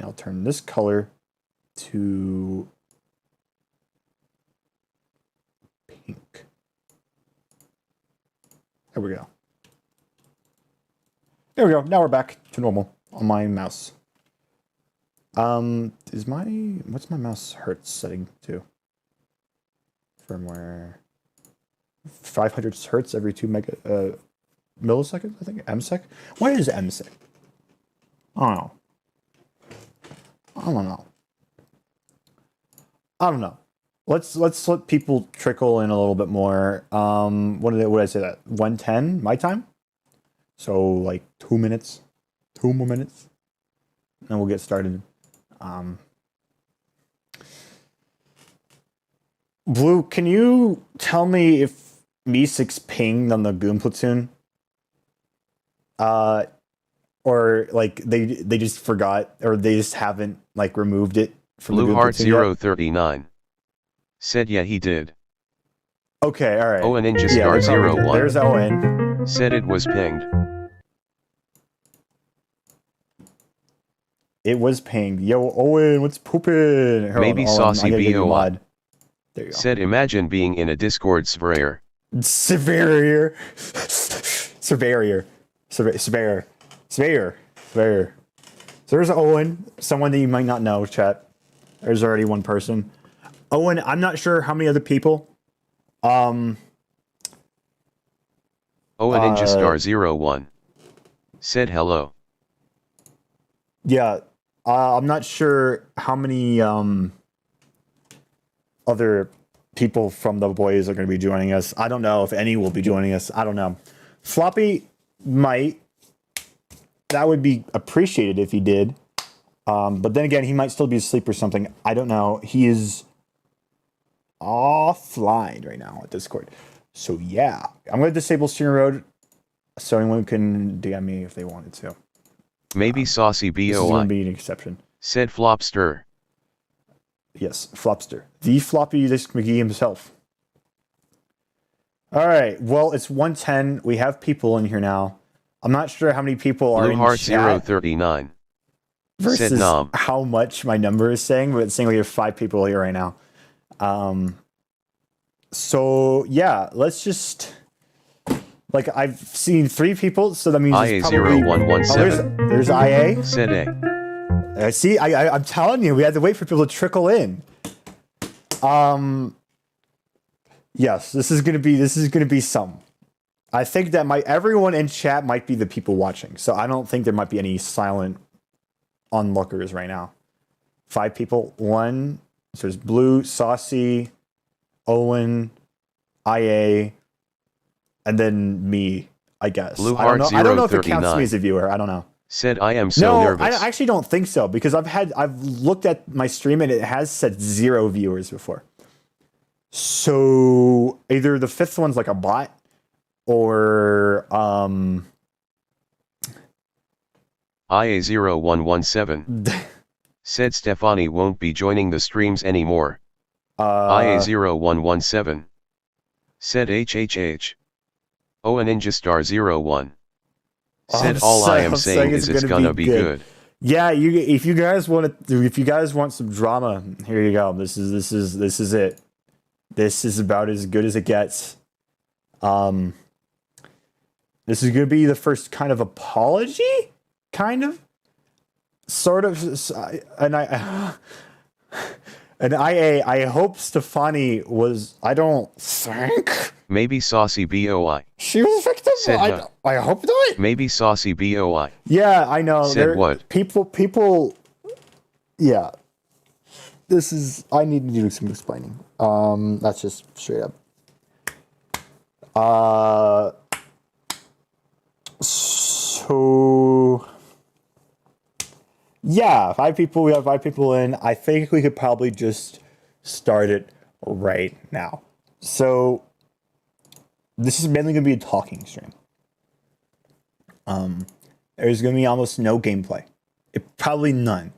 And I'll turn this color to pink. There we go. There we go. Now we're back to normal on my mouse. What's my mouse hertz setting to? Firmware 500 hertz every 2 milliseconds, I think. MSec? What is MSec? I don't know. I don't know. Let's let people trickle in a little bit more. What did I say that? 110 my time? So like 2 minutes. 2 more minutes. And we'll get started. Blue, can you tell me if Me6 pinged on the Goon Platoon? Or like they just forgot, or they just haven't like removed it from Blue the Goon Heart Platoon 039 said yeah he did. Okay, all right. Owen Ninja Star 01 There's Owen. said it was pinged. It was pinged. Yo, Owen, what's pooping? Maybe Saucy BOI there you go. said imagine being in a Discord surveyor. Surveyor. So there's Owen, someone that you might not know, chat. There's already one person. Owen, I'm not sure how many other people. Owen Ninja Star 01 said hello. Yeah, I'm not sure how many other people from the boys are going to be joining us. I don't know if any will be joining us. I don't know. Floppy might. That would be appreciated if he did. But then again, he might still be asleep or something. I don't know. He is offline right now at Discord. So yeah, I'm going to disable steering mode so anyone can DM me if they wanted to. Maybe Saucy This is going BOI to be an exception. said Flopster. Yes, Flopster. The floppy disk McGee himself. All right. Well, it's 1:10. We have people in here now. I'm not sure how many people are Blue in Heart chat 039 versus said nom. how much my number is saying, but it's saying we have 5 people here right now. So yeah, let's just like I've seen 3 people, so that means it's probably IA0117 there's IA. said A. See, I'm telling you, we had to wait for people to trickle in. Yes, this is gonna be some. I think that everyone in chat might be the people watching, so I don't think there might be any silent onlookers right now. 5 people. 1. So there's Blue, Saucy, Owen, IA, and then me. I guess. Blue I don't Heart know. I don't know if it counts 039 me as a viewer. I don't know. said I am so nervous. I actually don't think so because I've looked at my stream and it has said 0 viewers before. So either the 5th one's like a bot or IA0117 said Stefani won't be joining the streams anymore. IA0117 said HHH. Owen Ninja Star 01 said all I am saying is it's gonna be good. Yeah, if you guys want some drama, here you go. This is it. This is about as good as it gets. This is gonna be the first kind of apology, kind of, sort of, and I hope Stefani was. I don't think. Maybe Saucy BOI. She was a victim? I hope not. Maybe Saucy BOI. Yeah, I know. Said what? People, yeah. This is, I need to do some explaining. That's just straight up. So, yeah, 5 people, we have 5 people in. I think we could probably just start it right now. So, this is mainly going to be a talking stream. There's going to be almost no gameplay. Probably none.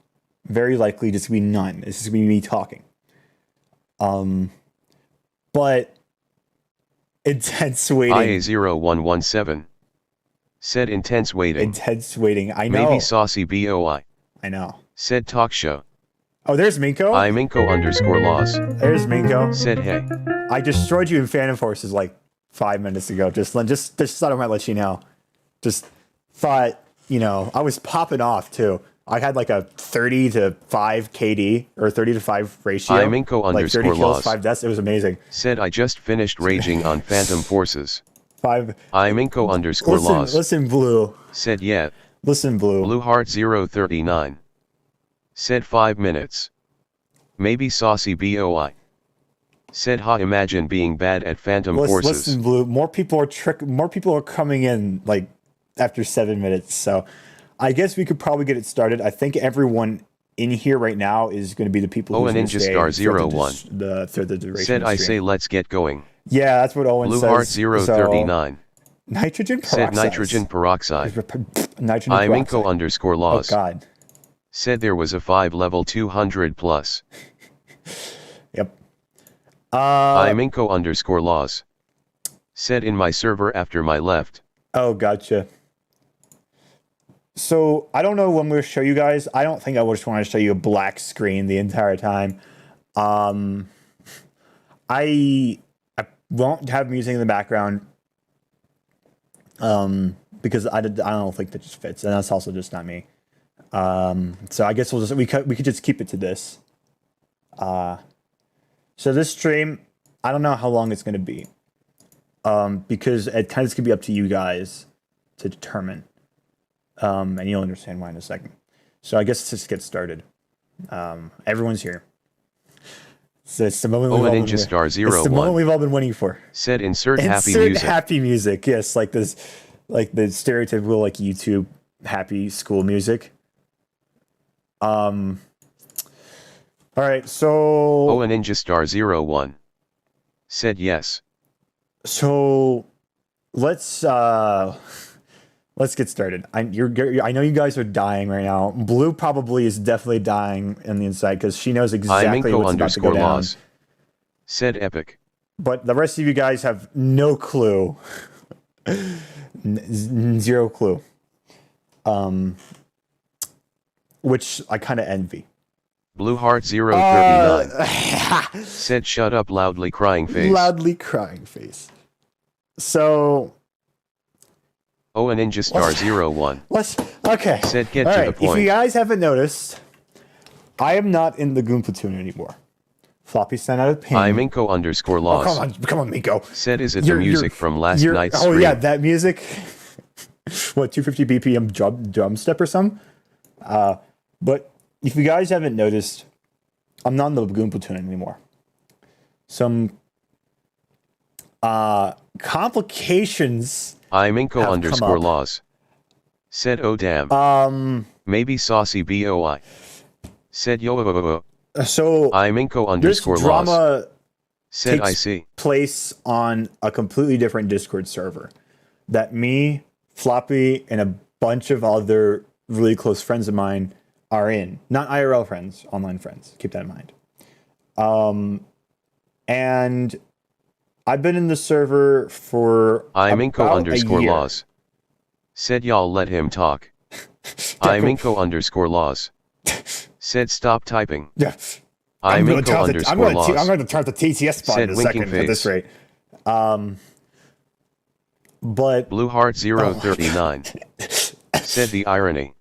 Very likely just going to be none. This is going to be me talking. But intense waiting. IA0117 said intense waiting. Intense waiting. I know. Maybe Saucy BOI. I know. Said talk show. Oh, there's Minko. Minko_laws. There's Minko. Said hey. I destroyed you in Phantom Forces like 5 minutes ago. Just thought I might let you know. Just thought, you know, I was popping off too. I had like a 30 to 5 KD or 30 to 5 ratio. Minko_laws. Like 30 kills, 5 deaths. It was amazing. Said I just finished raging on Phantom Forces. 5. Minko_laws. Listen, Blue. Said yeah. Listen, Blue. Blue Heart 039. Said 5 minutes. Maybe saucy BOI. Said ha, imagine being bad at Phantom Forces. Listen, Blue. More people are coming in like after 7 minutes. So I guess we could probably get it started. I think everyone in here right now is going to be the people who Ninja Star 01. Through the duration. Said I say let's get going. Yeah, that's what Owen Blue says. Blue Heart 039. So, nitrogen peroxide. Said nitrogen peroxide. Nitrogen peroxide. Minko_laws. Oh God. Said there was a 5 level 200 plus. Yep. Minko_laws. Said in my server after my left. Oh, gotcha. So I don't know what I'm going to show you guys. I don't think I just want to show you a black screen the entire time. I won't have music in the background. Because I don't think that just fits, and that's also just not me. So I guess we could just keep it to this. So this stream, I don't know how long it's going to be. Because it kind of could be up to you guys to determine. And you'll understand why in a second. So I guess let's just get started. Everyone's here. So it's the moment Ninja Star 01. It's the moment we've all been waiting for. Said insert happy music. Insert happy music. Yes, like this, like the stereotypical like YouTube happy school music. All right, so Ninja Star 01. Said yes. So let's get started. I know you guys are dying right now. Blue probably is definitely dying on the inside because she knows exactly what's about to go down. Said epic. But the rest of you guys have no clue. Zero clue. Which I kind of envy. Blue Heart 039. Said shut up loudly crying face. Loudly crying face. So Ninja Star 01. Okay. Said get to the point. If you guys haven't noticed, I am not in the Goon Platoon anymore. Floppy sent out a ping. Minko_laws. Oh, come on, Minko. Said is it the music from last night's stream? Oh yeah, that music. What, 250 BPM drum step or something? But if you guys haven't noticed, I'm not in the Goon Platoon anymore. Some complications. Minko_laws. Said oh damn. Maybe saucy BOI. Said yo. So Minko_laws. Drama said takes I see. Place on a completely different Discord server that me, Floppy, and a bunch of other really close friends of mine are in. Not IRL friends, online friends. Keep that in mind. And I've been in the server for Minko_laws. Said y'all let him talk. Minko_laws. Said stop typing. Yeah. I'm going to turn the TTS spot said in a second face. At this rate. But Blue Heart 039. Said the irony.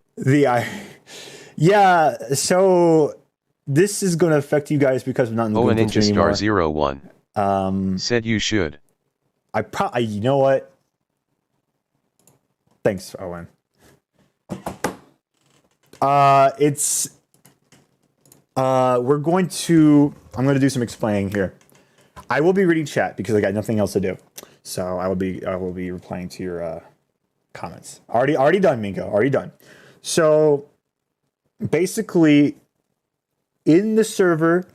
Yeah, so this is going to affect you guys because I'm not in the Goon Platoon anymore. Ninja Star 01. Said you should. You know what? Thanks, Owen. I'm going to do some explaining here. I will be reading chat because I got nothing else to do. So I will be replying to your comments. Already done, Minko. Already done. So basically, in the server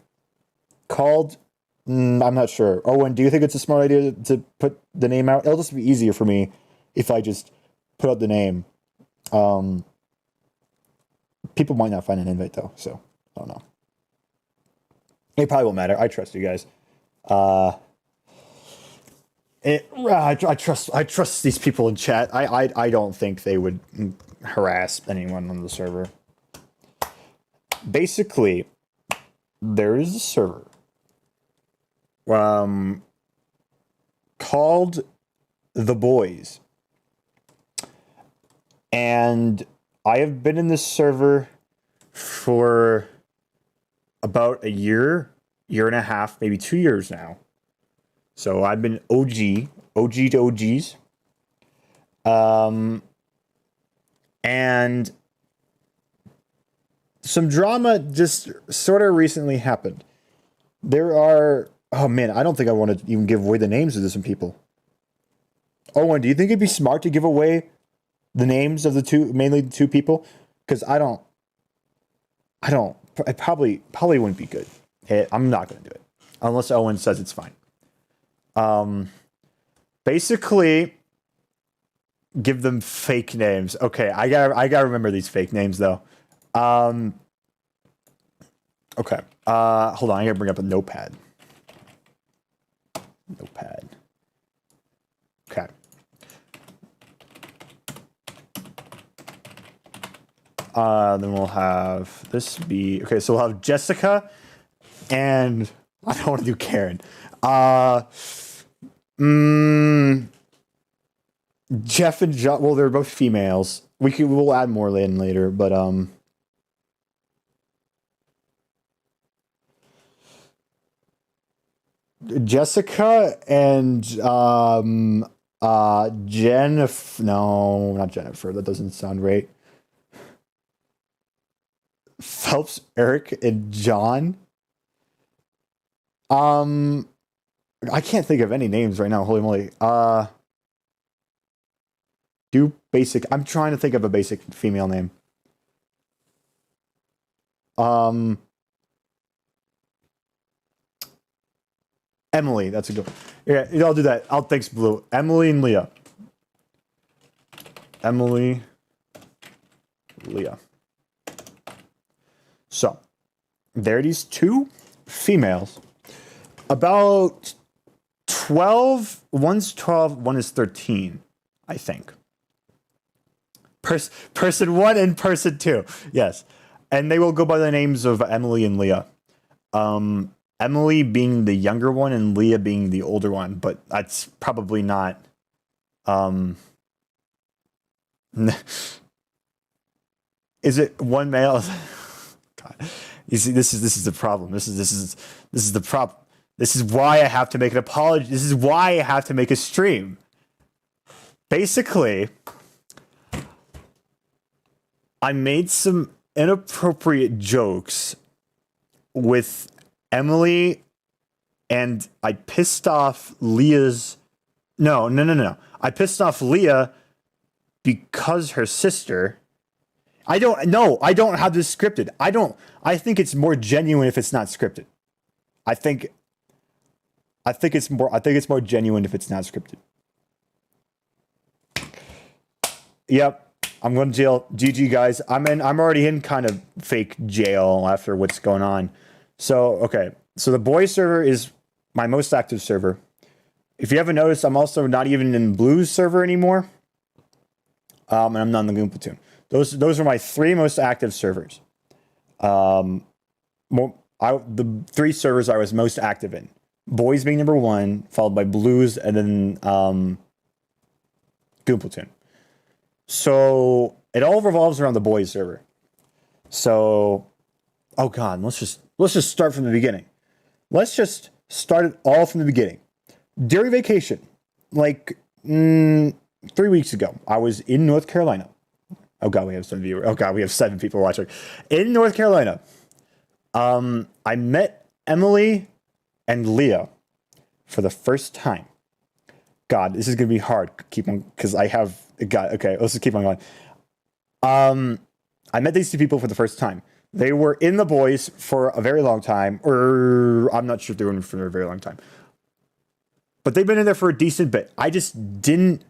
called, I'm not sure. Owen, do you think it's a smart idea to put the name out? It'll just be easier for me if I just put out the name. People might not find an invite though, so I don't know. It probably won't matter. I trust you guys. I trust these people in chat. I don't think they would harass anyone on the server. basically, there is a server called The Boys. And I have been in this server for about a year and a half, maybe 2 years now. So I've been OG to OGs. And some drama just sort of recently happened. There are, oh man, I don't think I want to even give away the names of some people. Owen, do you think it'd be smart to give away the names of the two, mainly the two people? Because it probably wouldn't be good. I'm not going to do it unless Owen says it's fine. Basically, give them fake names. Okay, I gotta remember these fake names though. Okay. Hold on, I gotta bring up a notepad. Okay. Then we'll have this be okay. So we'll have Jessica, and I don't want to do Karen. Jeff and John. Well, they're both females. We'll add more later, but Jessica and Jennifer. No, not Jennifer. That doesn't sound right. Phelps, Eric, and John. I can't think of any names right now. Holy moly. Do basic. I'm trying to think of a basic female name. Emily. That's a good one. Yeah, I'll do that. Thanks, Blue. Emily and Leah. So, there are these two females. About 12. One's 12, one is 13, I think. Person 1 and person 2. Yes. And they will go by the names of Emily and Leah. Emily being the younger one and Leah being the older one, but that's probably not is it one male? God. You see, this is the problem. This is the problem. This is why I have to make an apology. This is why I have to make a stream. Basically, I made some inappropriate jokes with Emily, and I pissed off Leah's. No. I pissed off Leah because her sister. I don't have this scripted. I think it's more genuine if it's not scripted. I think it's more genuine if it's not scripted. Yep. I'm going to jail. GG, guys. I'm already in kind of fake jail after what's going on. So, okay. So the boys server is my most active server. If you haven't noticed, I'm also not even in Blue's server anymore. And I'm not in the Goon Platoon. Those are my 3 most active servers. The 3 servers I was most active in. Boys being number 1, followed by Blues, and then Goon Platoon. So it all revolves around the boys server. So, oh god, let's just start from the beginning. Let's just start it all from the beginning. During vacation, like 3 weeks ago, I was in North Carolina. Oh god, we have 7 viewers. Oh god, we have 7 people watching. In North Carolina, I met Emily and Leah for the first time. God, this is gonna be hard. Keep on, because I have. God, okay, let's just keep on going. I met these 2 people for the first time. They were in the boys for a very long time, or I'm not sure if they were in for a very long time. But they've been in there for a decent bit. I just didn't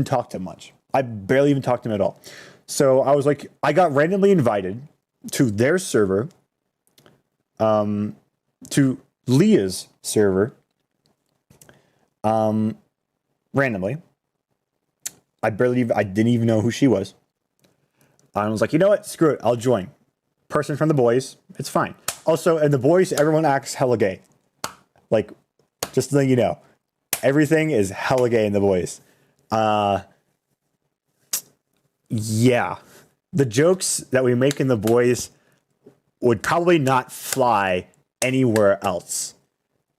talk to them much. I barely even talked to them at all. So I was like, I got randomly invited to their server, to Leah's server, randomly. I didn't even know who she was. I was like, you know what? Screw it. I'll join. Person from the boys. It's fine. Also, in the boys, everyone acts hella gay. Like, just to let you know, everything is hella gay in the boys. Yeah. The jokes that we make in the boys would probably not fly anywhere else.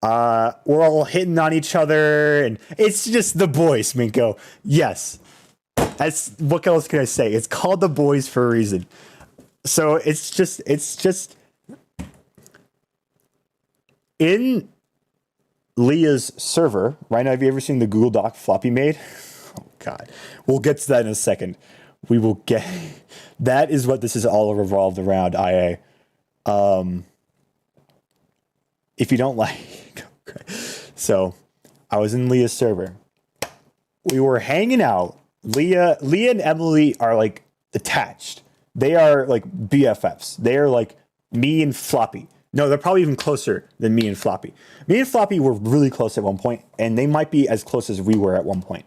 We're all hitting on each other, and it's just the boys, Minko. Yes. What else can I say? It's called the boys for a reason. So it's just in Leah's server right now. Have you ever seen the Google Doc Floppy made? Oh God, we'll get to that in a second. We will get. That is what this is all revolved around. IA. If you don't like, okay. So I was in Leah's server. We were hanging out. Leah and Emily are like attached. They are like BFFs. They are like me and Floppy. No, they're probably even closer than me and Floppy. Me and Floppy were really close at one point, and they might be as close as we were at one point.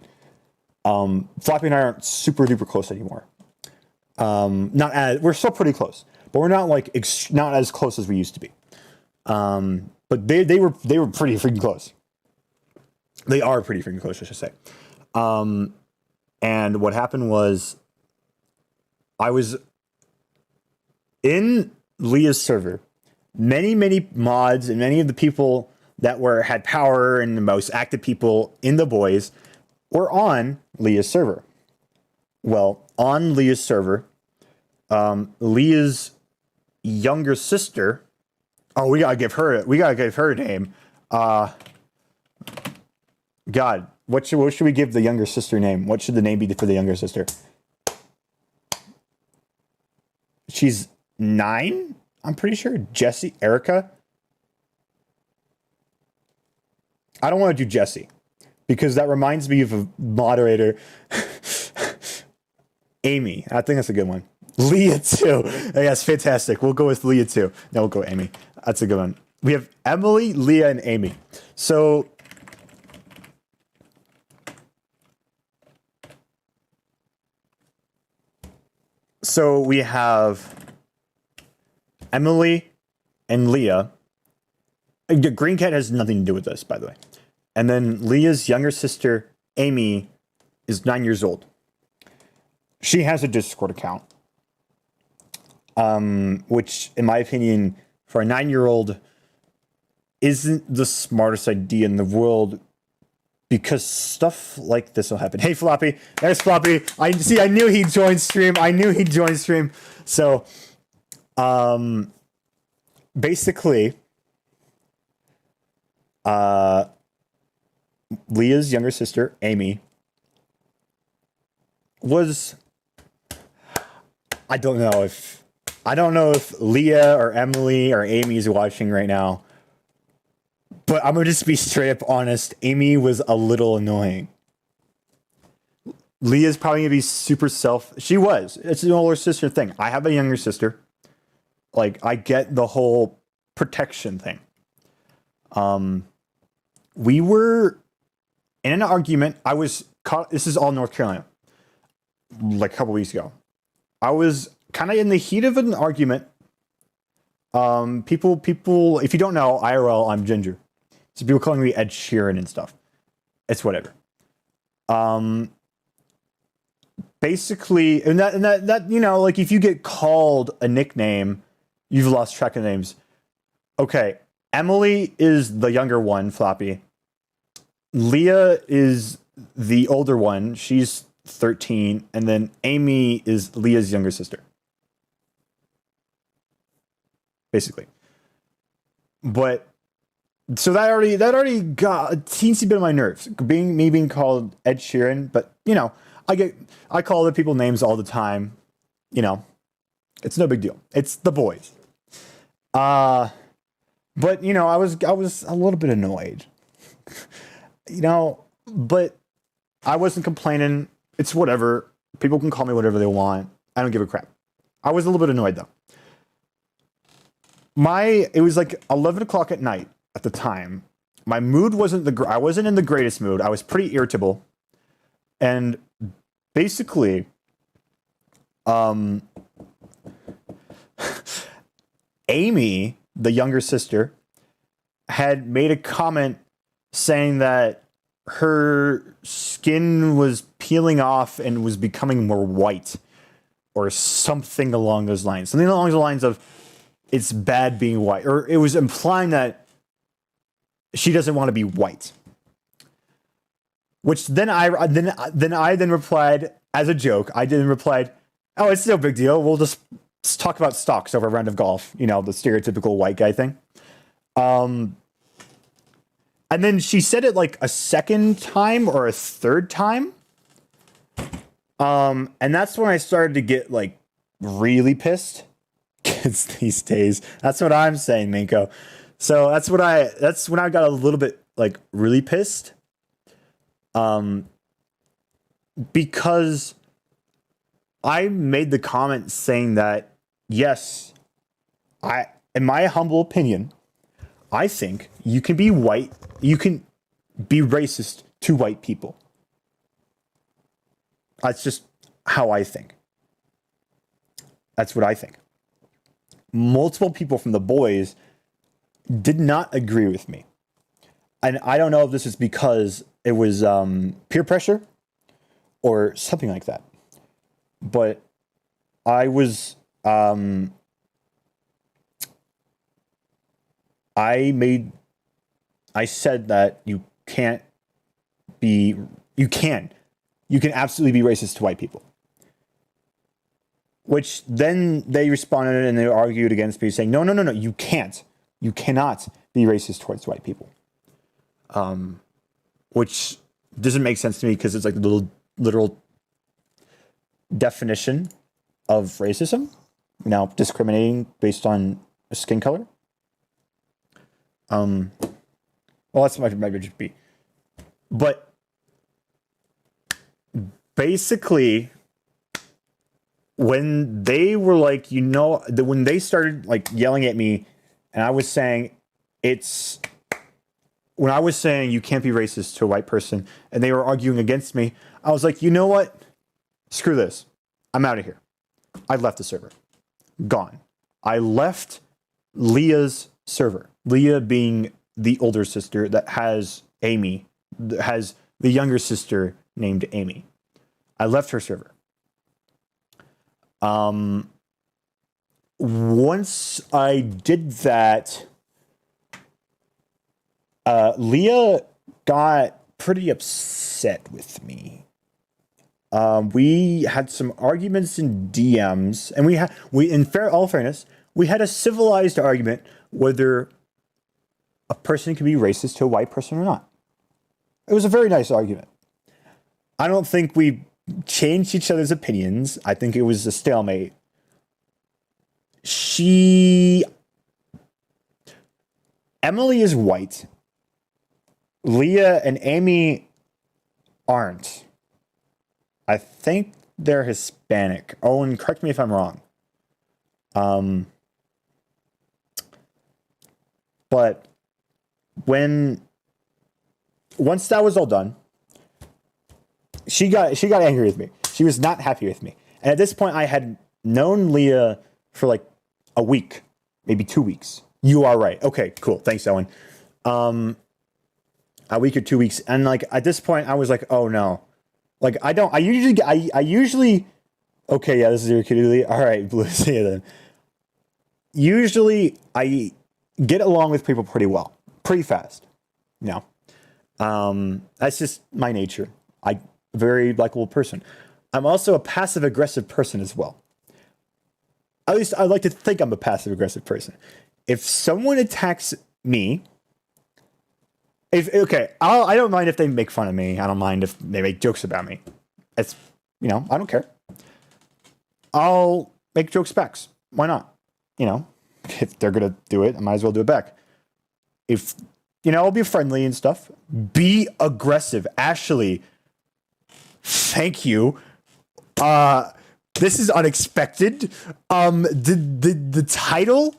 Floppy and I aren't super duper close anymore. We're still pretty close, but we're not like not as close as we used to be. But they were pretty freaking close. They are pretty freaking close, I should say. And what happened was, I was in Leah's server. Many mods and many of the people that had power and the most active people in the boys were on Leah's server. Well, on Leah's server, Leah's younger sister. Oh, we gotta give her a name. God, what should we give the younger sister name? What should the name be for the younger sister? She's 9, I'm pretty sure. Jessie, Erica. I don't want to do Jessie because that reminds me of a moderator. Amy. I think that's a good one. Leah too. Yes, fantastic. We'll go with Leah too. No, we'll go Amy. That's a good one. We have Emily, Leah, and Amy. So we have Emily and Leah. The Green Cat has nothing to do with this, by the way. And then Leah's younger sister, Amy, is 9 years old. She has a Discord account, which, in my opinion, for a 9-year-old, isn't the smartest idea in the world, because stuff like this will happen. Hey, Floppy. There's Floppy. I knew he'd join stream. So, basically, Leah's younger sister, Amy, was... I don't know if Leah or Emily or Amy is watching right now, but I'm gonna just be straight up honest. Amy was a little annoying. Leah's probably gonna be super She was. It's an older sister thing. I have a younger sister. Like, I get the whole protection thing. We were in an argument. I was caught. This is all North Carolina. Like a couple weeks ago. I was kind of in the heat of an argument. People, if you don't know, IRL, I'm Ginger. So people calling me Ed Sheeran and stuff. It's whatever. Basically, and that, you know, like, if you get called a nickname, you've lost track of names. Okay. Emily is the younger one, Floppy. Leah is the older one. She's 13, and then Amy is Leah's younger sister. Basically. But so that already got a teensy bit of my nerves. Being called Ed Sheeran, but you know, I call other people names all the time. You know, it's no big deal. It's the boys. But you know, I was a little bit annoyed. You know, but I wasn't complaining. It's whatever. People can call me whatever they want. I don't give a crap. I was a little bit annoyed though. It was like 11 o'clock at night at the time. My mood I wasn't in the greatest mood. I was pretty irritable. And basically, Amy, the younger sister, had made a comment saying that her skin was peeling off and was becoming more white, or something along those lines. Something along the lines of it's bad being white, or it was implying that she doesn't want to be white. Which then I replied as a joke. I then replied, "Oh, it's no big deal. We'll just talk about stocks over a round of golf." You know, the stereotypical white guy thing. And then she said it like a second time or a third time. And that's when I started to get like really pissed. Kids these days. That's what I'm saying, Minko. So that's when I got a little bit like really pissed. Because I made the comment saying that, yes, in my humble opinion, I think you can be white, you can be racist to white people. That's just how I think. That's what I think. Multiple people from the boys did not agree with me. And I don't know if this is because it was peer pressure or something like that. But I was, I said that you can absolutely be racist to white people. Which then they responded and they argued against me saying, no, you can't. You cannot be racist towards white people. Which doesn't make sense to me because it's like the literal definition of racism. Now, discriminating based on skin color. Well, that's what my just be. But basically, when they were like, when they started like yelling at me, and I was saying when I was saying you can't be racist to a white person, and they were arguing against me, I was like, you know what? Screw this. I'm out of here. I left the server. Gone. I left Leah's server. Leah being the older sister that has Amy, has the younger sister named Amy. I left her server. Once I did that, Leah got pretty upset with me. We had some arguments in DMs, and in all fairness, we had a civilized argument whether a person can be racist to a white person or not. It was a very nice argument. I don't think we changed each other's opinions. I think it was a stalemate. Emily is white. Leah and Amy aren't. I think they're Hispanic. Owen, correct me if I'm wrong. But once that was all done, she got angry with me. She was not happy with me. And at this point, I had known Leah for like a week, maybe 2 weeks. You are right. Okay, cool. Thanks, Owen. A week or 2 weeks. And like at this point, I was like, oh no. Like I usually okay, yeah, this is your kid. All right, Blue, see you then. Usually I get along with people pretty well, pretty fast. You know, that's just my nature. I'm a very likable person. I'm also a passive aggressive person as well. At least I like to think I'm a passive aggressive person. If someone attacks me, I don't mind if they make fun of me. I don't mind if they make jokes about me. It's, I don't care. I'll make jokes back. Why not? If they're going to do it, I might as well do it back. If, I'll be friendly and stuff. Be aggressive. Ashley, thank you. This is unexpected. The title...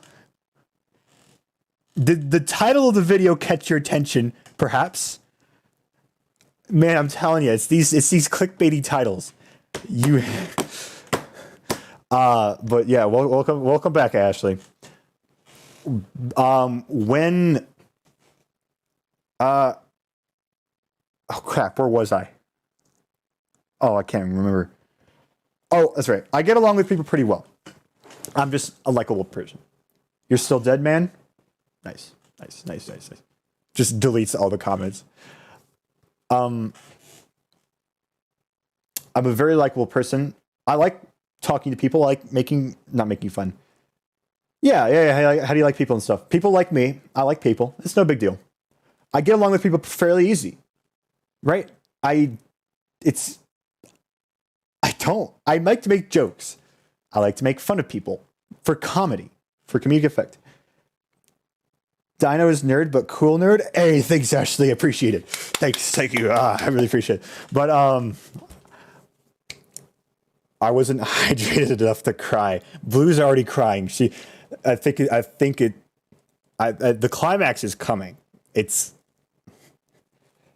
Did the title of the video catch your attention, perhaps? Man, I'm telling you, it's these clickbaity titles. But yeah, welcome back, Ashley. When oh crap, where was I? Oh, I can't remember. Oh, that's right. I get along with people pretty well. I'm just a likable person. You're still dead, man? Nice. Just deletes all the comments. I'm a very likable person. I like talking to people, like not making fun. Yeah. How do you like people and stuff? People like me. I like people. It's no big deal. I get along with people fairly easy, right? I like to make jokes. I like to make fun of people for comedy, for comedic effect. Dino is nerd, but cool nerd. Hey, thanks, Ashley. Appreciate it. Thank you. I really appreciate it. But I wasn't hydrated enough to cry. Blue's already crying. I think the climax is coming.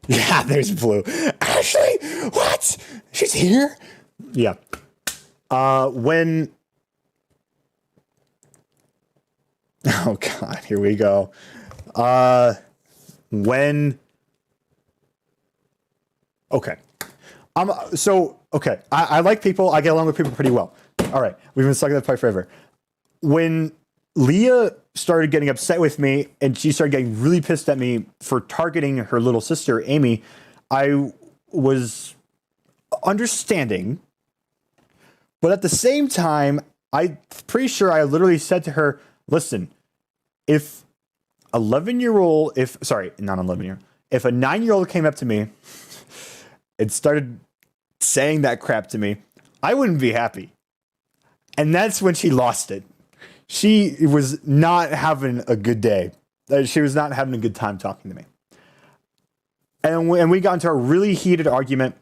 Yeah, there's Blue. Ashley, what? She's here? Yeah. When... Oh, God, here we go. When... Okay. Okay. I like people. I get along with people pretty well. All right. We've been stuck in that fight forever. When Leah started getting upset with me and she started getting really pissed at me for targeting her little sister, Amy, I was understanding. But at the same time, I'm pretty sure I literally said to her, listen, if a 9-year-old came up to me and started saying that crap to me, I wouldn't be happy. And that's when she lost it. She was not having a good day. She was not having a good time talking to me. And we got into a really heated argument,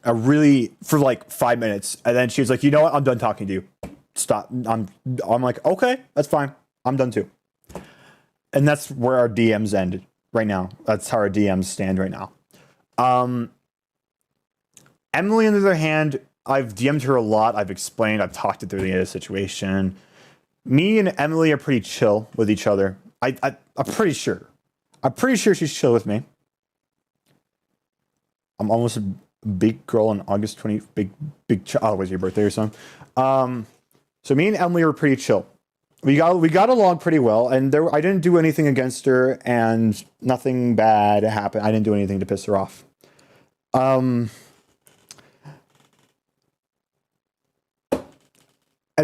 for like 5 minutes. And then she was like, you know what? I'm done talking to you. Stop. I'm like, okay, that's fine. I'm done too. And that's where our DMs ended right now. That's how our DMs stand right now. Emily, on the other hand, I've DM'd her a lot. I've explained. I've talked it through the situation. Me and Emily are pretty chill with each other. I'm pretty sure. I'm pretty sure she's chill with me. I'm almost a big girl on August 20th. Oh, was your birthday or something? So me and Emily were pretty chill. We got along pretty well, and I didn't do anything against her, and nothing bad happened. I didn't do anything to piss her off. And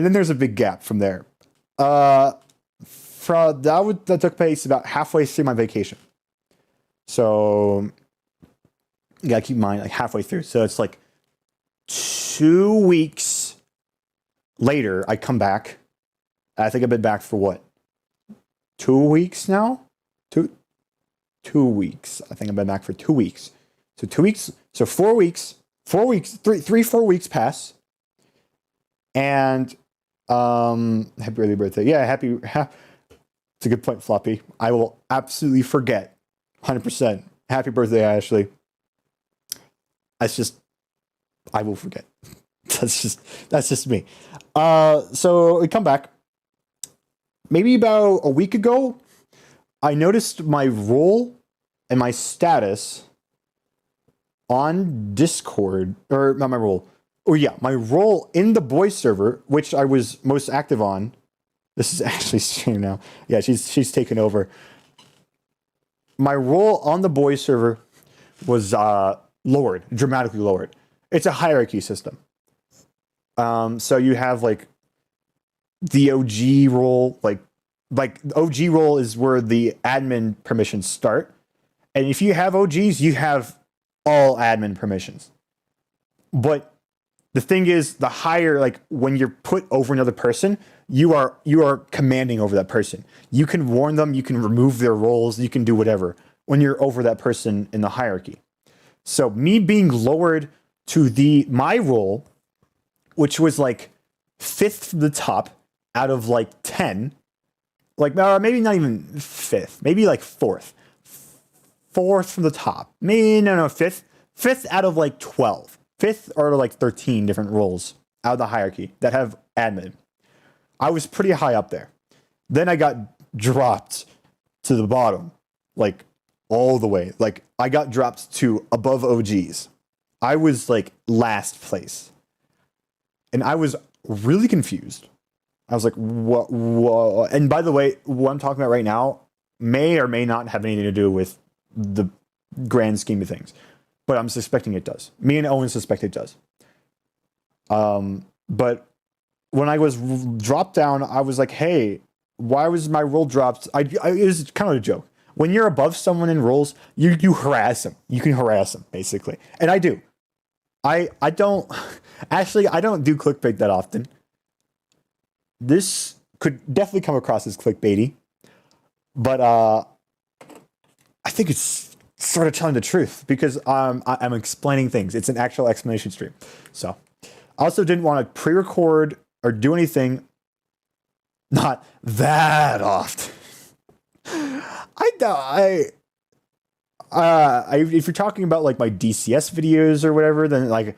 then there's a big gap from there. That took place about halfway through my vacation. So you gotta keep in mind, like halfway through. So it's like 2 weeks later, I come back. I think I've been back for what? 2 weeks now? 2 weeks. I think I've been back for 2 weeks. So 2 weeks. So 4 weeks. 4 weeks. 4 weeks pass. And happy early birthday. Yeah, it's a good point, Floppy. I will absolutely forget. 100%. Happy birthday, Ashley. I will forget. That's just me. So we come back. Maybe about a week ago, I noticed my role and my status on Discord, or not my role. Oh yeah, my role in the boys server, which I was most active on. This is Ashley's stream now. Yeah, she's taken over. My role on the boys server was lowered, dramatically lowered. It's a hierarchy system. So you have like the OG role, like OG role is where the admin permissions start. And if you have OGs, you have all admin permissions. But the thing is, the higher, like when you're put over another person, you are commanding over that person. You can warn them, you can remove their roles, you can do whatever when you're over that person in the hierarchy. So me being lowered to my role, which was like 5th from the top out of like 10, like maybe not even 5th, maybe like 4th from the top. Maybe no 5th out of like 12. 5th or like 13 different roles out of the hierarchy that have admin. I was pretty high up there. Then I got dropped to the bottom, like all the way. Like I got dropped to above OGs. I was like last place. And I was really confused. I was like, what? And by the way, what I'm talking about right now may or may not have anything to do with the grand scheme of things. But I'm suspecting it does. Me and Owen suspect it does. But when I was dropped down, I was like, hey, why was my role dropped? It was kind of a joke. When you're above someone in roles, you harass them. You can harass them, basically. And I do. I don't... Actually, I don't do clickbait that often. This could definitely come across as clickbaity. But I think it's sort of telling the truth because I'm explaining things. It's an actual explanation stream. So I also didn't want to pre-record or do anything not that often. If you're talking about like my DCS videos or whatever, then like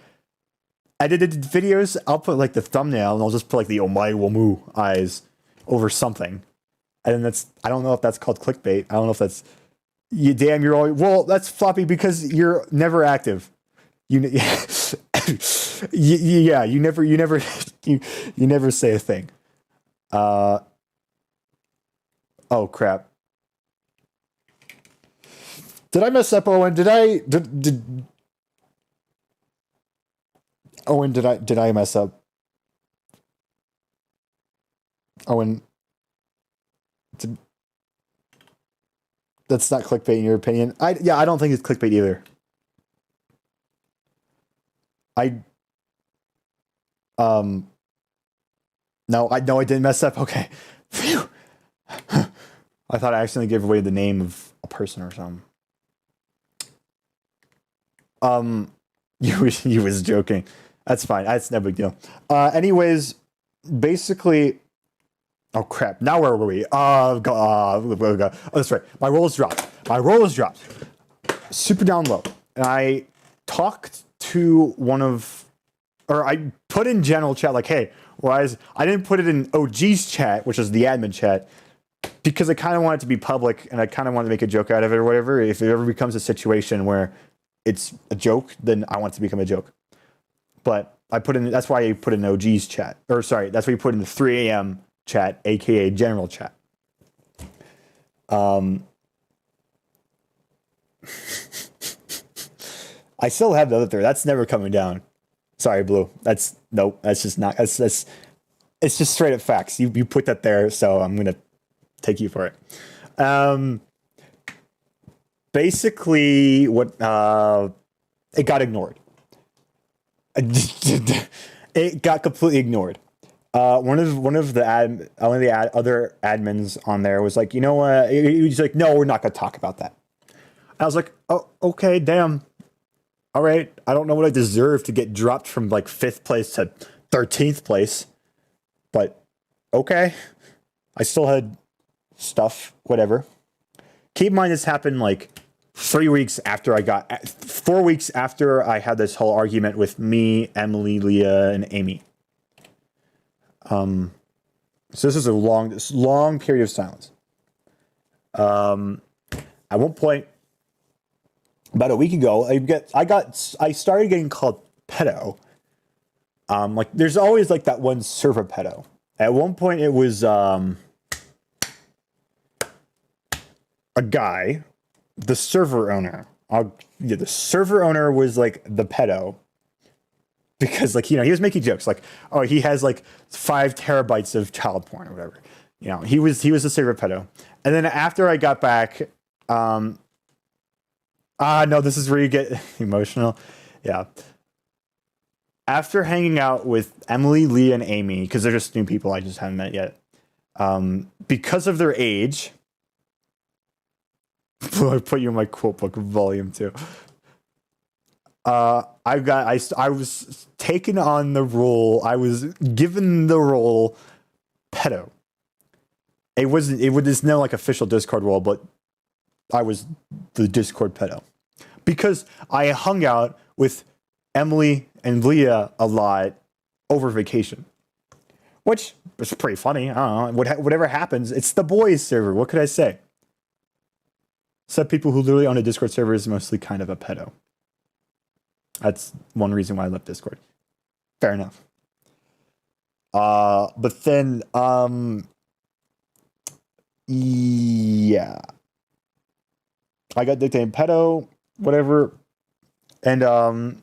edited videos, I'll put like the thumbnail and I'll just put like the Omai Wamu eyes over something. And then I don't know if that's called clickbait. I don't know if that's, you're all, well, that's floppy because you're never active. You never say a thing. Oh crap. Did I mess up, Owen? Owen, did I mess up? Owen, that's not clickbait in your opinion. I don't think it's clickbait either. No, I didn't mess up. Okay. Phew. I thought I accidentally gave away the name of a person or something. You was joking. That's fine. That's no big deal. Anyways, basically, oh crap. Now where were we? Oh, that's right. My roll is dropped. Super down low. And I talked to I put in general chat like, hey, I didn't put it in OG's chat, which is the admin chat, because I kind of want it to be public and I kind of want to make a joke out of it or whatever. If it ever becomes a situation where it's a joke, then I want it to become a joke. But that's why I put in OG's chat. Or sorry, that's why you put in the 3 a.m. chat, aka general chat. I still have the other 3. That's never coming down. Sorry, Blue. That's just not. It's just straight up facts. You put that there, so I'm gonna take you for it. Basically, what it got ignored. It got completely ignored. One of the other admins on there was like, you know what? He was like, no, we're not gonna talk about that. I was like, oh, okay, damn. All right, I don't know what I deserve to get dropped from like 5th place to 13th place, but okay. I still had stuff, whatever. Keep in mind this happened like 4 weeks after I had this whole argument with me, Emily, Leah, and Amy. So this is a long period of silence. At one point, about a week ago, I started getting called pedo. Like there's always like that one server pedo. At one point, it was a guy, the server owner. The server owner was like the pedo because like, you know, he was making jokes like, oh, he has like 5 terabytes of child porn or whatever. You know, he was a server pedo. And then after I got back, no, this is where you get emotional. Yeah. After hanging out with Emily, Leah, and Amy, because they're just new people I just haven't met yet, because of their age, I put you in my quote book volume 2. I was taken on the role. I was given the role pedo. It's no like official Discord role, but I was the Discord pedo because I hung out with Emily and Leah a lot over vacation, which is pretty funny. I don't know. Whatever happens, it's the boys server. What could I say? Some people who literally own a Discord server is mostly kind of a pedo. That's one reason why I left Discord. Fair enough. But then, yeah, I got nicknamed pedo, whatever. And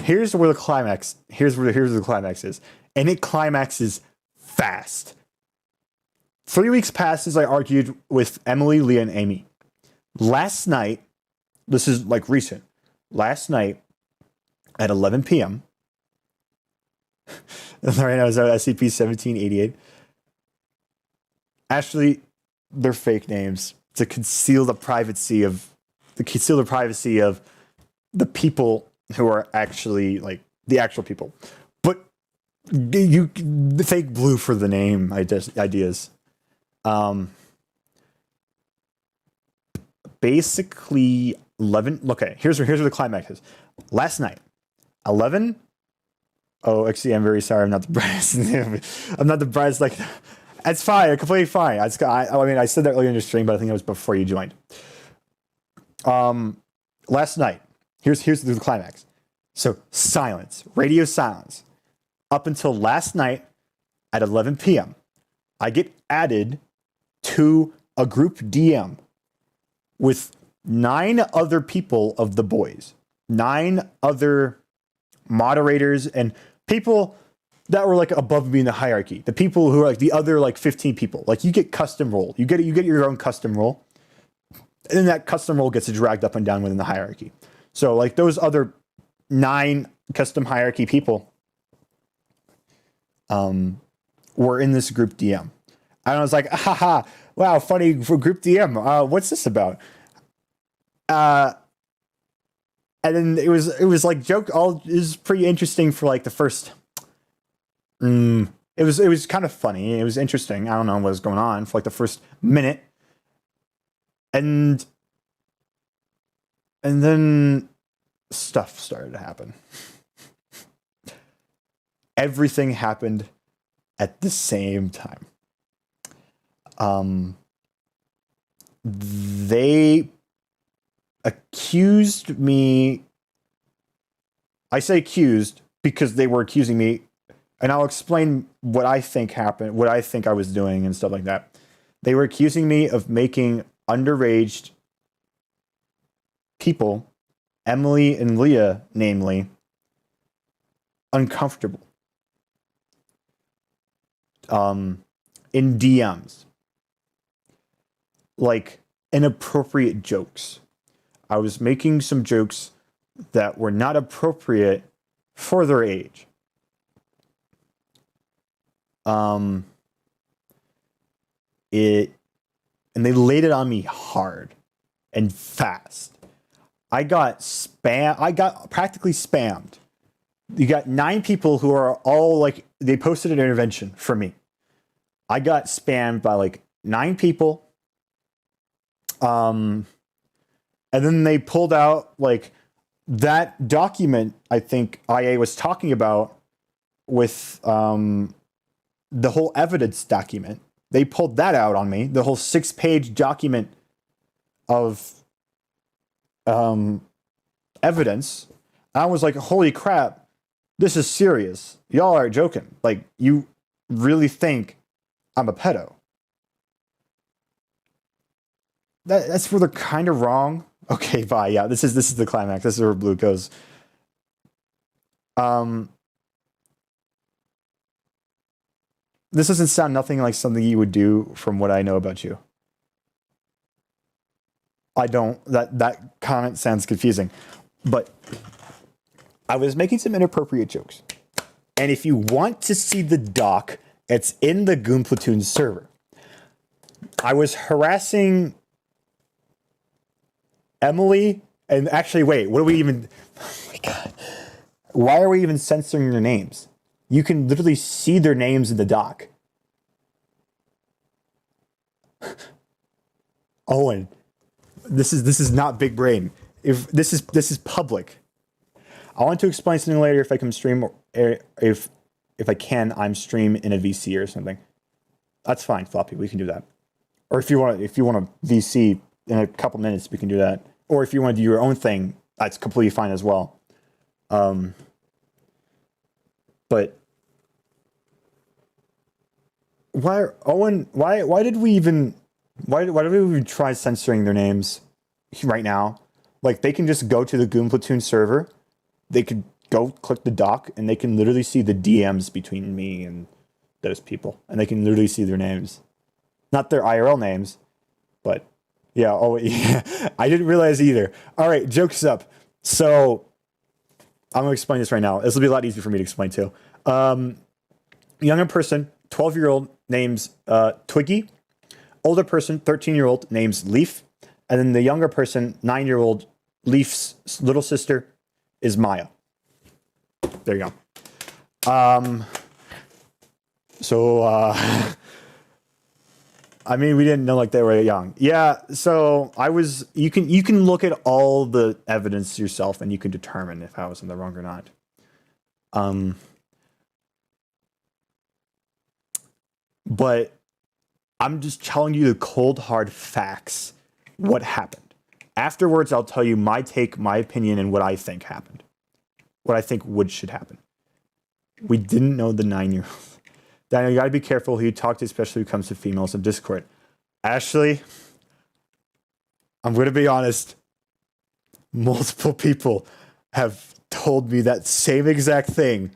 here's where the climax. Here's where the climax is, and it climaxes fast. 3 weeks passes. I argued with Emily, Leah, and Amy. Last night, this is like recent. Last night at 11 p.m. Right now, I was at SCP-1788. Actually, they're fake names to conceal the privacy of the people who are actually like the actual people. But the fake blue for the name ideas. Basically 11. Okay, here's where the climax is. Last night, 11. Oh, actually, I'm very sorry. I'm not the brightest. I'm not the brightest. Like, it's fine. I'm completely fine. I mean, I said that earlier in the stream, but I think it was before you joined. Last night, here's the climax. So silence, radio silence, up until last night at 11 p.m. I get added to a group DM with 9 other people of the boys, 9 other moderators and people that were like above me in the hierarchy. The people who are like the other like 15 people. Like you get custom role. You get your own custom role. And then that custom role gets dragged up and down within the hierarchy. So like those other 9 custom hierarchy people were in this group DM. And I was like, haha, wow, funny for group DM. What's this about? And then it was like joke. It was pretty interesting for like the first. It was kind of funny. It was interesting. I don't know what was going on for like the first minute, and then stuff started to happen. Everything happened at the same time. They accused me. I say accused because they were accusing me, and I'll explain what I think happened, what I think I was doing and stuff like that. They were accusing me of making underage people, Emily and Leah, namely, uncomfortable. In DMs. Like inappropriate jokes. I was making some jokes that were not appropriate for their age. And they laid it on me hard and fast. I got practically spammed. You got 9 people who are all like, they posted an intervention for me. I got spammed by like 9 people. And then they pulled out like that document I think IA was talking about with the whole evidence document. They pulled that out on me, the whole 6-page document of evidence. I was like, holy crap, this is serious. Y'all are joking. Like, you really think I'm a pedo? That's where they're kind of wrong. Okay, bye. Yeah, this is the climax. This is where Blue goes. This doesn't sound nothing like something you would do from what I know about you. I don't. That comment sounds confusing. But I was making some inappropriate jokes. And if you want to see the doc, it's in the Goon Platoon server. I was harassing Emily, and actually, wait, what do we even... Oh my god. Why are we even censoring their names? You can literally see their names in the doc. Owen, this is not big brain. If this is public. I want to explain something later if I can stream, or if I can, I'm stream in a VC or something. That's fine, Floppy. We can do that. Or if you want to VC in a couple minutes, we can do that. Or if you want to do your own thing, that's completely fine as well. But why, Owen? Why did we even try censoring their names right now? Like, they can just go to the Goon Platoon server. They could go click the doc, and they can literally see the DMs between me and those people, and they can literally see their names, not their IRL names, but yeah. Oh, yeah. I didn't realize either. All right, jokes up. So I'm gonna explain this right now. This will be a lot easier for me to explain too. Younger person, 12-year-old, names Twiggy. Older person, 13-year-old, names Leaf. And then the younger person, 9-year-old, Leaf's little sister, is Maya. There you go. So, I mean, we didn't know like they were young. Yeah, so you can look at all the evidence yourself and you can determine if I was in the wrong or not. But I'm just telling you the cold hard facts, what happened. Afterwards, I'll tell you my take, my opinion, and what I think happened. What I think should happen. We didn't know the 9-year-old. Daniel, you gotta be careful who you talk to, especially when it comes to females in Discord. Ashley, I'm gonna be honest. Multiple people have told me that same exact thing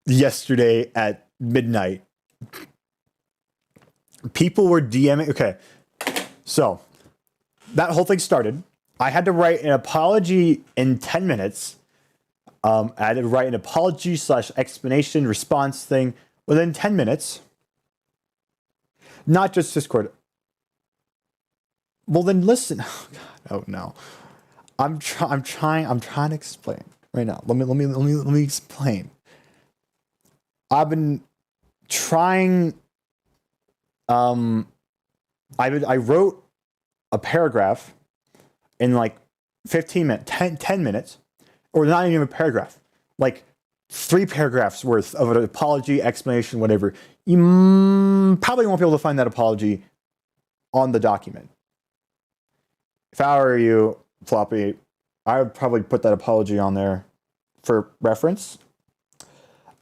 yesterday at midnight. People were DMing. Okay, so that whole thing started. I had to write an apology in 10 minutes. I had to write an apology / explanation response thing within 10 minutes. Not just Discord. Well, then listen. Oh God. Oh no. I'm trying to explain right now. Let me explain. I've been trying. I wrote a paragraph in like 15 minutes, 10 minutes, or not even a paragraph, like 3 paragraphs worth of an apology, explanation, whatever. You probably won't be able to find that apology on the document. If I were you, Floppy, I would probably put that apology on there for reference.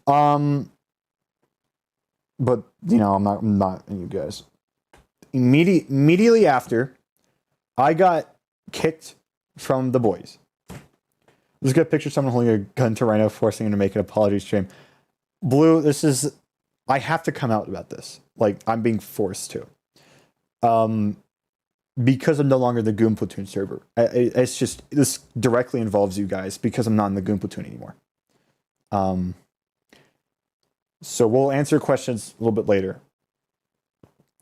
But you know, I'm not you guys. Immediately after, I got kicked from the boys. Let's get a picture of someone holding a gun to Rhino, forcing him to make an apology stream. Blue, I have to come out about this. Like, I'm being forced to. Because I'm no longer the Goon Platoon server. It's just, this directly involves you guys because I'm not in the Goon Platoon anymore. So we'll answer questions a little bit later.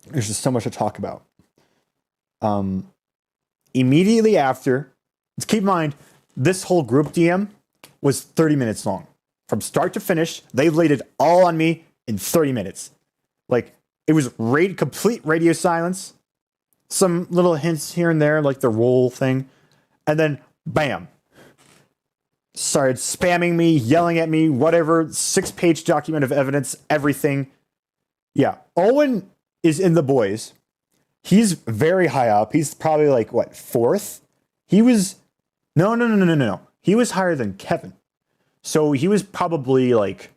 There's just so much to talk about. Immediately after, let's keep in mind, this whole group DM was 30 minutes long. From start to finish, they laid it all on me in 30 minutes. Like, it was complete radio silence. Some little hints here and there, like the roll thing. And then, bam. Started spamming me, yelling at me, whatever. 6-page document of evidence, everything. Yeah, Owen is in the boys. He's very high up. He's probably like, what, 4th? He was... No. He was higher than Kevin. So he was probably like...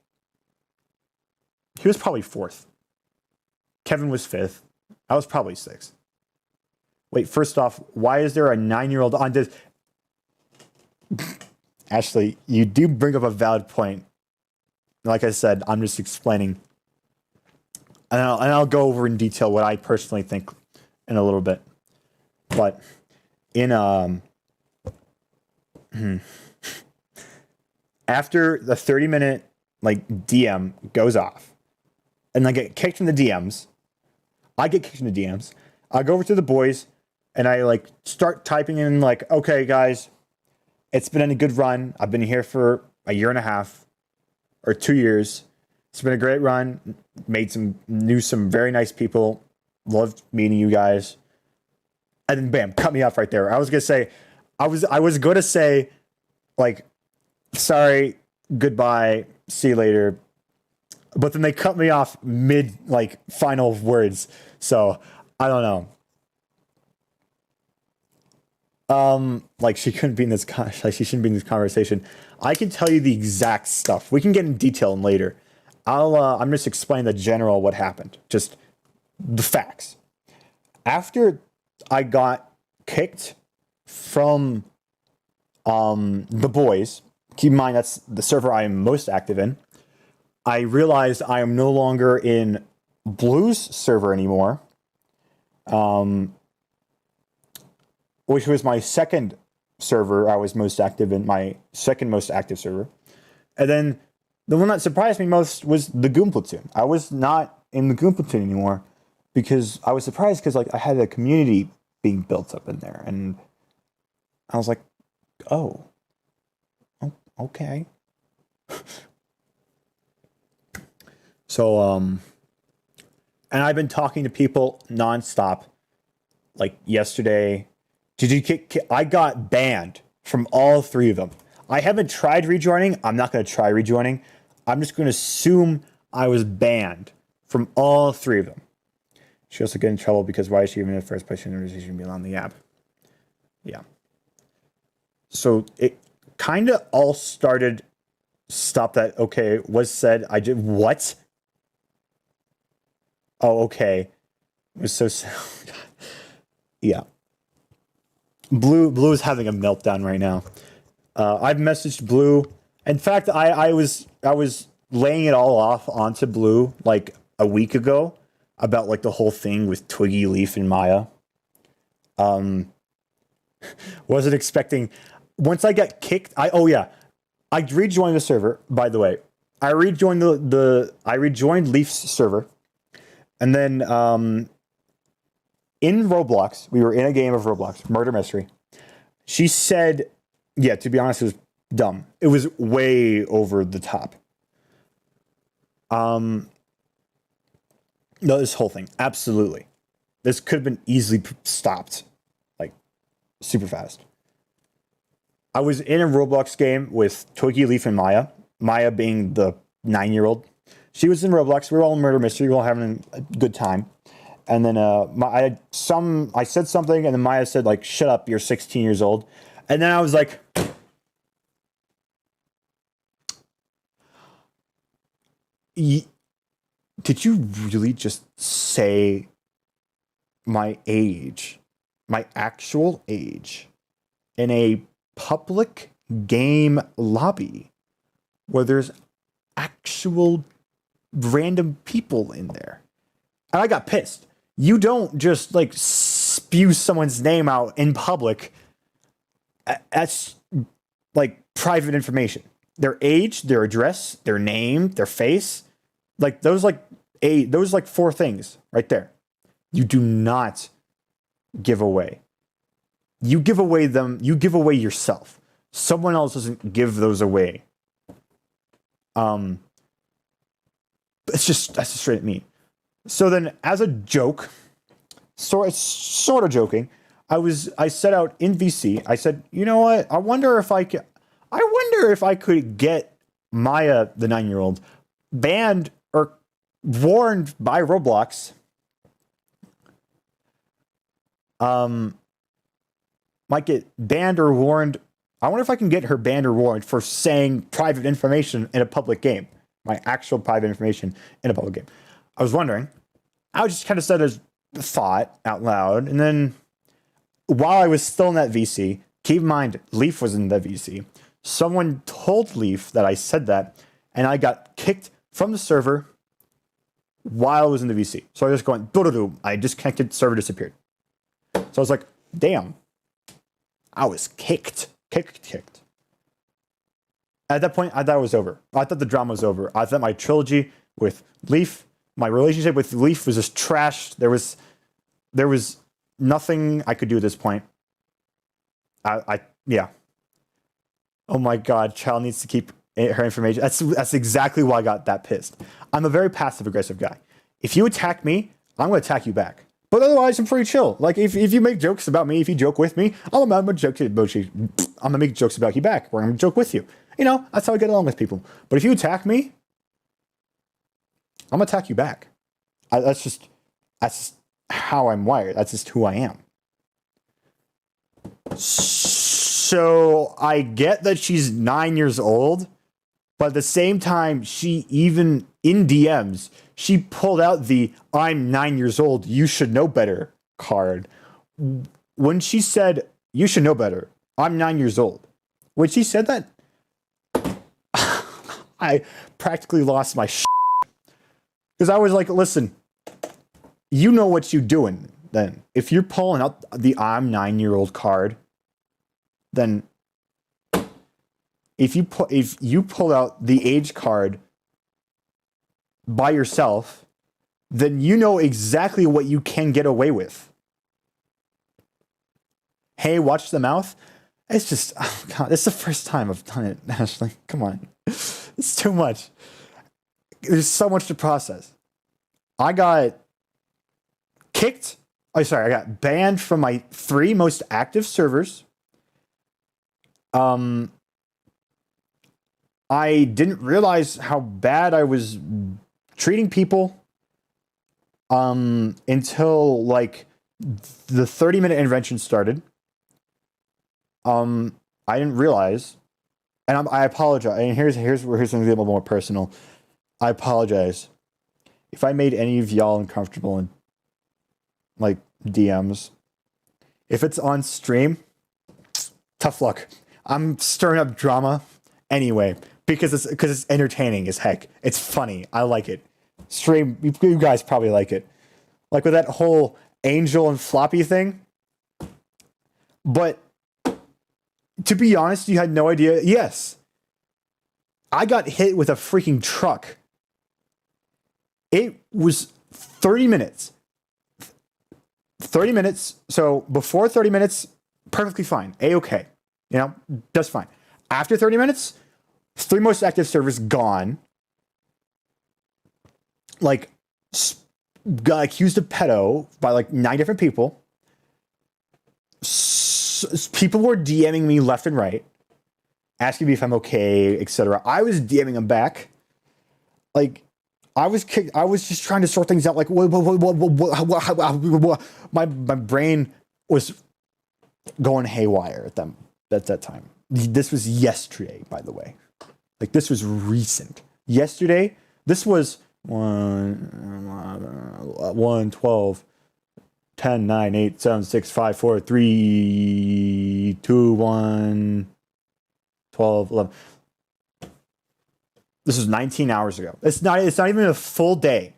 He was probably 4th. Kevin was 5th. I was probably 6th. Wait, first off, why is there a 9-year-old on this? Ashley, you do bring up a valid point. Like I said, I'm just explaining. And I'll go over in detail what I personally think in a little bit. But in after the 30-minute like DM goes off, and I get kicked from the DMs, I go over to the boys, and I like start typing in like, okay, guys, it's been a good run. I've been here for a year and a half or 2 years. It's been a great run. Knew some very nice people. Loved meeting you guys. And then bam, cut me off right there. I was gonna say, like, sorry, goodbye, see you later. But then they cut me off mid, like, final words. So, I don't know. Like, she couldn't be in this, like, she shouldn't be in this conversation. I can tell you the exact stuff. We can get in detail later. I'm just explaining the general what happened. Just the facts. After I got kicked from, the boys, keep in mind that's the server I am most active in, I realized I am no longer in Blue's server anymore, which was my second server I was most active in, my second most active server. And then the one that surprised me most was the Goon Platoon. I was not in the Goon Platoon anymore because I was surprised because like I had a community being built up in there, and I was like, oh okay. So, and I've been talking to people nonstop. Like yesterday, did you kick? I got banned from all three of them. I haven't tried rejoining. I'm not going to try rejoining. I'm just going to assume I was banned from all three of them. She also got in trouble because why is she even in the first place? She shouldn't be on the app. Yeah. So it kind of all started. Stop that. Okay, was said. I did what? Oh, okay. It was so yeah. Blue is having a meltdown right now. I've messaged Blue. In fact, I was laying it all off onto Blue like a week ago about like the whole thing with Twiggy, Leaf, and Maya. Wasn't expecting. Once I got kicked, I rejoined the server. By the way, I rejoined I rejoined Leaf's server. And then in Roblox, we were in a game of Roblox, Murder Mystery. She said, yeah, to be honest, it was dumb. It was way over the top. No, this whole thing, absolutely. This could have been easily stopped, like, super fast. I was in a Roblox game with Twiggy, Leaf, and Maya. Maya being the 9-year-old. She was in Roblox. We were all in Murder Mystery. We were all having a good time. And then I said something, and then Maya said, like, shut up, you're 16 years old. And then I was like, did you really just say my age, my actual age, in a public game lobby where there's actual random people in there? And I got pissed. You don't just like spew someone's name out in public. That's like private information. Their age, their address, their name, their face, like those like 4 things right there. You do not give away. You give away them, you give away yourself. Someone else doesn't give those away. That's just straight mean. So then, as a joke, sort of joking, I set out in VC. I said, you know what? I wonder if I could get Maya, the 9-year-old, banned or warned by Roblox. Might get banned or warned. I wonder if I can get her banned or warned for saying private information in a public game. My actual private information in a public game. I was wondering. I just kind of said a thought out loud. And then while I was still in that VC, keep in mind, Leaf was in that VC. Someone told Leaf that I said that, and I got kicked from the server while I was in the VC. So I was just going, doo-doo-doo. I disconnected, server disappeared. So I was like, damn. I was kicked. Kicked. At that point, I thought it was over. I thought the drama was over. I thought my trilogy with Leaf, my relationship with Leaf was just trashed. There was nothing I could do at this point. Yeah. Oh my God, child needs to keep her information. That's exactly why I got that pissed. I'm a very passive aggressive guy. If you attack me, I'm going to attack you back. But otherwise, I'm pretty chill. Like, if you make jokes about me, if you joke with me, I'm gonna joke about you. I'm gonna make jokes about you back, or I'm gonna joke with you. You know, that's how I get along with people. But if you attack me, I'm gonna attack you back. That's just how I'm wired. That's just who I am. So I get that she's 9 years old, but at the same time, she even in DMs, she pulled out the "I'm 9 years old, you should know better" card. When she said, "You should know better, I'm 9 years old," when she said that, I practically lost my shit. Because I was like, listen, you know what you're doing then. If you're pulling out the "I'm 9-year-old" card, then if you pull out the age card by yourself, then you know exactly what you can get away with. Hey, watch the mouth. It's just, oh God, it's the first time I've done it, Ashley. Come on. It's too much. There's so much to process. I got kicked. I got banned from my 3 most active servers. I didn't realize how bad I was treating people until like the 30-minute intervention started. I didn't realize, and I apologize. And here's something a little more personal. I apologize if I made any of y'all uncomfortable in like DMs. If it's on stream, tough luck. I'm stirring up drama anyway because it's entertaining as heck. It's funny. I like it. Stream, you guys probably like it. Like with that whole Angel and Floppy thing. But to be honest, you had no idea. Yes. I got hit with a freaking truck. It was 30 minutes. 30 minutes. So before 30 minutes, perfectly fine. A-okay. You know, that's fine. After 30 minutes, 3 most active servers gone. Like, got accused of pedo by like 9 different people. People were DMing me left and right, asking me if I'm okay, etc. I was DMing them back. Like, I was kicked. I was just trying to sort things out. Like, what, my brain was going haywire at that time. This was yesterday, by the way. Like, this was recent. Yesterday, this was 1, 12, 10, 9, 8, 7, 6, 5, 4, 3, 2, 1, 12, 11. This was 19 hours ago. It's not even a full day.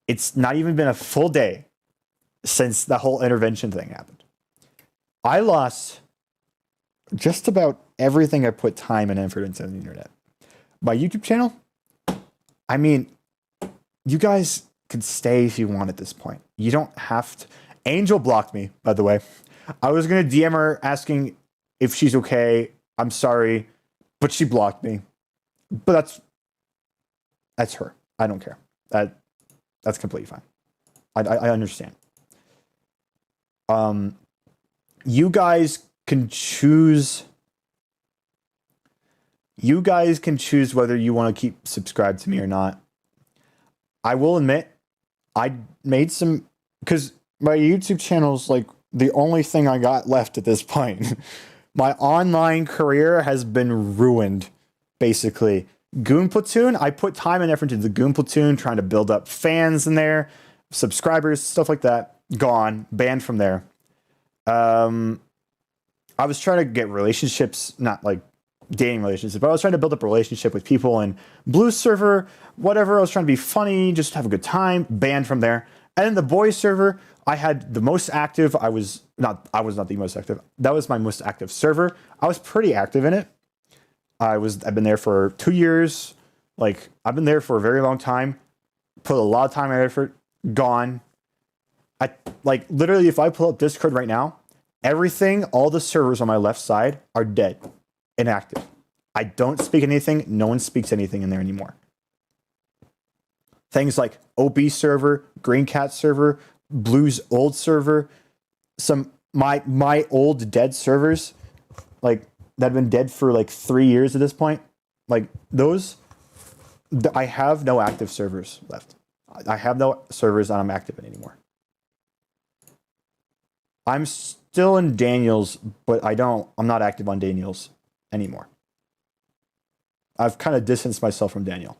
It's not even been a full day since the whole intervention thing happened. I lost just about everything I put time and effort into on the internet. My YouTube channel, I mean, you guys can stay if you want at this point. You don't have to. Angel blocked me, by the way. I was going to DM her asking if she's okay. I'm sorry, but she blocked me. But that's her. I don't care. That's completely fine. I understand. You guys can choose. You guys can choose whether you want to keep subscribed to me or not. I will admit, I made some, because my YouTube channel is like the only thing I got left at this point. My online career has been ruined, basically. Goon Platoon, I put time and effort into the Goon Platoon, trying to build up fans in there, subscribers, stuff like that. Gone, banned from there. I was trying to get relationships, not like dating relationships, but I was trying to build up a relationship with people in Blue server, whatever. I was trying to be funny, just have a good time. Banned from there. And in the boys server, I had the most active. I was not the most active. That was my most active server. I was pretty active in it. I've been there for 2 years. Like, I've been there for a very long time. Put a lot of time and effort. Gone. Like, literally, if I pull up Discord right now, everything, all the servers on my left side are dead. Inactive. I don't speak anything. No one speaks anything in there anymore. things like OB server, Green Cat server, Blue's old server, some my old dead servers, like that have been dead for like 3 years at this point. Like those, I have no active servers left. I have no servers that I'm active in anymore. I'm still in Daniels, but I'm not active on Daniels anymore. I've kind of distanced myself from Daniel.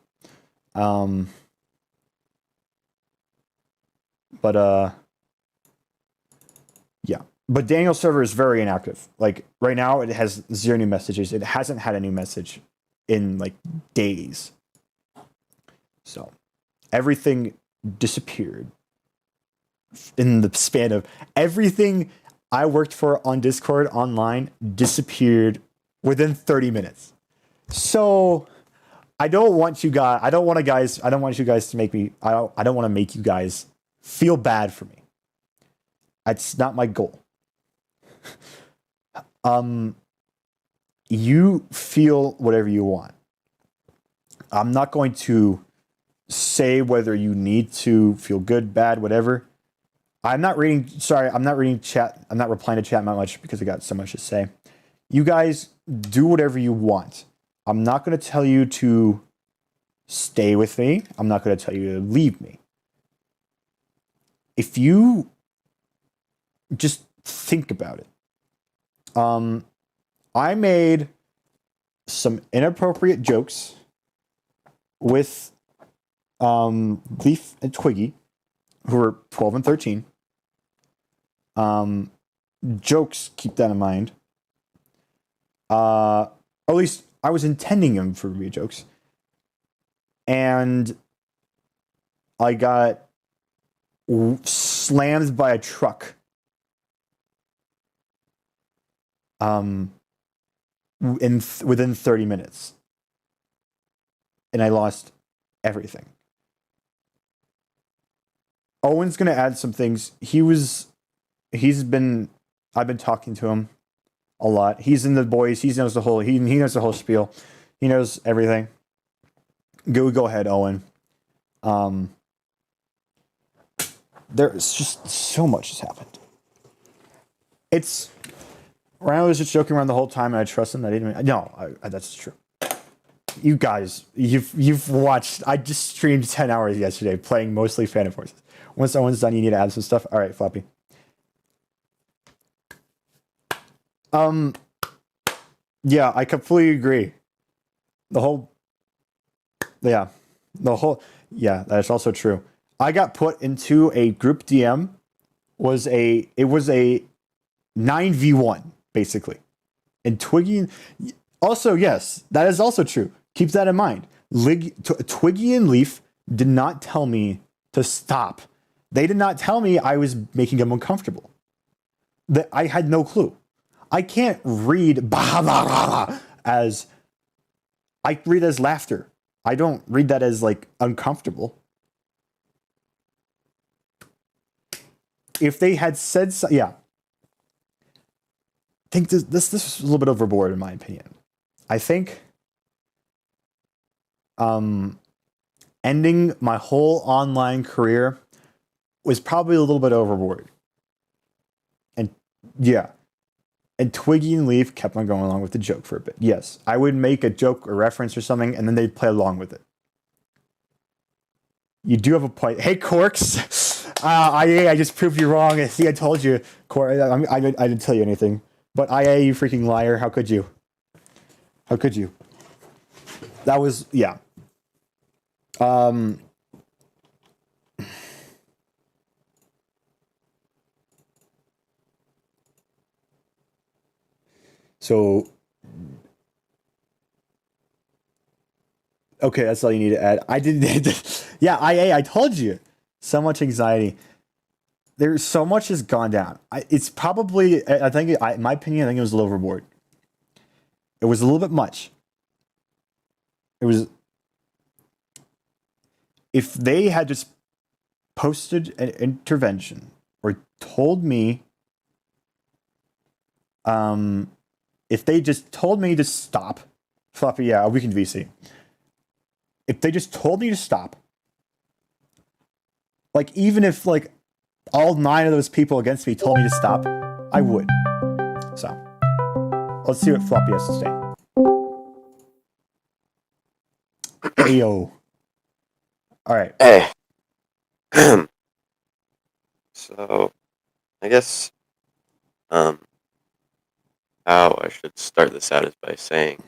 Yeah. But Daniel server is very inactive. Like right now it has 0 new messages. It hasn't had a new message in like days. So everything disappeared in the span of everything I worked for on Discord online disappeared within 30 minutes. So I don't want you guys to make me, I don't want to make you guys feel bad for me. That's not my goal. You feel whatever you want. I'm not going to say whether you need to feel good, bad, whatever. I'm not reading chat. I'm not replying to chat that much because I got so much to say. You guys do whatever you want. I'm not going to tell you to stay with me. I'm not going to tell you to leave me. If you just think about it. I made some inappropriate jokes with Leaf and Twiggy, who are 12 and 13. Jokes, keep that in mind. At least I was intending them for to be jokes. And I got slammed by a truck. Within 30 minutes. And I lost everything. Owen's gonna add some things. I've been talking to him a lot. He's in the boys. He knows the whole spiel. He knows everything. Go ahead, Owen. There's just so much has happened. Ryan was just joking around the whole time, and I trust him. That's true. You guys, you've watched. I just streamed 10 hours yesterday, playing mostly Phantom Forces. Once Owen's done, you need to add some stuff. All right, Floppy. Yeah, I completely agree. Yeah, that's also true. I got put into a group DM. It was a 9v1 basically, and Twiggy. Also, yes, that is also true. Keep that in mind. Twiggy and Leaf did not tell me to stop. They did not tell me I was making them uncomfortable. That I had no clue. I can't read bah, bah, bah, bah, as I read as laughter. I don't read that as like uncomfortable. If they had said so, yeah. I think this was a little bit overboard in my opinion. I think ending my whole online career was probably a little bit overboard. And yeah. And Twiggy and Leaf kept on going along with the joke for a bit. Yes, I would make a joke or reference or something, and then they'd play along with it. You do have a point. Hey, Corks! I just proved you wrong. See, I told you. I didn't tell you anything. But IA, you freaking liar. How could you? How could you? That was, yeah. So, okay, that's all you need to add. I didn't, yeah, I told you. So much anxiety. There's so much has gone down. It's probably, I think, in my opinion, I think it was a little overboard. It was a little bit much. It was, if they had just posted an intervention or told me, if they just told me to stop, Floppy, yeah, we can VC. If they just told me to stop, Like, even if like all 9 of those people against me told me to stop, I would. So let's see what Floppy has to say. Ayo. All right. Hey. So, I guess how I should start this out is by saying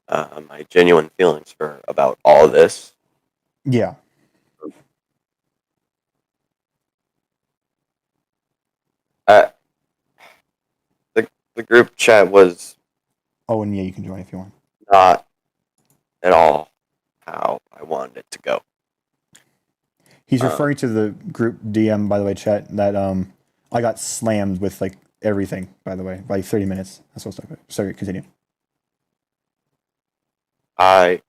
my genuine feelings for about all this. Yeah. The group chat was Oh, and yeah, you can join if you want. not at all how I wanted it to go. He's referring to the group DM, by the way, chat, that I got slammed with like everything, by the way, by 30 minutes. That's what's up. Sorry, continue. The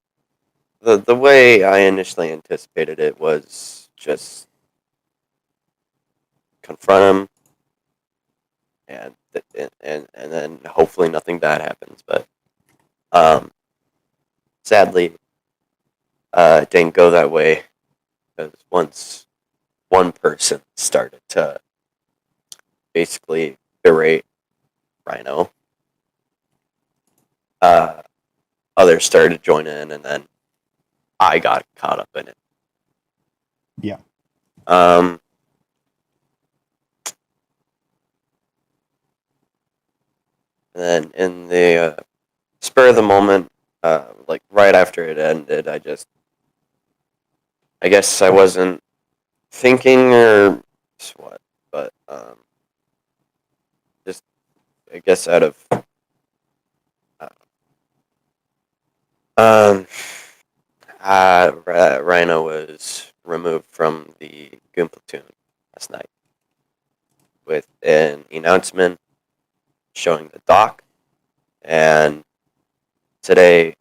way I initially anticipated it was just confront him and then hopefully nothing bad happens. But sadly, it didn't go that way, because once one person started to basically berate Rhino, others started to join in, and then I got caught up in it. Yeah. And then in the spur of the moment, like right after it ended, I guess I wasn't thinking or what, but just I guess out of Rhino was removed from the Goon Platoon last night with an announcement showing the doc, and today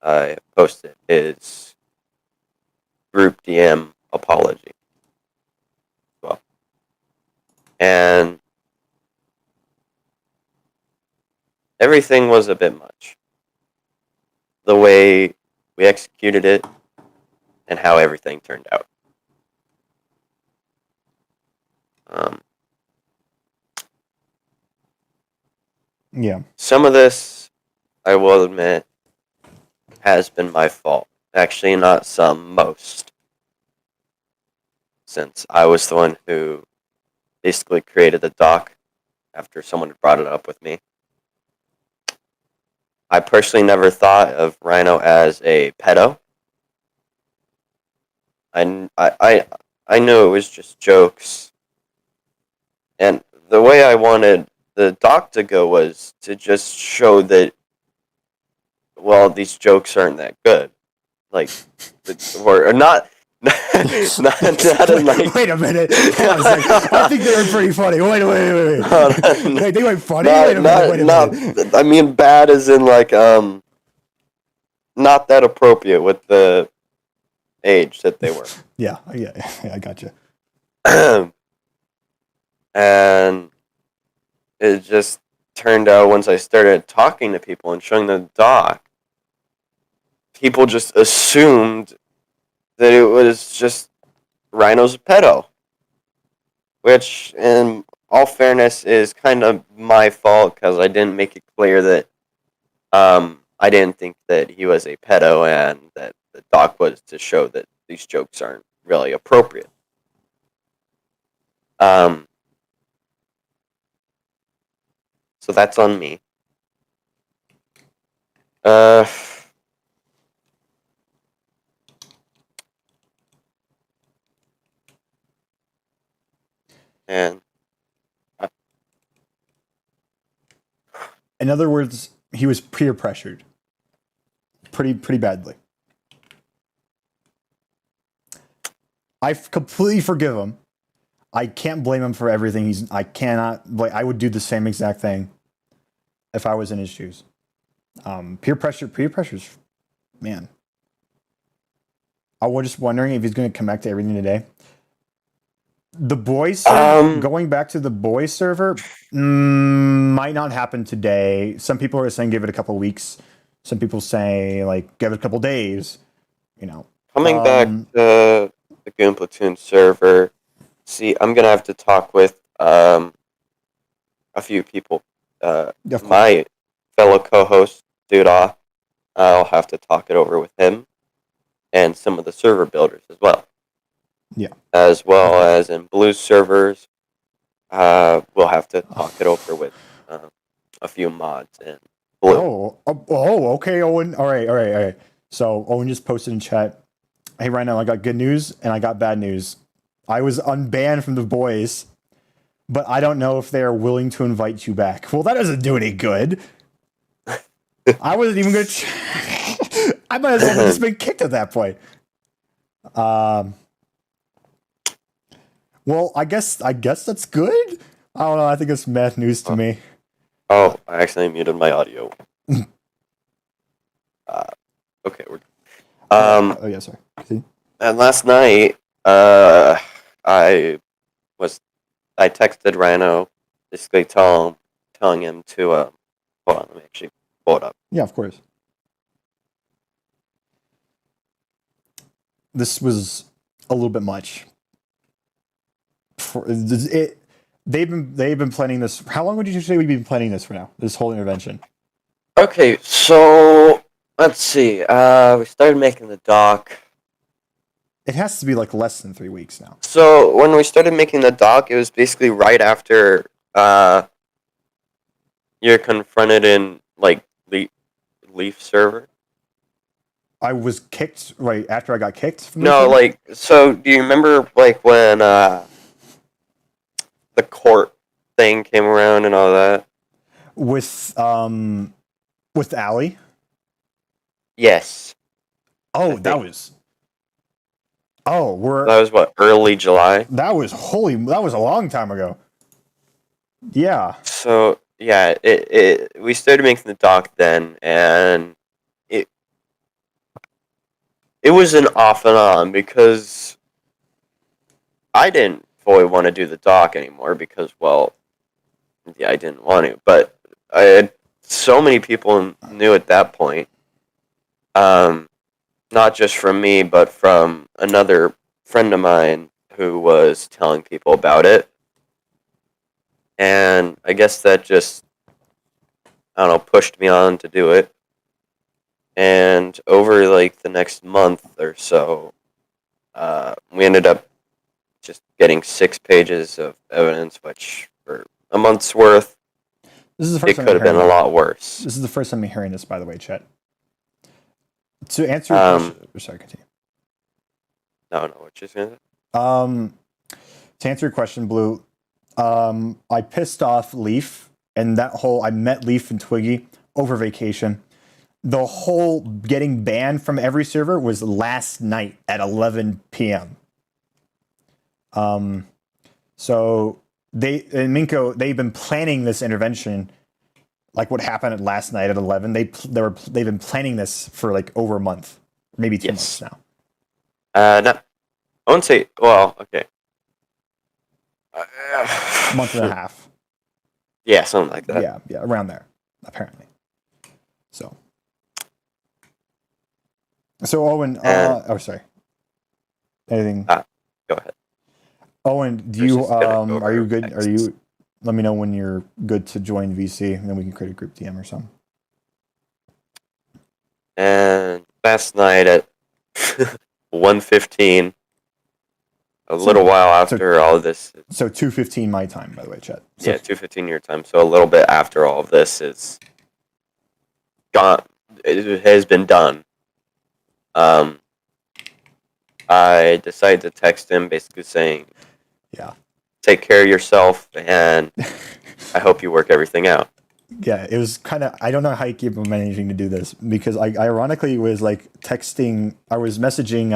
I posted his group DM apology as well. And everything was a bit much. The way we executed it and how everything turned out. Yeah. Some of this, I will admit, has been my fault. Actually, not some, most. Since I was the one who basically created the doc after someone had brought it up with me. I personally never thought of Rhino as a pedo. I knew it was just jokes. And the way I wanted the doc to go was to just show that, well, these jokes aren't that good. Like, or not... not in like... Wait a minute. Hold on a second. I think they were pretty funny. Wait. Wait, they were funny? Wait a minute. I mean, bad as in, like, not that appropriate with the age that they were. Yeah, I gotcha. And it just turned out, once I started talking to people and showing the doc, people just assumed that it was just Rhino's a pedo. Which, in all fairness, is kind of my fault, because I didn't make it clear that I didn't think that he was a pedo, and that the doc was to show that these jokes aren't really appropriate. So that's on me. And in other words, he was peer pressured pretty badly. I completely forgive him. I can't blame him for everything. I would do the same exact thing if I was in his shoes. Peer pressure's, man. I was just wondering if he's going to come back to everything today. The boys, going back to the boys server, might not happen today. Some people are saying give it a couple weeks. Some people say like give it a couple days. Coming back to the Goon Platoon server. See, I'm gonna have to talk with a few people. Yeah, of course. My fellow co-host, Duda, I'll have to talk it over with him, and some of the server builders as well. Yeah. As well as in Blue's servers, we'll have to talk it over with a few mods in Blue. Okay, Owen. All right. So Owen just posted in chat, hey, right now I got good news and I got bad news. I was unbanned from the boys, but I don't know if they're willing to invite you back. Well, that doesn't do any good. I wasn't even going to... I might as well have just been kicked at that point. Well, I guess that's good. I don't know. I think it's math news to me. Oh, I accidentally muted my audio. Okay, we're. Oh yeah, sorry. See? And last night, I texted Rhino, basically telling him to hold on, let me actually pull it up. Yeah, of course. This was a little bit much. They've been planning this. How long would you say we've been planning this for now? This whole intervention. Okay, so let's see. We started making the doc. It has to be like less than 3 weeks now. So when we started making the doc, it was basically right after you're confronted in like Leaf server. I was kicked right after I got kicked from No, like, so do you remember like when the court thing came around and all that? With Allie? Yes. Oh, that was what, early July? That was a long time ago. Yeah. So yeah, we started making the doc then, and it was an off and on because I didn't fully want to do the doc anymore because, well, yeah, I didn't want to, but I had so many people knew at that point, not just from me, but from another friend of mine who was telling people about it. And I guess that just, I don't know, pushed me on to do it. And over like the next month or so, we ended up just getting 6 pages of evidence, which for a month's worth, it could have been a lot worse. This is the first time I'm hearing this, by the way, Chet. To answer your question, sorry, continue. No, what you're saying? To answer your question, Blue, I pissed off Leaf, and I met Leaf and Twiggy over vacation. The whole getting banned from every server was last night at 11 p.m. So Minko, they've been planning this intervention, like what happened last night at 11. They've been planning this for like over a month, maybe 2 months now. No, I won't say. Well, okay, month and a half. Yeah, something like that. Yeah, around there, apparently. So Owen, sorry. Anything? Go ahead. Owen, do you are you good? Are you? Let me know when you're good to join VC, and then we can create a group DM or something. And last night at 1:15, a little while after all of this. So 2:15 my time, by the way, Chet. So, yeah, 2:15 your time. So a little bit after all of this is gone, it has been done. I decided to text him, basically saying, "Yeah, take care of yourself, and I hope you work everything out." Yeah, it was kind of, I don't know how you keep managing to do this, because I ironically was like texting, I was messaging,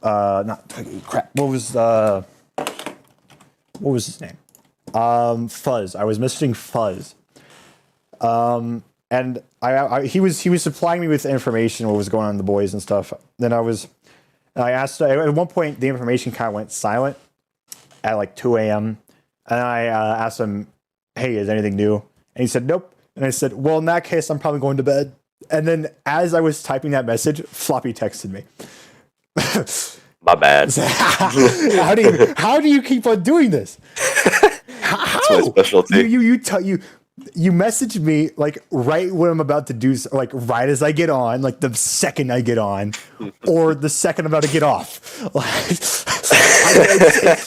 what was his name? Fuzz. I was messaging Fuzz. And he was supplying me with information, what was going on in the boys and stuff. Then I asked, at one point the information kind of went silent at like 2 a.m. And I asked him, hey, is anything new? And he said, nope. And I said, well, in that case, I'm probably going to bed. And then as I was typing that message, Floppy texted me. My bad. how do you keep on doing this? That's my specialty. You message me like right when I'm about to do, like right as I get on, like the second I get on, or the second I'm about to get off. It's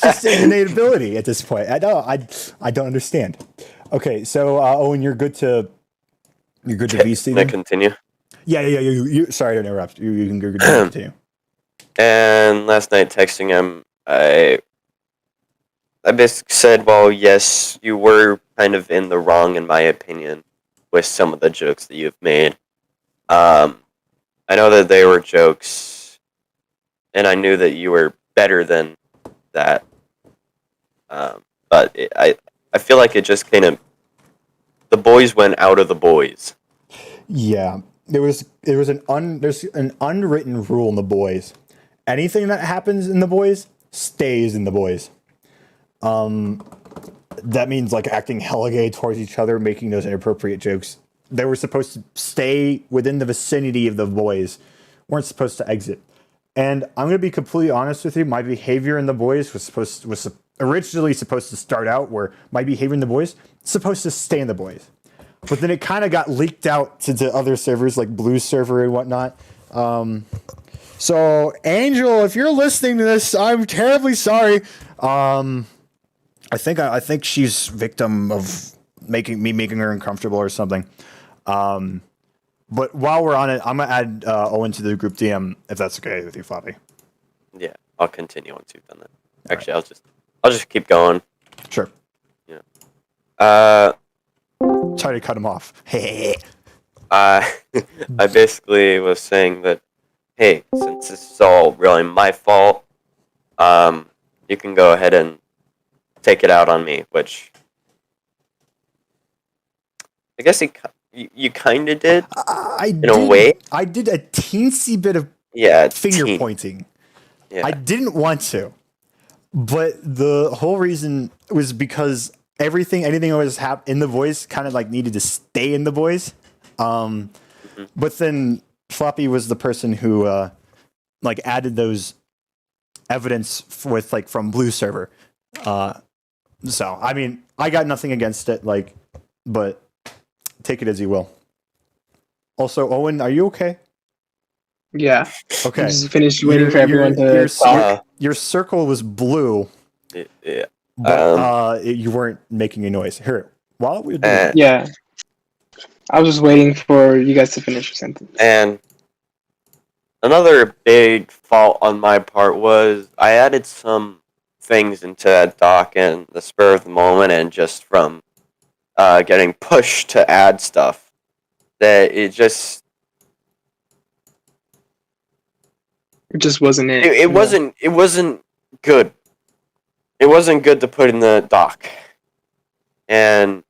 just an innate ability at this point. I don't understand. Okay, so Owen, you're good to be Steven. Can I continue? Yeah. You sorry to interrupt. You can continue. And last night texting him, I basically said, well, yes, you were kind of in the wrong, in my opinion, with some of the jokes that you've made. I know that they were jokes, and I knew that you were better than that. But I feel like it just kind of, the boys went out of the boys. Yeah, there's an unwritten rule in the boys. Anything that happens in the boys stays in the boys. That means like acting hella gay towards each other, making those inappropriate jokes. They were supposed to stay within the vicinity of the boys, weren't supposed to exit. And I'm going to be completely honest with you. My behavior in the boys was originally supposed to start out where my behavior in the boys supposed to stay in the boys, but then it kind of got leaked out to other servers like Blue server and whatnot. So Angel, if you're listening to this, I'm terribly sorry. I think she's victim of making her uncomfortable or something. But while we're on it, I'm gonna add Owen to the group DM if that's okay with you, Floppy. Yeah, I'll continue once you've done that. Actually, right. I'll just keep going. Sure. Yeah. Try to cut him off. I basically was saying that, hey, since this is all really my fault, you can go ahead and take it out on me, which I guess you kind of did, in a way. I did a teensy bit of finger pointing. Yeah. I didn't want to, but the whole reason was because anything that was in the voice kind of like needed to stay in the voice. But then Floppy was the person who like added those evidence with like from Blue server. So I mean, I got nothing against it, like, but take it as you will. Also, Owen, are you okay? Yeah. Okay. Just finished waiting for everyone to talk. Your circle was blue. Yeah. But you weren't making a noise. Here, while we were doing that. Yeah. I was just waiting for you guys to finish your sentence. And another big fault on my part was I added some things into that doc in the spur of the moment, and just from getting pushed to add stuff, that it just wasn't it. It wasn't good. It wasn't good to put in the doc. And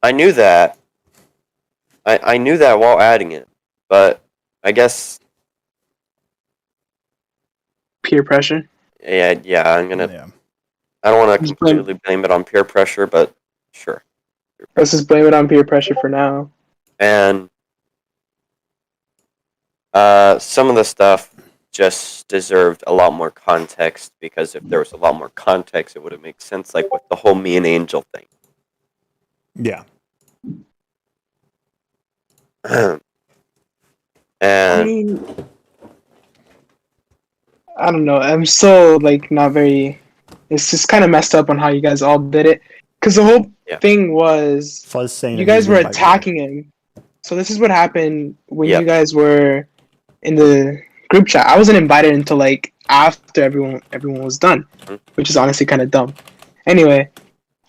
I knew that. I knew that while adding it, but I guess peer pressure. Yeah. I'm gonna. Yeah. I don't want to completely blame it on peer pressure, but sure. Let's just blame it on peer pressure for now. And some of the stuff just deserved a lot more context, because if there was a lot more context, it would have made sense, like with the whole me and Angel thing. Yeah. And I don't know. I'm still like not very. It's just kind of messed up on how you guys all did it, because the whole thing was Fuzz saying you guys were attacking him. So this is what happened when you guys were in the group chat. I wasn't invited until like after everyone was done, which is honestly kind of dumb. Anyway,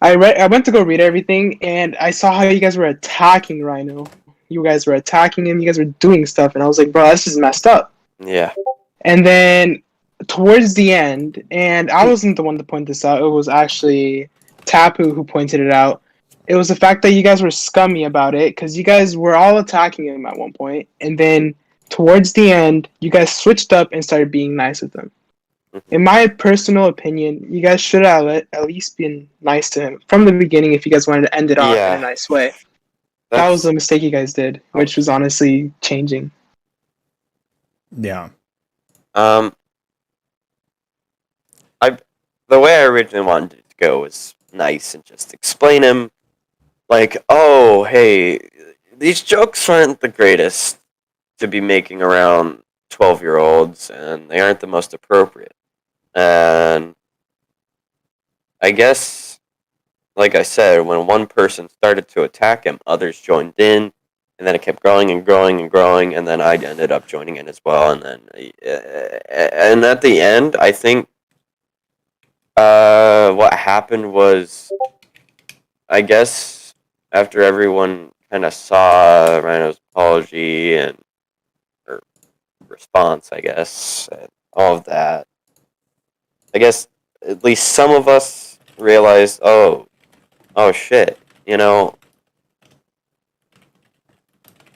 I went to go read everything, and I saw how you guys were attacking Rhino. You guys were attacking him. You guys were doing stuff, and I was like, bro, this is messed up. Yeah. And then towards the end, and I wasn't the one to point this out, it was actually Tapu who pointed it out. It was the fact that you guys were scummy about it, because you guys were all attacking him at one point, and then towards the end, you guys switched up and started being nice with him. In my personal opinion, you guys should have at least been nice to him from the beginning if you guys wanted to end it off in a nice way. That was a mistake you guys did, which was honestly changing. Yeah. I the way I originally wanted it to go was nice and just explain him like, oh, hey, these jokes aren't the greatest to be making around 12-year-olds, and they aren't the most appropriate. And I guess, like I said, when one person started to attack him, others joined in, and then it kept growing and growing and growing, and then I ended up joining in as well. And then, and at the end, I think what happened was, I guess, after everyone kind of saw Rhino's apology and or response, I guess, and all of that, I guess at least some of us realized, oh shit,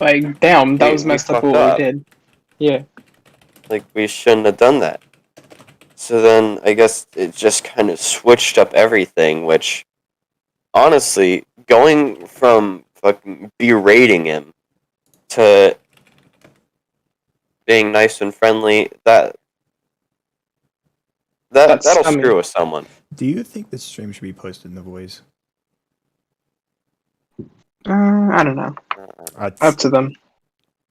Like, damn, that was we messed up fucked what we up. did. Yeah. Like, we shouldn't have done that. So then I guess it just kind of switched up everything, which, honestly, going from fucking berating him to being nice and friendly, That's that'll scummy. screw with someone. Do you think this stream should be posted in the voice? I don't know. Up to them.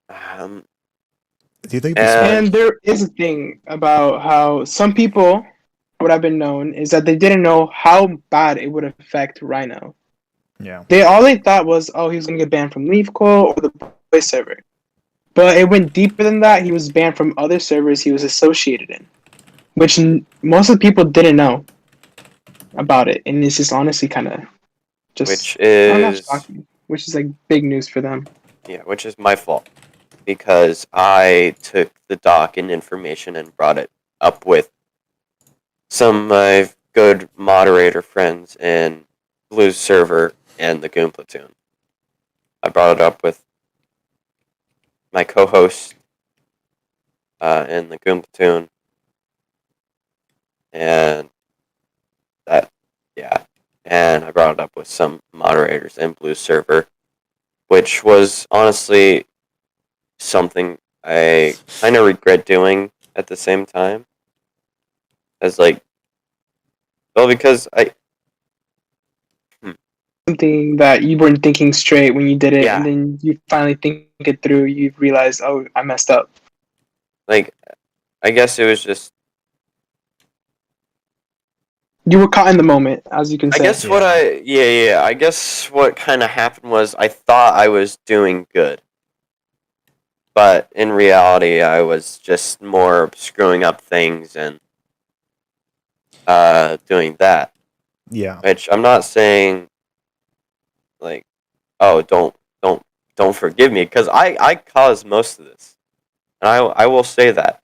Do you think And- And there is a thing about how some people, what I've been known, is that they didn't know how bad it would affect Rhino. Yeah. All they thought was, oh, he was gonna get banned from LeafCo or the boy server. But it went deeper than that. He was banned from other servers he was associated in, which most of the people didn't know about it, and it's just honestly kind of just which not is shocking, which is like big news for them. yeah, which is my fault because I took the doc and information and brought it up with some of my good moderator friends in Blue's server and the Goon Platoon. I brought it up with my co-host in the Goon Platoon, and and I brought it up with some moderators in Blue's server, which was honestly something I kind of regret doing at the same time. As because Something that you weren't thinking straight when you did it, Yeah. and then you finally think it through. You realize, oh, I messed up. I guess it was just You were caught in the moment, as you can I say. guess what I guess what kind of happened was I thought I was doing good. But in reality, I was just more screwing up things and doing that. Yeah. Which I'm not saying like, oh, don't forgive me, because I caused most of this. And I will say that.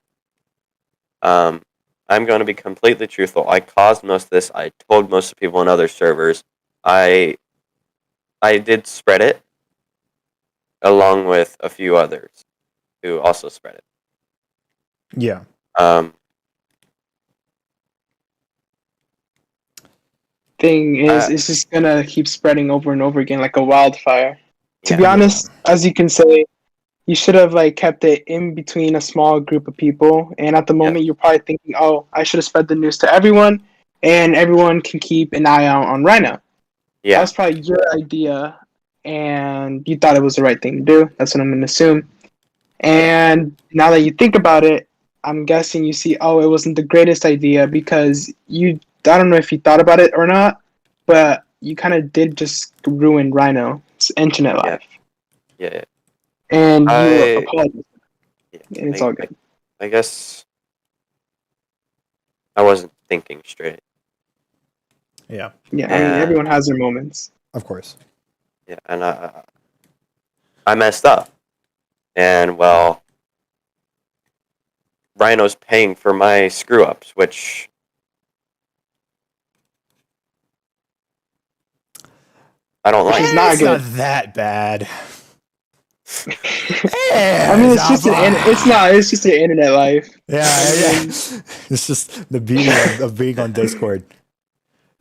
I'm going to be completely truthful. I caused most of this. I told most of the people in other servers. I did spread it, along with a few others who also spread it. Yeah. Thing is, it's just gonna keep spreading over and over again like a wildfire. To be honest, as you can say, you should have kept it in between a small group of people. And at the moment, you're probably thinking, "Oh, I should have spread the news to everyone, and everyone can keep an eye out on Rhino." Yeah. That was probably your idea, and you thought it was the right thing to do. That's what I'm gonna assume. And now that you think about it, I'm guessing you see, oh, it wasn't the greatest idea because you. I don't know if you thought about it or not, but you kind of did just ruin Rhino's internet life. Yeah. And you apologize. And it's all good. I guess I wasn't thinking straight. Yeah. Yeah, I mean, everyone has their moments. Of course. Yeah, and I messed up. And, well, Rhino's paying for my screw-ups, which... I don't like. It's not good. Not that bad. I mean, it's just it's just an internet life. Yeah. It's just the beauty of being on Discord.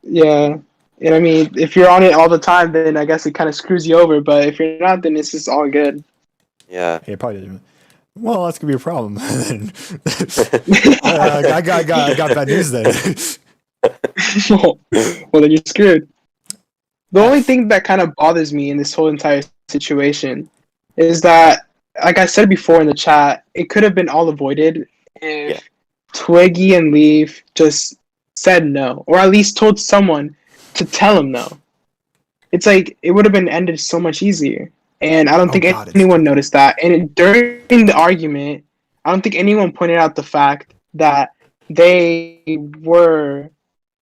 Yeah. And I mean, if you're on it all the time, then I guess it kind of screws you over. But if you're not, then it's just all good. Yeah. It probably doesn't. Well, that's gonna be a problem. I got bad news then. well, then you're screwed. The only thing that kind of bothers me in this whole entire situation is that, like I said before in the chat, it could have been all avoided if Yeah. Twiggy and Leaf just said no, or at least told someone to tell him no. It's like it would have been ended so much easier, and I don't think God, it's anyone true. noticed that. And during the argument, I don't think anyone pointed out the fact that they were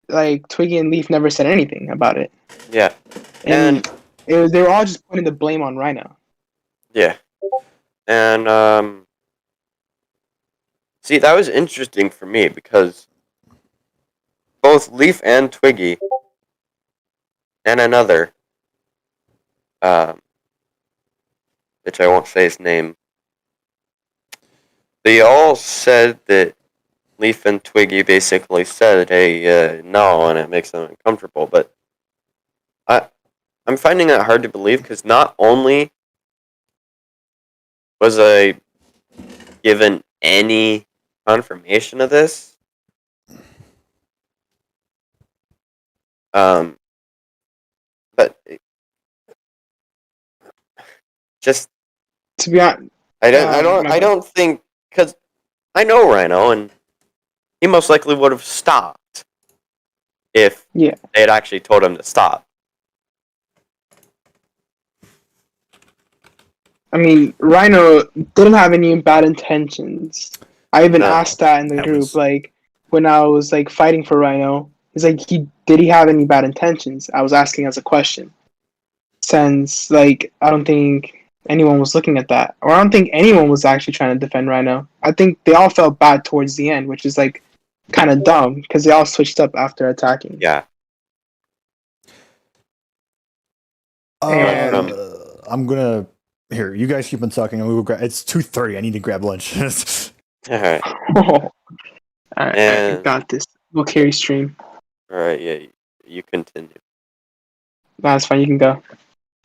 like Twiggy and Leaf never said anything about it. Yeah. And they were all just putting the blame on Rhino. Yeah. And see, that was interesting for me because both Leaf and Twiggy and another, which I won't say his name, they all said that Leaf and Twiggy basically said, "Hey, no," and it makes them uncomfortable. But I'm finding that hard to believe because not only was I given any confirmation of this, but just To be honest, I don't think, because I know Rhino and he most likely would have stopped if they had actually told him to stop. I mean, Rhino didn't have any bad intentions. I even asked that in the group, like when I was like fighting for Rhino. He's like, did he have any bad intentions? I was asking as a question, since like I don't think anyone was looking at that, or I don't think anyone was actually trying to defend Rhino. I think they all felt bad towards the end, which is like kind of dumb because they all switched up after attacking. Yeah. I'm gonna here. You guys keep on talking, and we will grab. It's 2:30. I need to grab lunch. All right. All right, I got this. We'll carry stream. All right. Yeah. You continue. Nah, it's fine. You can go.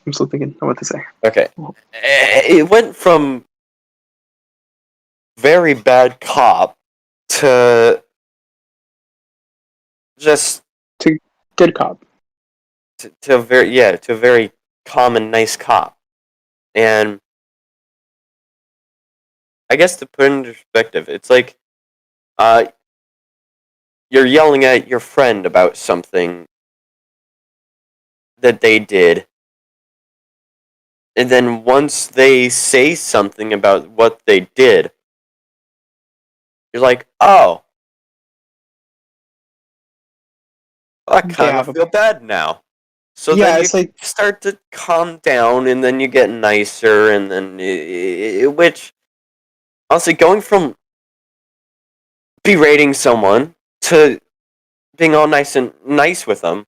I'm still thinking of what to say. Okay. It went from very bad cop to just good cop. To a very calm and nice cop. And I guess to put it into perspective, it's like you're yelling at your friend about something that they did, and then once they say something about what they did, you're like, oh, I kind of feel bad now. So then you start to calm down, and then you get nicer, and then which, honestly, going from berating someone to being all nice with them,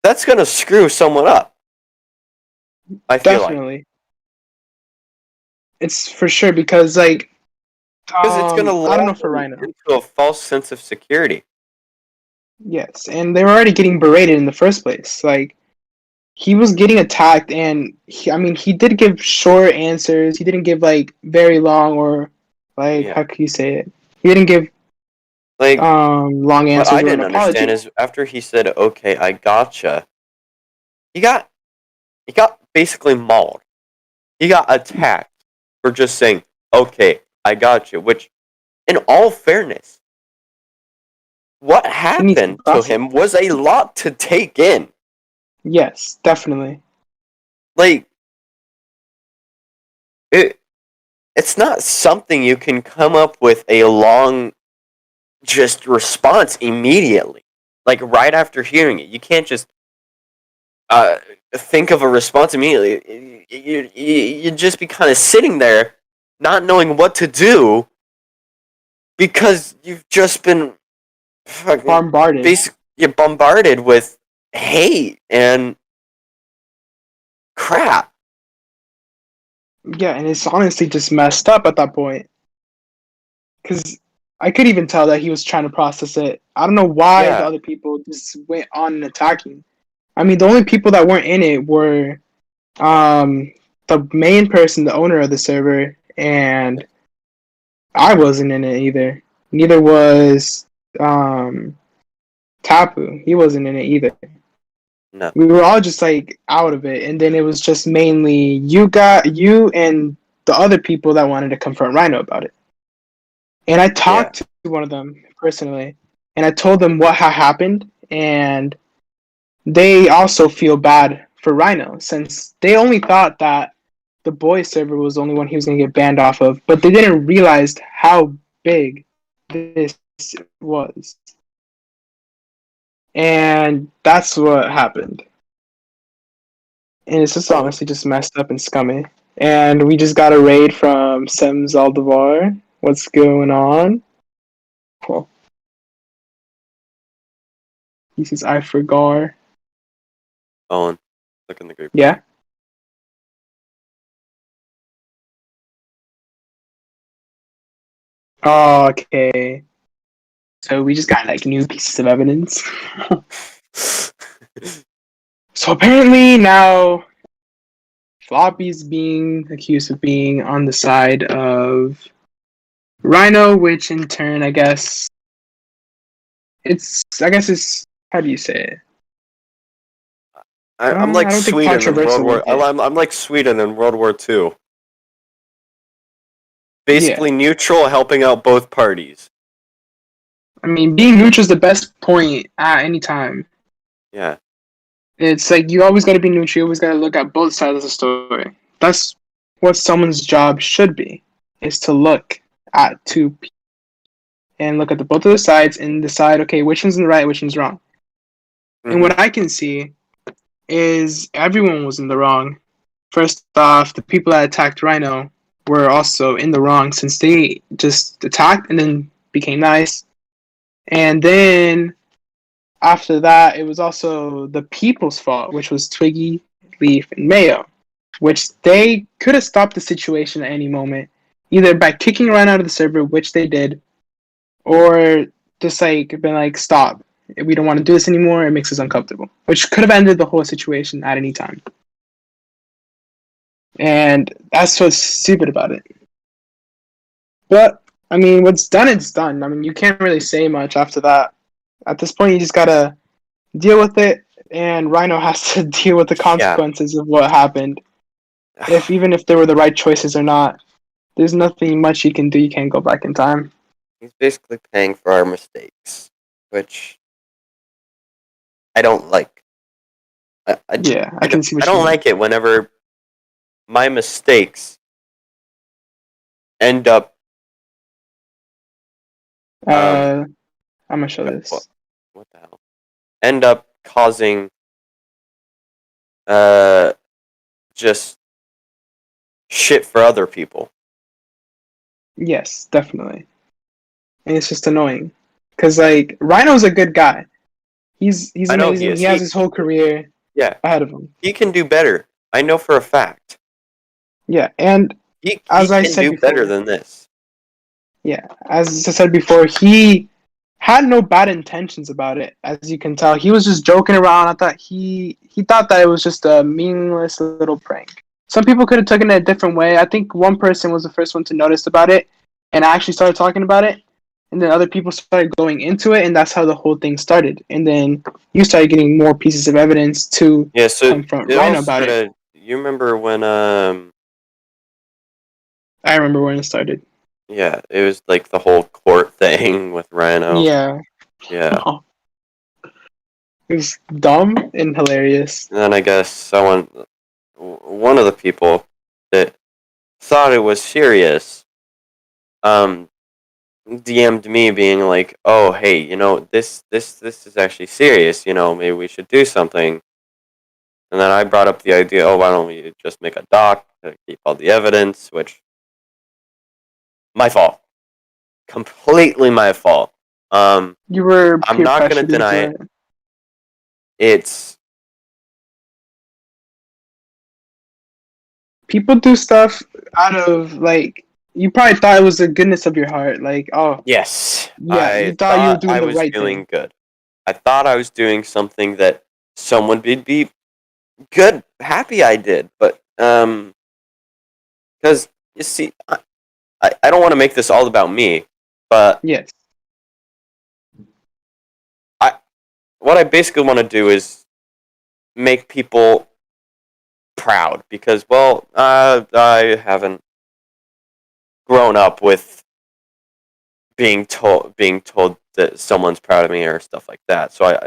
that's gonna screw someone up. I feel Definitely. It's for sure because like it's gonna I don't know for Rhino into a false sense of security. Yes, and they were already getting berated in the first place. Like he was getting attacked, and he did give short answers. He didn't give like very long or like how can you say it? He didn't give like long answers. What I didn't understand is after he said, "Okay, I gotcha," he got basically mauled. He got attacked for just saying, "Okay, I gotcha." Which, in all fairness, what happened to him was a lot to take in. Yes, definitely. Like it's not something you can come up with a long just response immediately. Like right after hearing it. You can't just think of a response immediately. You'd just be kind of sitting there not knowing what to do because you've just been bombarded. You're bombarded with hate and crap. Yeah, and it's honestly just messed up at that point. Because I could even tell that he was trying to process it. I don't know why the other people just went on attacking. I mean, the only people that weren't in it were the main person, the owner of the server, and I wasn't in it either. Neither was Tapu. He wasn't in it either. No. We were all just like out of it, and then it was just mainly you and the other people that wanted to confront Rhino about it. And I talked to one of them personally, and I told them what had happened, and they also feel bad for Rhino since they only thought that the boys server was the only one he was going to get banned off of, but they didn't realize how big this was. And that's what happened. And it's just honestly just messed up and scummy. And we just got a raid from Sem Zaldivar. What's going on? Cool. He says, I forgot. Owen, look in the group. Yeah? Oh, okay. So we just got like new pieces of evidence. So apparently now Floppy's being accused of being on the side of Rhino, which in turn I guess it's how do you say it? I'm like I don't think Sweden in World controversial War. with it. I'm like Sweden in World War II. Basically neutral, helping out both parties. I mean, being neutral is the best point at any time. Yeah. It's like you always got to be neutral. You always got to look at both sides of the story. That's what someone's job should be: is to look at two people and look at both of the sides and decide, okay, which one's in the right, which one's wrong. Mm-hmm. And what I can see is everyone was in the wrong. First off, the people that attacked Rhino were also in the wrong since they just attacked and then became nice. And then after that, it was also the people's fault, which was Twiggy, Leaf, and Mayo, which they could have stopped the situation at any moment, either by kicking Rhino out of the server, which they did, or just like been like, stop. We don't want to do this anymore. It makes us uncomfortable, which could have ended the whole situation at any time. And that's what's stupid about it. But, I mean, what's done, it's done. I mean, you can't really say much after that. At this point, you just gotta deal with it, and Rhino has to deal with the consequences of what happened. Even if they were the right choices or not, there's nothing much you can do. You can't go back in time. He's basically paying for our mistakes, which I don't like. I can see what I don't like it whenever my mistakes end up. I'm gonna show this. What the hell? End up causing just shit for other people. Yes, definitely. And it's just annoying. Because, like, Rhino's a good guy. He's amazing. He has his whole career ahead of him. He can do better. I know for a fact. Yeah, and he as I can said do before, better than this. Yeah, as I said before, he had no bad intentions about it. As you can tell, he was just joking around. I thought he thought that it was just a meaningless little prank. Some people could have taken it a different way. I think one person was the first one to notice about it and actually started talking about it. And then other people started going into it, and that's how the whole thing started. And then you started getting more pieces of evidence to confront Rhino about it. You remember when I remember when it started. Yeah, it was like the whole court thing with Rhino. Yeah. Yeah. Oh. It was dumb and hilarious. And then I guess one of the people that thought it was serious, DM'd me being like, "Oh, hey, this is actually serious. Maybe we should do something." And then I brought up the idea, "Oh, why don't we just make a doc to keep all the evidence?" Which, my fault, completely my fault. You were. I'm not going to deny it. It's people do stuff out of like. You probably thought it was the goodness of your heart, like, oh. Yes. Yeah, you thought you were doing the right thing. I was doing good. I thought I was doing something that someone would be good, happy I did. But, because, you see, I don't want to make this all about me, but Yes. what I basically want to do is make people proud because, well, I haven't grown up with being told that someone's proud of me or stuff like that. So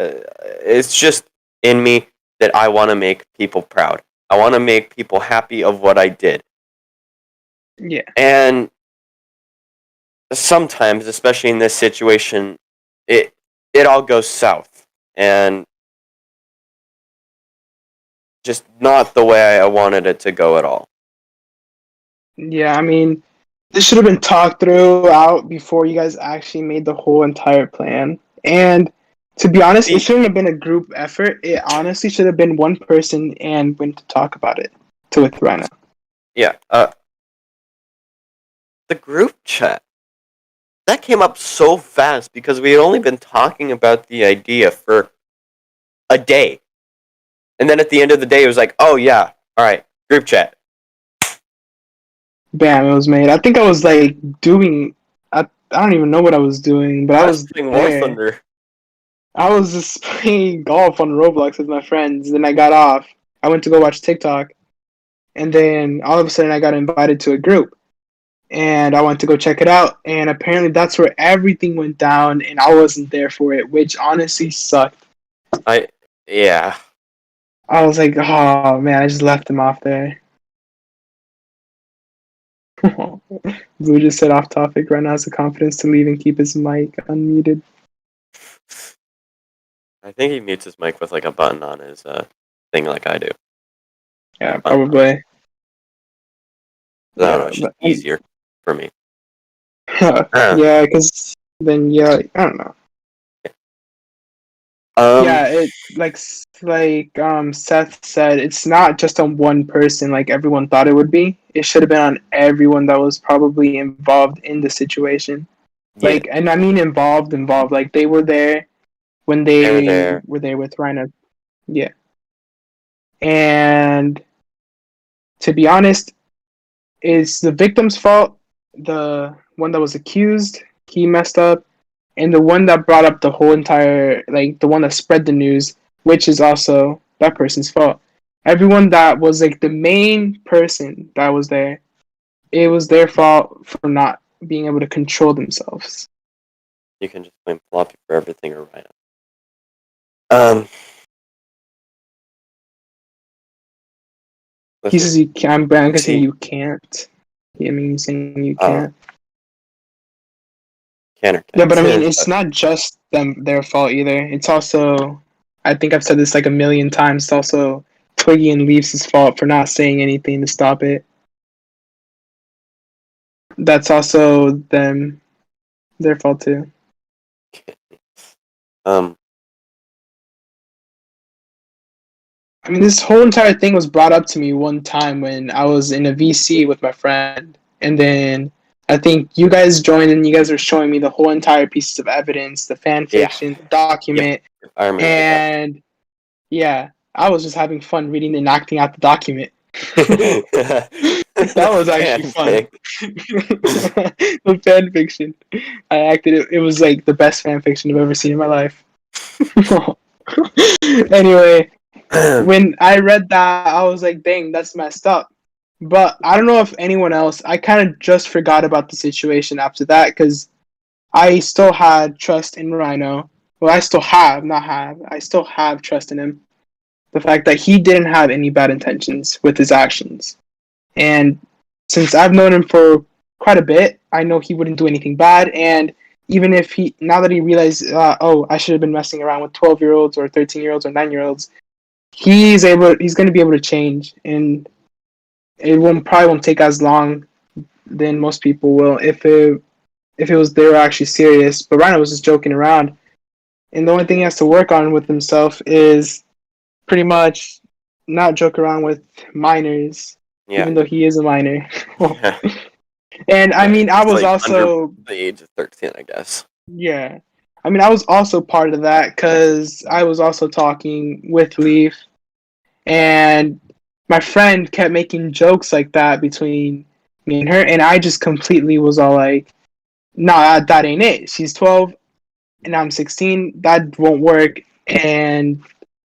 it's just in me that I want to make people proud. I want to make people happy of what I did. Yeah. And sometimes, especially in this situation, it all goes south and just not the way I wanted it to go at all. Yeah, I mean, this should have been talked through out before you guys actually made the whole entire plan. And to be honest, it shouldn't have been a group effort. It honestly should have been one person and went to talk about it with Rhino. Yeah. The group chat. That came up so fast because we had only been talking about the idea for a day. And then at the end of the day, it was like, oh yeah, all right, group chat. Bam, it was made. I think I was like doing. I don't even know what I was doing, but I was playing War there. Thunder. I was just playing golf on Roblox with my friends. Then I got off. I went to go watch TikTok, and then all of a sudden I got invited to a group, and I went to go check it out. And apparently that's where everything went down, and I wasn't there for it, which honestly sucked. Yeah. I was like, oh man, I just left him off there. Blue just said off topic. Right now has the confidence to leave and keep his mic unmuted. I think he mutes his mic with like a button on his thing like I do. Yeah, probably. I don't know, it's just easier for me. Yeah, because then, yeah, I don't know. Yeah, it like Seth said, it's not just on one person like everyone thought it would be. It should have been on everyone that was probably involved in the situation. Yeah. Like, and I mean involved. Like they were there when they were there with Rhino. Yeah. And to be honest, it's the victim's fault. The one that was accused, he messed up. And the one that brought up the whole entire, like, the one that spread the news, which is also that person's fault. Everyone that was, like, the main person that was there, it was their fault for not being able to control themselves. You can just blame Floppy for everything or Rhino. He says you can, but I'm guessing you can't. I mean, he's saying you can't. Can or can't. Yeah, but I mean, it's not just their fault either. It's also, I think I've said this like a million times, it's also Twiggy and Leafs' fault for not saying anything to stop it. That's also their fault too. I mean, this whole entire thing was brought up to me one time when I was in a VC with my friend, and then I think you guys joined and you guys were showing me the whole entire pieces of evidence, the fan fiction, the document, I remember and that. Yeah, I was just having fun reading and acting out the document. That was actually fun. The fan fiction. I acted it. It was like the best fan fiction I've ever seen in my life. Anyway, when I read that, I was like, dang, that's messed up. But I don't know if anyone else, I kind of just forgot about the situation after that because I still had trust in Rhino. Well, I still have, not have. I still have trust in him. The fact that he didn't have any bad intentions with his actions. And since I've known him for quite a bit, I know he wouldn't do anything bad. And even if now that he realized, I should have been messing around with 12-year-olds or 13-year-olds or 9-year-olds, he's going to be able to change. And it probably won't take as long than most people will if they were actually serious. But Rhino was just joking around. And the only thing he has to work on with himself is pretty much not joke around with minors, even though he is a minor. And I mean, I was like also under the age of 13, I guess. Yeah, I mean, I was also part of that because I was also talking with Leaf, and my friend kept making jokes like that between me and her, and I just completely was all like, "Nah, that ain't it. She's 12, and I'm 16. That won't work." And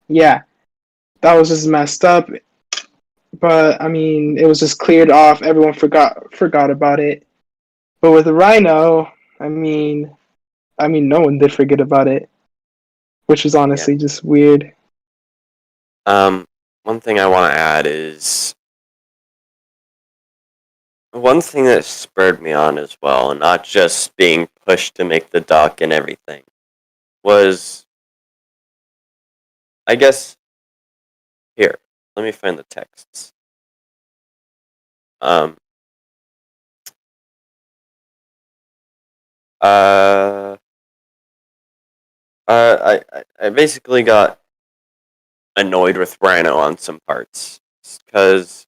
yeah, that was just messed up. But I mean, it was just cleared off. Everyone forgot about it. But with Rhino, no one did forget about it, which was honestly just weird. One thing I want to add is one thing that spurred me on as well, and not just being pushed to make the doc and everything, was, I guess, here, let me find the texts. Um, I basically got annoyed with Rhino on some parts, because,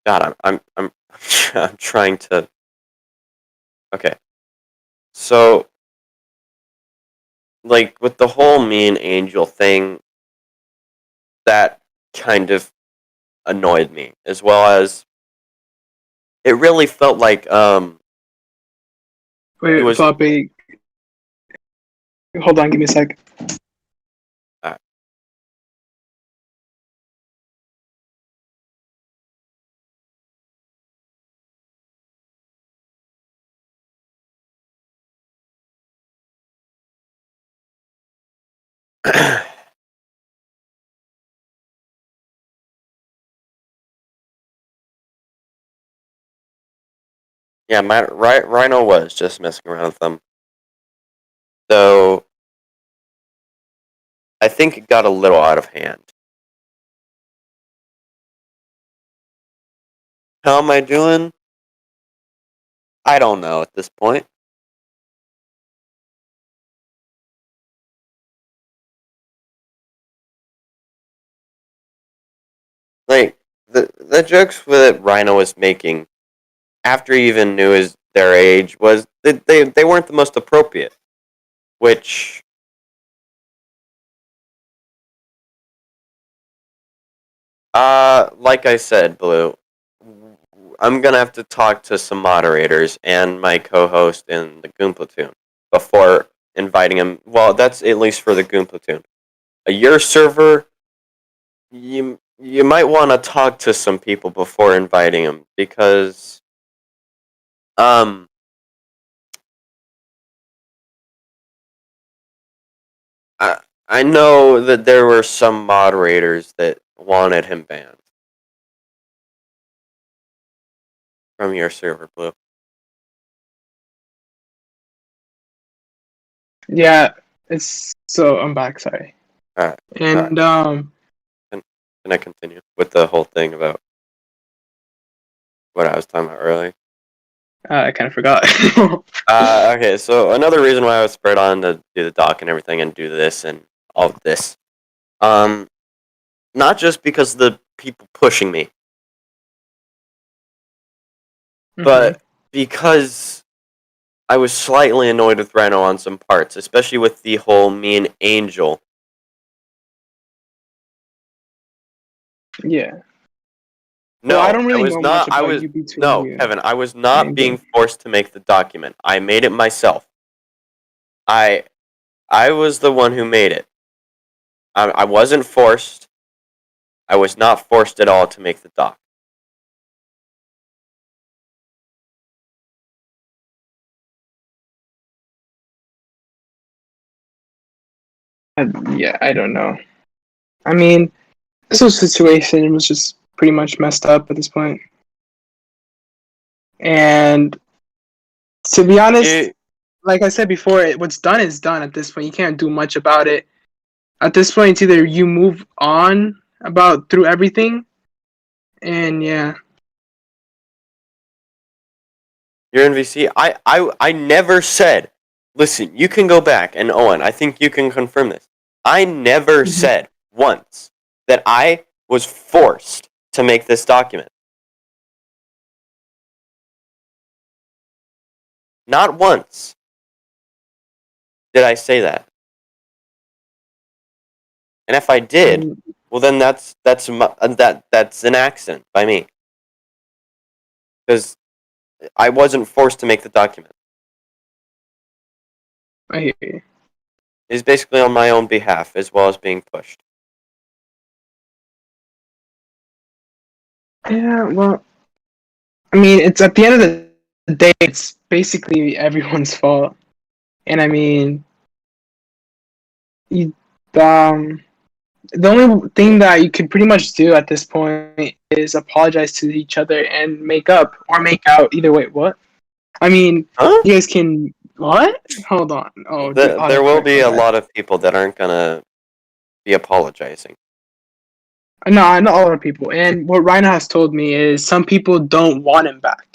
God, I'm trying to. Okay, so like with the whole me and Angel thing, that kind of annoyed me, as well as it really felt like it Wait, was. Floppy, hold on, give me a sec. Uh, yeah, Rhino was just messing around with them, so I think it got a little out of hand. How am I doing? I don't know at this point. Like the jokes that Rhino was making after he even knew their age was they weren't the most appropriate. Which like I said, Blue, I'm gonna have to talk to some moderators and my co-host in the Goon Platoon before inviting him. Well, that's at least for the Goon Platoon. Your server, you might want to talk to some people before inviting him, because um I I know that there were some moderators that wanted him banned from your server, Blue. Yeah, I'm back. Sorry. All right. And Can I continue with the whole thing about what I was talking about earlier? I kind of forgot. Okay, so another reason why I was spurred on to do the doc and everything and do this and all of this, um, not just because of the people pushing me, but because I was slightly annoyed with Rhino on some parts, especially with the whole me and Angel. Yeah. No, Well, I don't really was know much not. I about was you between no, you Kevin. I was and not Angel. being forced to make the document. I made it myself. I I was the one who made it. I wasn't forced. I was not forced at all to make the doc. Yeah, I don't know. I mean, this whole situation was just pretty much messed up at this point. And to be honest, It, like I said before, what's done is done at this point. You can't do much about it. At this point, it's either you move on about through everything, and yeah. You're in VC. I never said. Listen, you can go back, and Owen, I think you can confirm this. I never said once that I was forced to make this document. Not once did I say that. And if I did, well, then that's an accident by me. because I wasn't forced to make the document. I hear you. It's basically on my own behalf as well as being pushed. Yeah, well, I mean, it's at the end of the day, it's basically everyone's fault. And I mean, you, the only thing that you could pretty much do at this point is apologize to each other and make up or make out. Either way, what? I mean, Huh? you guys can. What? Hold on. Oh, dude, There will be a my bad. lot of people that aren't gonna be apologizing. No, not all our people. And what Rhino has told me is some people don't want him back.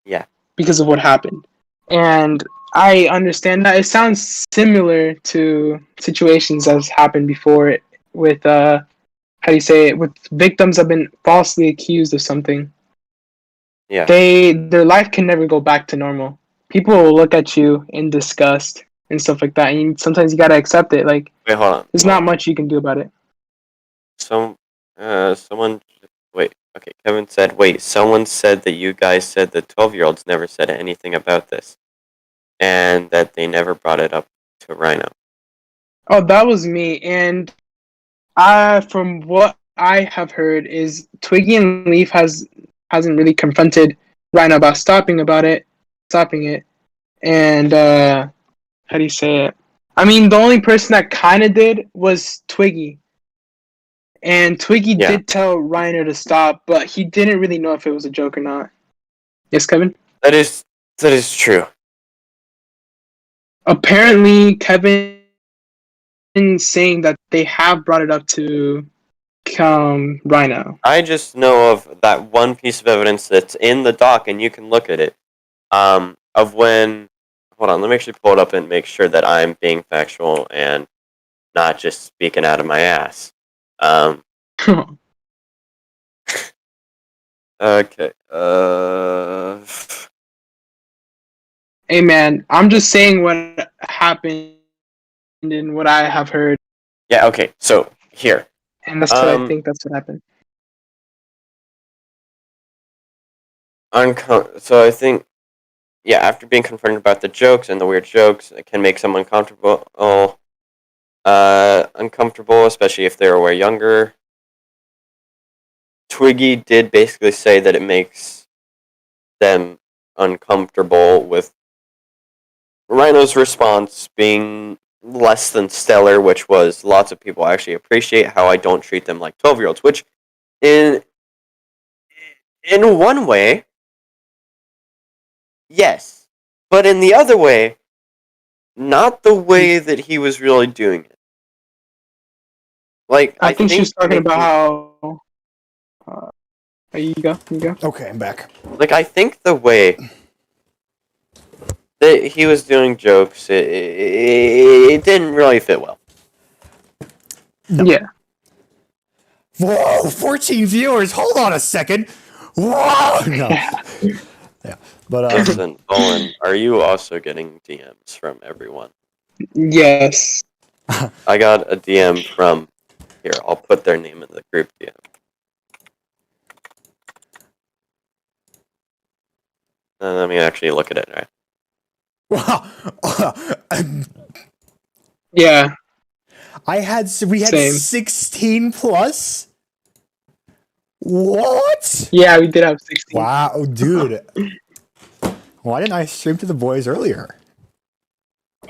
Yeah. Because of what happened. And I understand that. It sounds similar to situations that's happened before with how do you say it? With victims have been falsely accused of something. Yeah. Their life can never go back to normal. People will look at you in disgust and stuff like that. And sometimes you gotta accept it. Like Wait, hold on. there's not much you can do about it. Someone. Wait. Okay. Kevin said. Wait. Someone said that you guys said the 12-year-olds never said anything about this, and that they never brought it up to Rhino. Oh, that was me. And from what I have heard, is Twiggy and Leaf hasn't really confronted Rhino about stopping it. And how do you say it? I mean, the only person that kind of did was Twiggy, and Twiggy Yeah. did tell Rhino to stop, but he didn't really know if it was a joke or not. Yes, Kevin. That is true. Apparently, Kevin saying that they have brought it up to Rhino. I just know of that one piece of evidence that's in the doc, and you can look at it. Of when. Hold on, let me actually pull it up and make sure that I'm being factual and not just speaking out of my ass. Okay. Hey man, I'm just saying what happened and what I have heard, Yeah. Okay. So here. and that's what I think. That's what happened. So I think, yeah, after being confronted about the jokes and the weird jokes, it can make someone uncomfortable, especially if they're way younger. Twiggy did basically say that it makes them uncomfortable with Rhino's response being less than stellar, which was lots of people actually appreciate how I don't treat them like 12-year-olds, which in one way, yes. But in the other way, not the way that he was really doing it. Like, I think she was talking about how. You go. Okay, I'm back. Like, I think the way that he was doing jokes, it didn't really fit well. No. Yeah. Whoa, 14 viewers. Hold on a second. Whoa. No. Yeah. But Listen, Olin, are you also getting DMs from everyone? Yes. I got a DM from... Here, I'll put their name in the group DM. Let me actually look at it, right? Yeah. We had Same. 16 plus. What? Yeah, we did have 16. Wow, dude. Why didn't I stream to the boys earlier?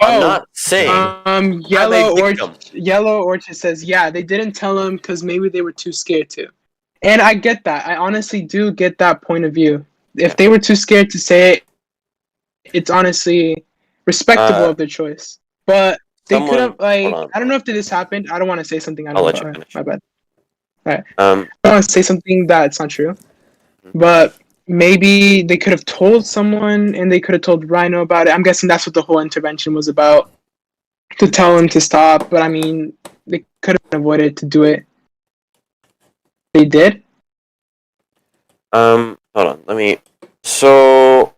I'm not saying... Yellow Orchard says, yeah, they didn't tell him because maybe they were too scared to. And I get that. I honestly do get that point of view. If they were too scared to say it, it's honestly respectable of their choice. But they could have, like, I don't know if this happened. I don't want to say something. I'll let you finish. My bad. Alright. I don't want to say something that's not true. But maybe they could have told someone and they could have told Rhino about it. I'm guessing that's what the whole intervention was about. To tell him to stop. But I mean, they could have avoided to do it. They did? Hold on, So,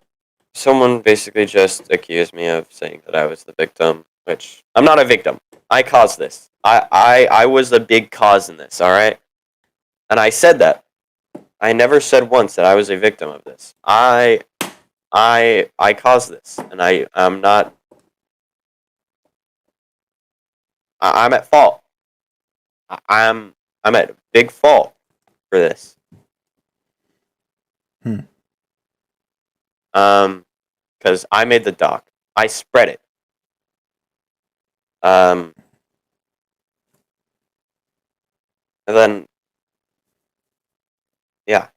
someone basically just accused me of saying that I was the victim, which I'm not a victim. I caused this. I was a big cause in this, alright? And I said that. I never said once that I was a victim of this. I caused this, and I'm not. I'm at fault. I'm at big fault for this. Because I made the doc. I spread it. And then, yeah,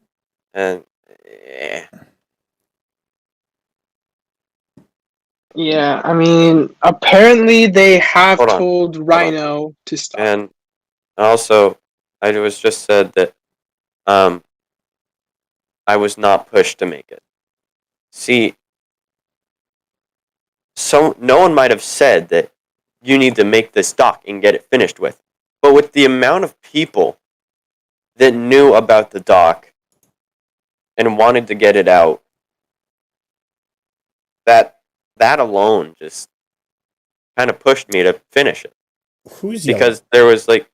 and Yeah, I mean, apparently they have Hold on. told Rhino to stop. And also, I was just said that I was not pushed to make it. See, no one might have said that you need to make this doc and get it finished with. But with the amount of people that knew about the doc and wanted to get it out, that alone just kind of pushed me to finish it. Who's yellow? Because there was like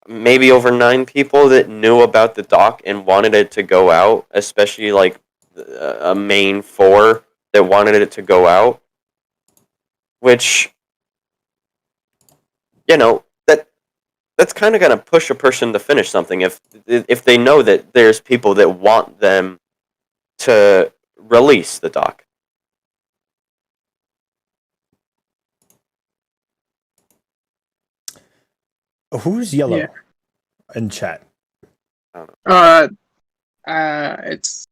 maybe over 9 people that knew about the doc and wanted it to go out, especially like a main 4 that wanted it to go out, which, you know, that's kind of going to push a person to finish something if they know that there's people that want them to release the doc. Who's yellow Yeah. in chat? I don't know. It's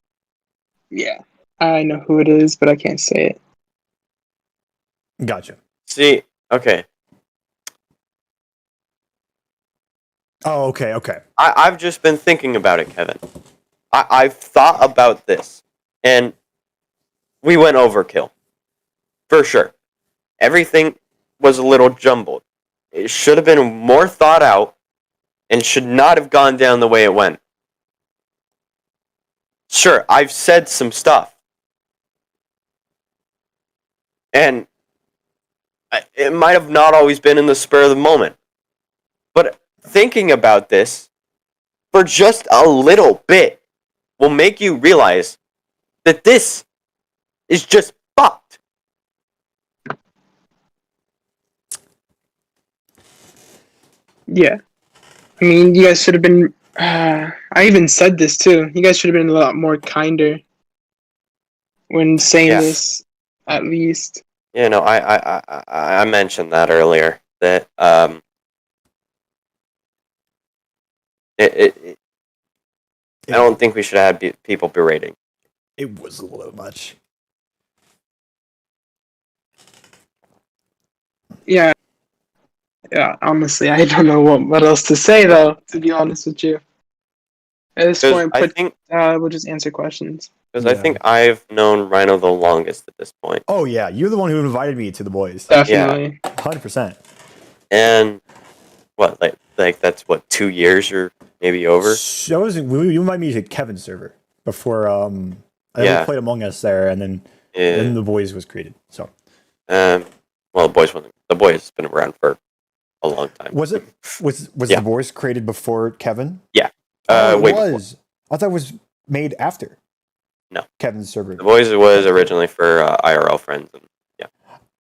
I know who it is, but I can't say it. Gotcha. See, okay. Oh, okay. I've just been thinking about it, Kevin. I've thought about this, and we went overkill. For sure. Everything was a little jumbled. It should have been more thought out, and should not have gone down the way it went. Sure, I've said some stuff. And it might have not always been in the spur of the moment. But thinking about this for just a little bit will make you realize that this is just fucked. Yeah. I mean, you guys should have been. I even said this too. You guys should have been a lot more kinder when saying this, at least. You know, I mentioned that earlier. That I don't think we should have people berating. It was a little much. Yeah. Yeah, honestly, I don't know what else to say, though, to be honest with you. At this point, we'll just answer questions. Because I think I've known Rhino the longest at this point. Oh, yeah. You're the one who invited me to the boys. Definitely. Yeah. 100%. And what, like that's what, 2 years or maybe over? You invited me to Kevin's server before we played Among Us there, and then the boys was created. So well, the boys has been around for a long time. Was the boys created before Kevin? Yeah. It wait was. before. I thought it was made after. No. Kevin's server. The boys was originally for IRL friends, and yeah.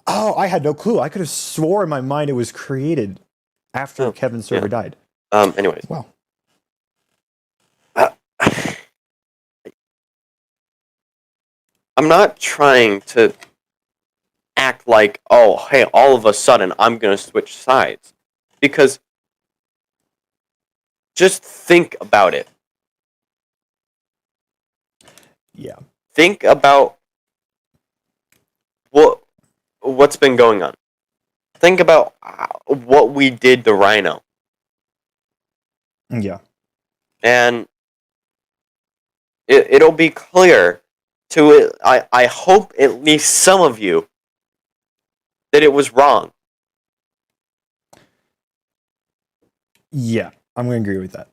Oh, I had no clue. I could have swore in my mind it was created after Kevin's server died. Anyways. Wow. I'm not trying to act like, oh, hey, all of a sudden I'm going to switch sides. Because just think about it. Yeah. Think about what's been going on. Think about what we did to Rhino. Yeah. And it'll be clear to it. I hope at least some of you that it was wrong. Yeah, I'm going to agree with that.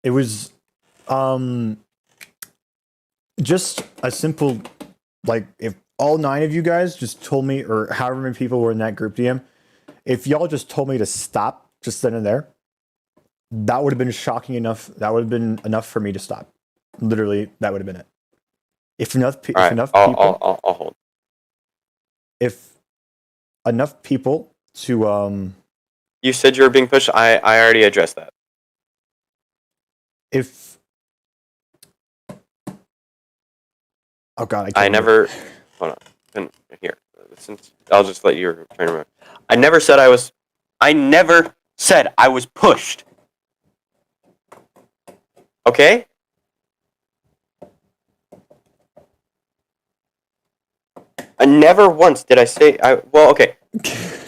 It was just a simple, like, if all 9 of you guys just told me, or however many people were in that group DM, if y'all just told me to stop just then and there, that would have been shocking enough. That would have been enough for me to stop. Literally, that would have been it. If enough, All right, if enough people, I'll hold. if enough people to You said you were being pushed. I already addressed that. if oh god, I can't I remember. never. Hold on. Here, since I'll just let you turn around. I never said I was. I never said I was pushed. Okay. I never once did I say I. Well, okay.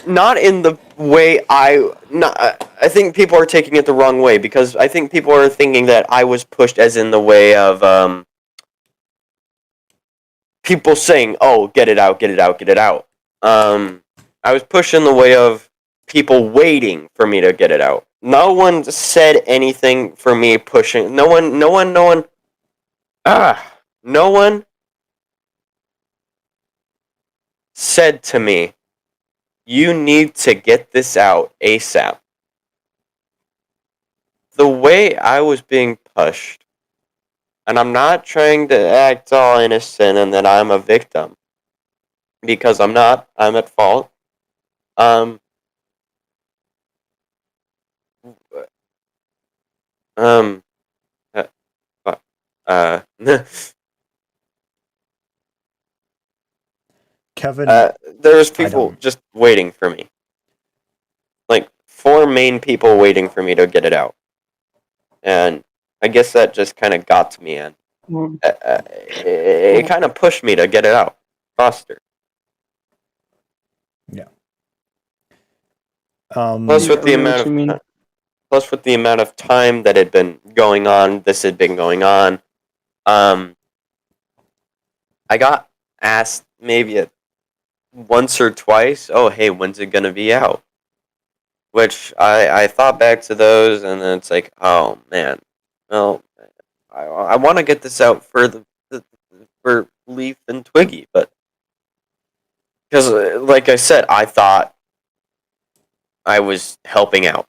Not in the way I. Not. I think people are taking it the wrong way because I think people are thinking that I was pushed as in the way of people saying, "Oh, get it out, get it out, get it out." I was pushed in the way of people waiting for me to get it out. No one said anything for me pushing. No one. No one said to me, "You need to get this out ASAP." The way I was being pushed, and I'm not trying to act all innocent and that I'm a victim, because I'm not. I'm at fault. Um, um, uh, uh, Kevin, there was I people don't. just waiting for me. Like 4 main people waiting for me to get it out, and I guess that just kind of got to me, and it kind of pushed me to get it out faster. Yeah. Plus, Yeah, with the I know what you mean. amount of time that had been going on, this had been going on. I got asked maybe once or twice, "Oh, hey, when's it gonna be out?" Which I thought back to those, and then it's like, oh man, well, I want to get this out for for Leaf and Twiggy, but because like I said, I thought I was helping out.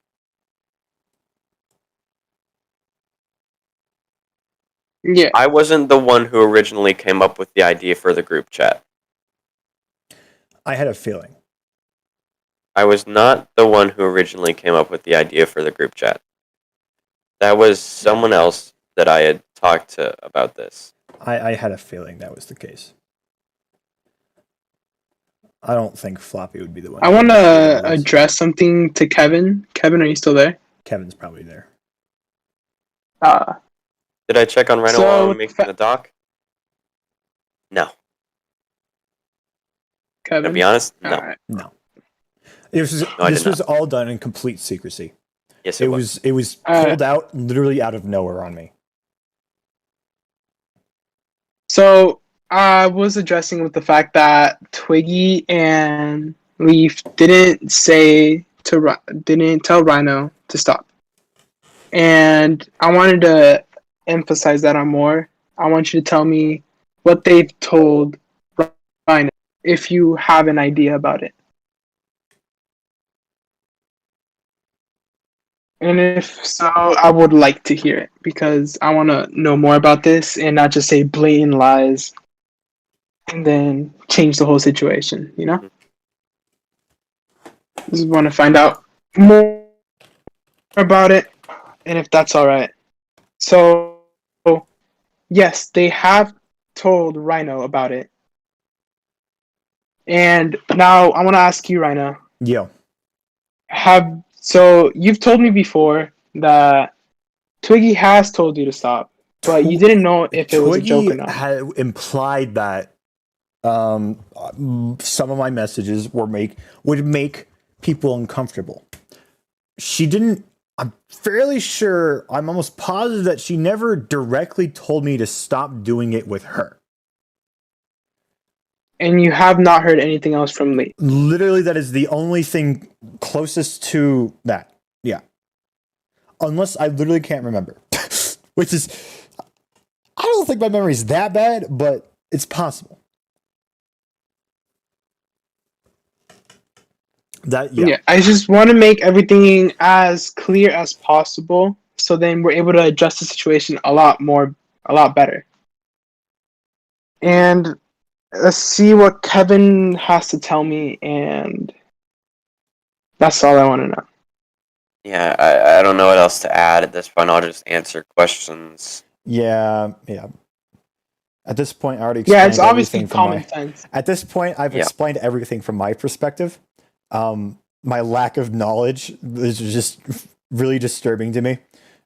Yeah. I wasn't the one who originally came up with the idea for the group chat. I had a feeling. I was not the one who originally came up with the idea for the group chat. That was someone else that I had talked to about this. I had a feeling that was the case. I don't think Floppy would be the one. I want to address something to Kevin. Kevin, are you still there? Kevin's probably there. Did I check on Rhino So while I'm with making the doc? No. Kevin, To be honest, no. All right. No. This I did was all done in complete secrecy. Yes, It was pulled out literally out of nowhere on me. So I was addressing with the fact that Twiggy and Leaf didn't tell Rhino to stop, and I wanted to emphasize that on more. I want you to tell me what they've told Rhino, if you have an idea about it. And if so, I would like to hear it because I want to know more about this and not just say blatant lies and then change the whole situation, you know? Just want to find out more about it and if that's all right. So, yes, they have told Rhino about it. And now I want to ask you, Rhino. Yo. So you've told me before that Twiggy has told you to stop, but you didn't know if it was a joke or not. Twiggy had implied that some of my messages would make people uncomfortable. She didn't. I'm fairly sure. I'm almost positive that she never directly told me to stop doing it with her. And you have not heard anything else from Lee. Literally, that is the only thing closest to that. Yeah. Unless I literally can't remember. Which is, I don't think my memory is that bad, but it's possible. Yeah, I just want to make everything as clear as possible, so then we're able to adjust the situation a lot better. And let's see what Kevin has to tell me, and that's all I want to know. Yeah, I don't know what else to add at this point. I'll just answer questions. Yeah. At this point, I already Yeah, explained it's obviously everything from common my. sense. At this point, I've explained everything from my perspective. My lack of knowledge is just really disturbing to me.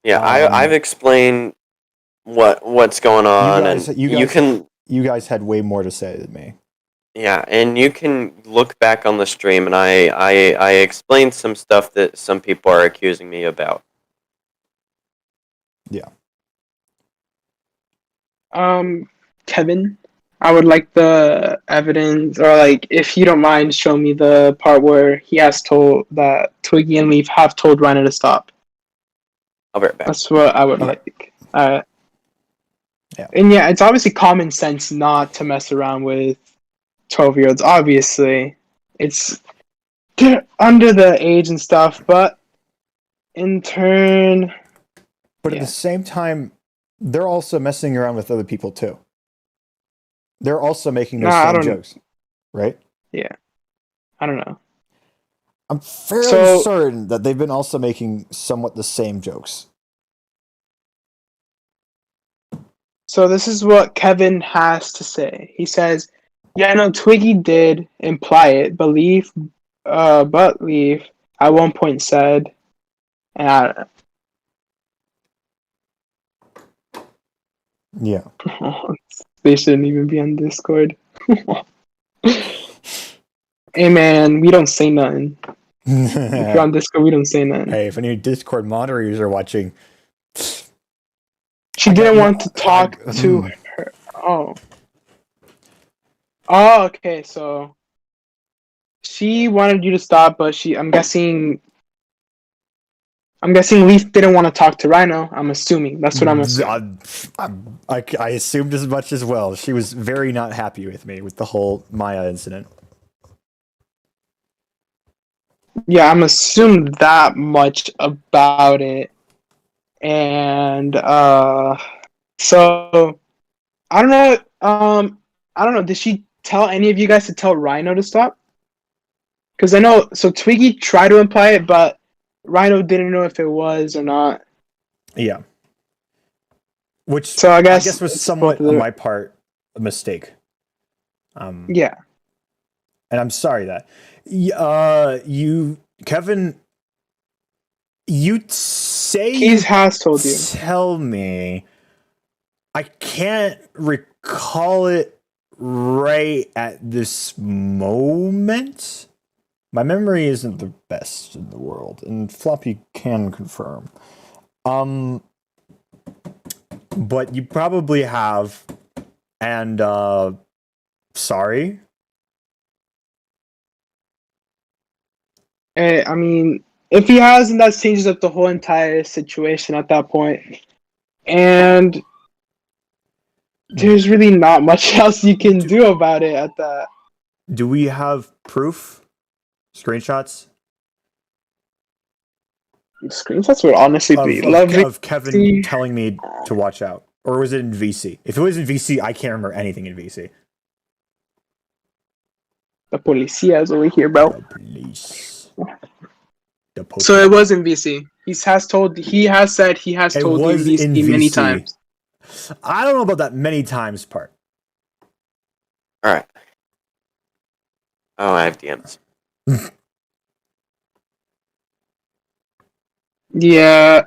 Yeah, I've explained what's going on, you guys had way more to say than me. Yeah, and you can look back on the stream, and I explained some stuff that some people are accusing me about. Yeah. Kevin, I would like the evidence, or like, if you don't mind, show me the part where he has told that Twiggy and Leaf have told Rhino to stop. I'll be right back. That's what I would like. Yeah. And yeah, it's obviously common sense not to mess around with 12-year-olds. Obviously, they're under the age and stuff, but in turn. But at the same time, they're also messing around with other people too. They're also making those same jokes, right? Yeah, I don't know. I'm fairly certain that they've been also making somewhat the same jokes. So this is what Kevin has to say. He says, "Yeah, no, Twiggy did imply it, but Leaf at one point said, and yeah, they shouldn't even be on Discord." Hey man, we don't say nothing. If you're on Discord, we don't say nothing. Hey, if any Discord moderators are watching, she didn't want to talk to her. Oh, okay. So she wanted you to stop, but I'm guessing Leaf didn't want to talk to Rhino. I'm assuming. That's what I'm assuming. I assumed as much as well. She was very not happy with me with the whole Maya incident. Yeah, I'm assuming that much about it. And so I don't know. I don't know. Did she tell any of you guys to tell Rhino to stop? Because I know. So Twiggy tried to imply it, but Rhino didn't know if it was or not. Yeah. Which so I guess was somewhat on my part a mistake. Yeah. And I'm sorry that Kevin, you say he has told you. Tell me. I can't recall it right at this moment. My memory isn't the best in the world, and Floppy can confirm. But you probably have, and sorry. I mean, if he hasn't, that changes up the whole entire situation at that point. And there's really not much else you can do about it at that. Do we have proof? Screenshots? Screenshots would honestly be lovely. Of Kevin telling me to watch out. Or was it in VC? If it was in VC, I can't remember anything in VC. The policia is over here, bro. The police. So it was in VC. He has said he has told you VC many times. I don't know about that many times part. Alright. Oh, I have DMs. Yeah.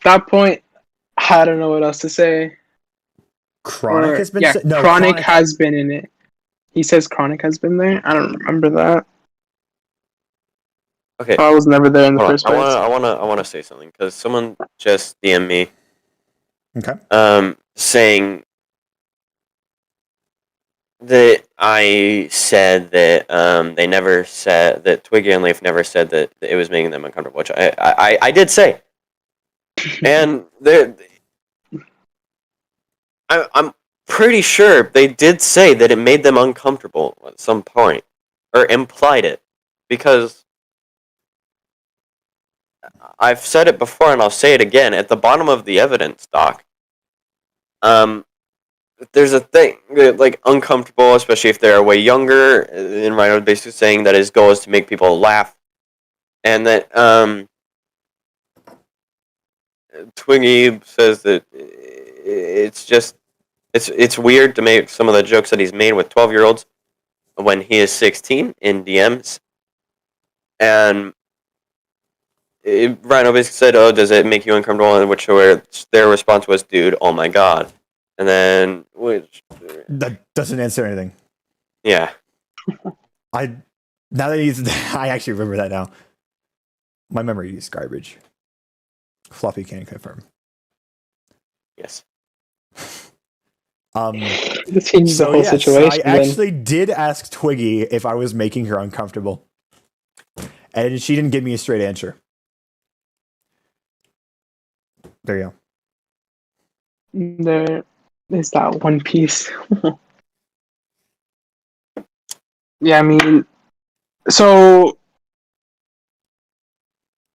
That point, I don't know what else to say. Chronic has been Chronic has been in it. He says Chronic has been there. I don't remember that. Okay. I was never there in the first place. I wanna say something because someone just DM'd me. Okay. Saying that I said that they never said that Twiggy and Leaf never said that it was making them uncomfortable, which I did say. And I'm pretty sure they did say that it made them uncomfortable at some point, or implied it, because I've said it before and I'll say it again. At the bottom of the evidence doc, there's a thing like uncomfortable, especially if they're way younger. And Rhino basically saying that his goal is to make people laugh, and that Twiggy says that it's weird to make some of the jokes that he's made with 12-year-olds when he is 16 in DMs, and Rhino basically said, "Oh, does it make you uncomfortable?" And which their response was, "Dude, oh my god." And then That doesn't answer anything. yeah. I actually remember that now. My memory is garbage. Fluffy can confirm. Yes. This changes the whole Yes, situation. I actually did ask Twiggy if I was making her uncomfortable, and she didn't give me a straight answer. There you go. There is that one piece. Yeah, I mean, so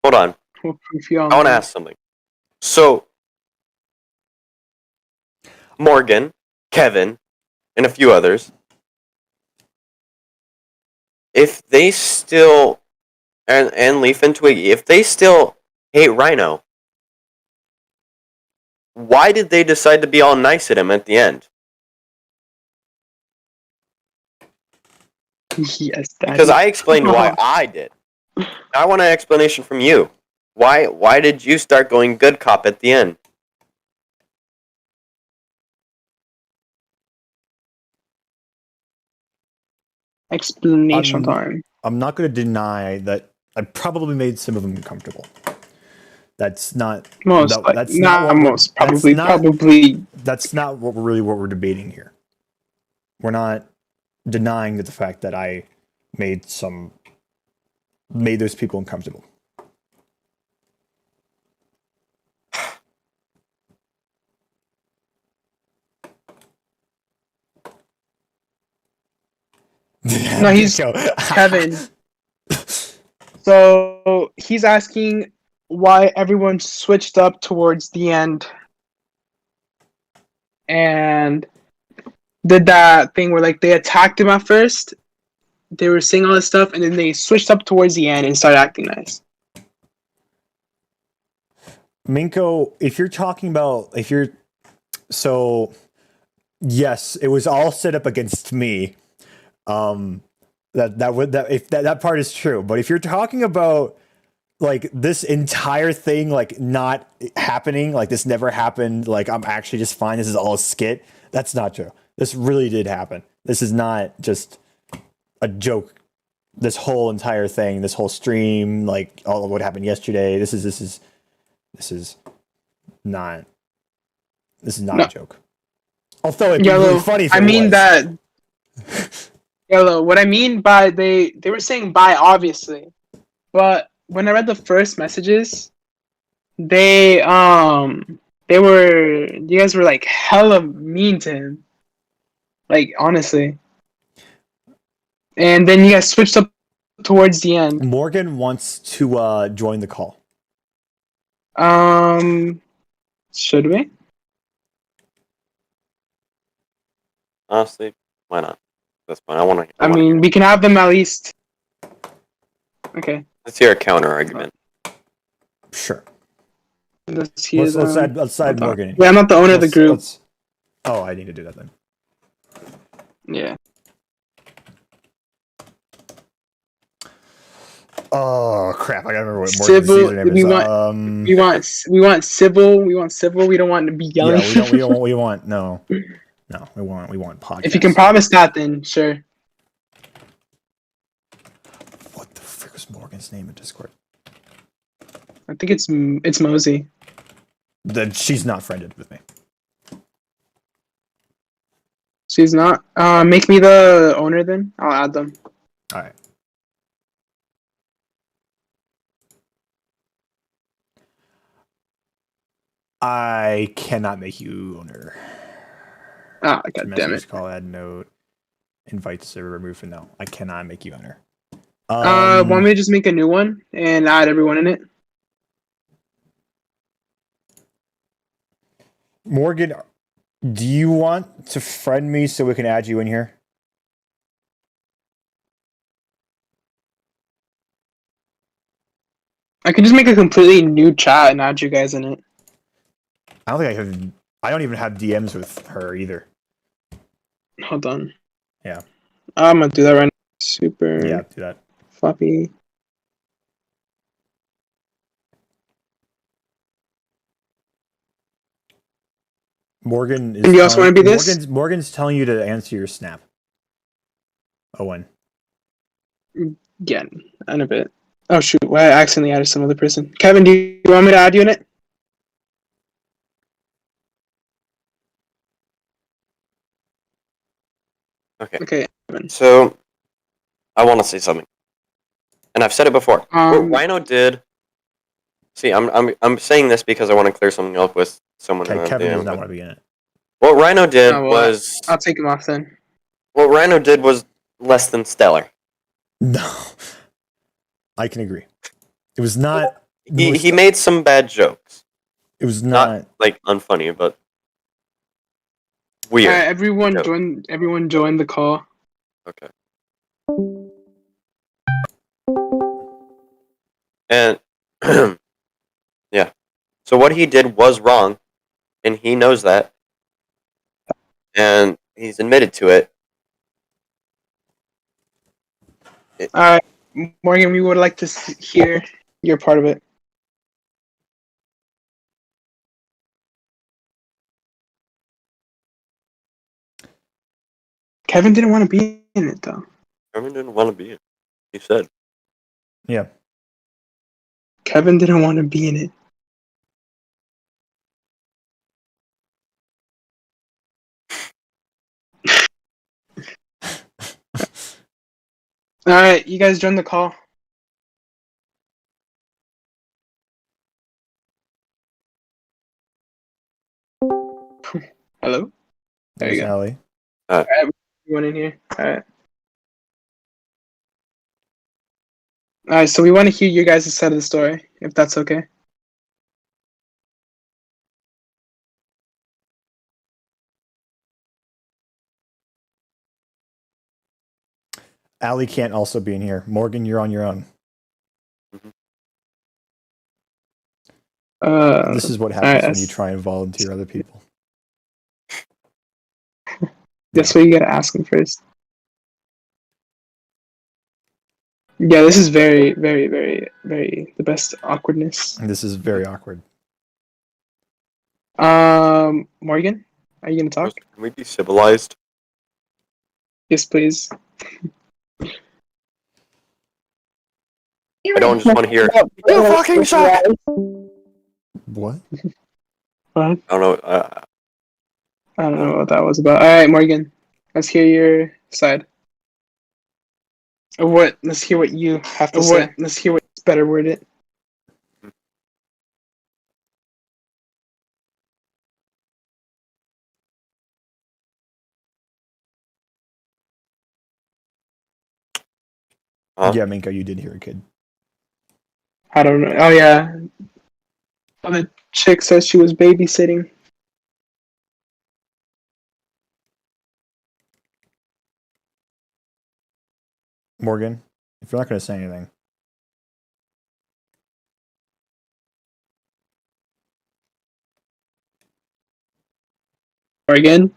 Hold on. what proof you on I want to that? ask something. So, Morgan, Kevin, and a few others, if they still, and Leaf and Twiggy, if they still hate Rhino, why did they decide to be all nice at him at the end? Yes, Daddy. Because I explained why I did. I want an explanation from you. Why did you start going good cop at the end? Explanation time. I'm not going to deny that I probably made some of them uncomfortable. That's not Most, no, that's not what most, we're, probably. that's not what we're debating here. We're not denying the fact that I made those people uncomfortable. No, he's Kevin. So he's asking why everyone switched up towards the end and did that thing where like they attacked him at first. They were saying all this stuff, and then they switched up towards the end and started acting nice. Minko, so yes, it was all set up against me. That part is true. But if you're talking about like this entire thing, like not happening, like this never happened, like I'm actually just fine, this is all a skit, that's not true. This really did happen. This is not just a joke. This whole entire thing, this whole stream, like all of what happened yesterday, this is not No. a joke. Although it'd be Yellow, really funny if I it mean was. that. Yellow, what I mean by they were saying bye, obviously, but when I read the first messages, they you guys were like hella mean to him, like honestly, and then you guys switched up towards the end. Morgan wants to join the call. Should we? Honestly, why not? That's fine. I want to. I mean, we can have them at least. Okay. Let's hear a counter argument. Sure. Let's hear Let's add Morgan in. Wait, I'm not the owner of the group. Oh, I need to do that then. Yeah. Oh crap! I gotta remember what Morgan's username is. We want civil. We want civil. We don't want to be yelling. Yeah, we want no. We want podcast. If you can promise that, then sure. What the frick was Morgan's name in Discord? I think it's Mosey. She's not friended with me. She's not. Make me the owner then. I'll add them. All right. I cannot make you owner. Ah, To god damn message it. call, add note, invite to server, remove from no. I cannot make you enter. Want me to just make a new one and add everyone in it? Morgan, do you want to friend me so we can add you in here? I could just make a completely new chat and add you guys in it. I don't think I have. I don't even have DMs with her either. Hold on. Yeah. I'm gonna do that right now. Super Yeah, do that. floppy. Morgan is. And you also want to be this? Morgan's telling you to answer your snap. Owen. Yeah, in a bit. Oh shoot! Why I accidentally added some other person. Kevin, do you want me to add you in it? Okay. Okay, Kevin. So, I want to say something, and I've said it before. What Rhino did. See, I'm saying this because I want to clear something up with someone. Okay, Kevin does not want to be in it. What Rhino did Oh, well, was. I'll take him off then. What Rhino did was less than stellar. No, I can agree. It was not. He made some bad jokes. It was Not like unfunny, but weird. Alright, everyone joke. join. Everyone join the call. Okay. And yeah. So what he did was wrong, and he knows that, and he's admitted to it. Alright, Morgan, we would like to hear your part of it. Kevin didn't want to be in it though. Kevin didn't want to be in it. He said. Yeah. Kevin didn't want to be in it. Alright, you guys join the call. Hello? There There's you go. Allie. Everyone in here. Alright. Alright, so we want to hear your guys' side of the story, if that's okay. Allie can't also be in here. Morgan, you're on your own. This is what happens when you try and volunteer other people. That's what you gotta ask them first. Yeah, this is very, very, very, very the best awkwardness. This is very awkward. Morgan, are you gonna talk? Can we be civilized? Yes, please. I don't just want to hear. You fucking suck. What? What? I don't know. I don't know what that was about. All right, Morgan, let's hear your side. Or what? Let's hear what you have to say. Let's hear what's better worded. Yeah, Minko, you did hear a kid. I don't know. Oh yeah. Oh, the chick says she was babysitting. Morgan, if you're not going to say anything. Morgan.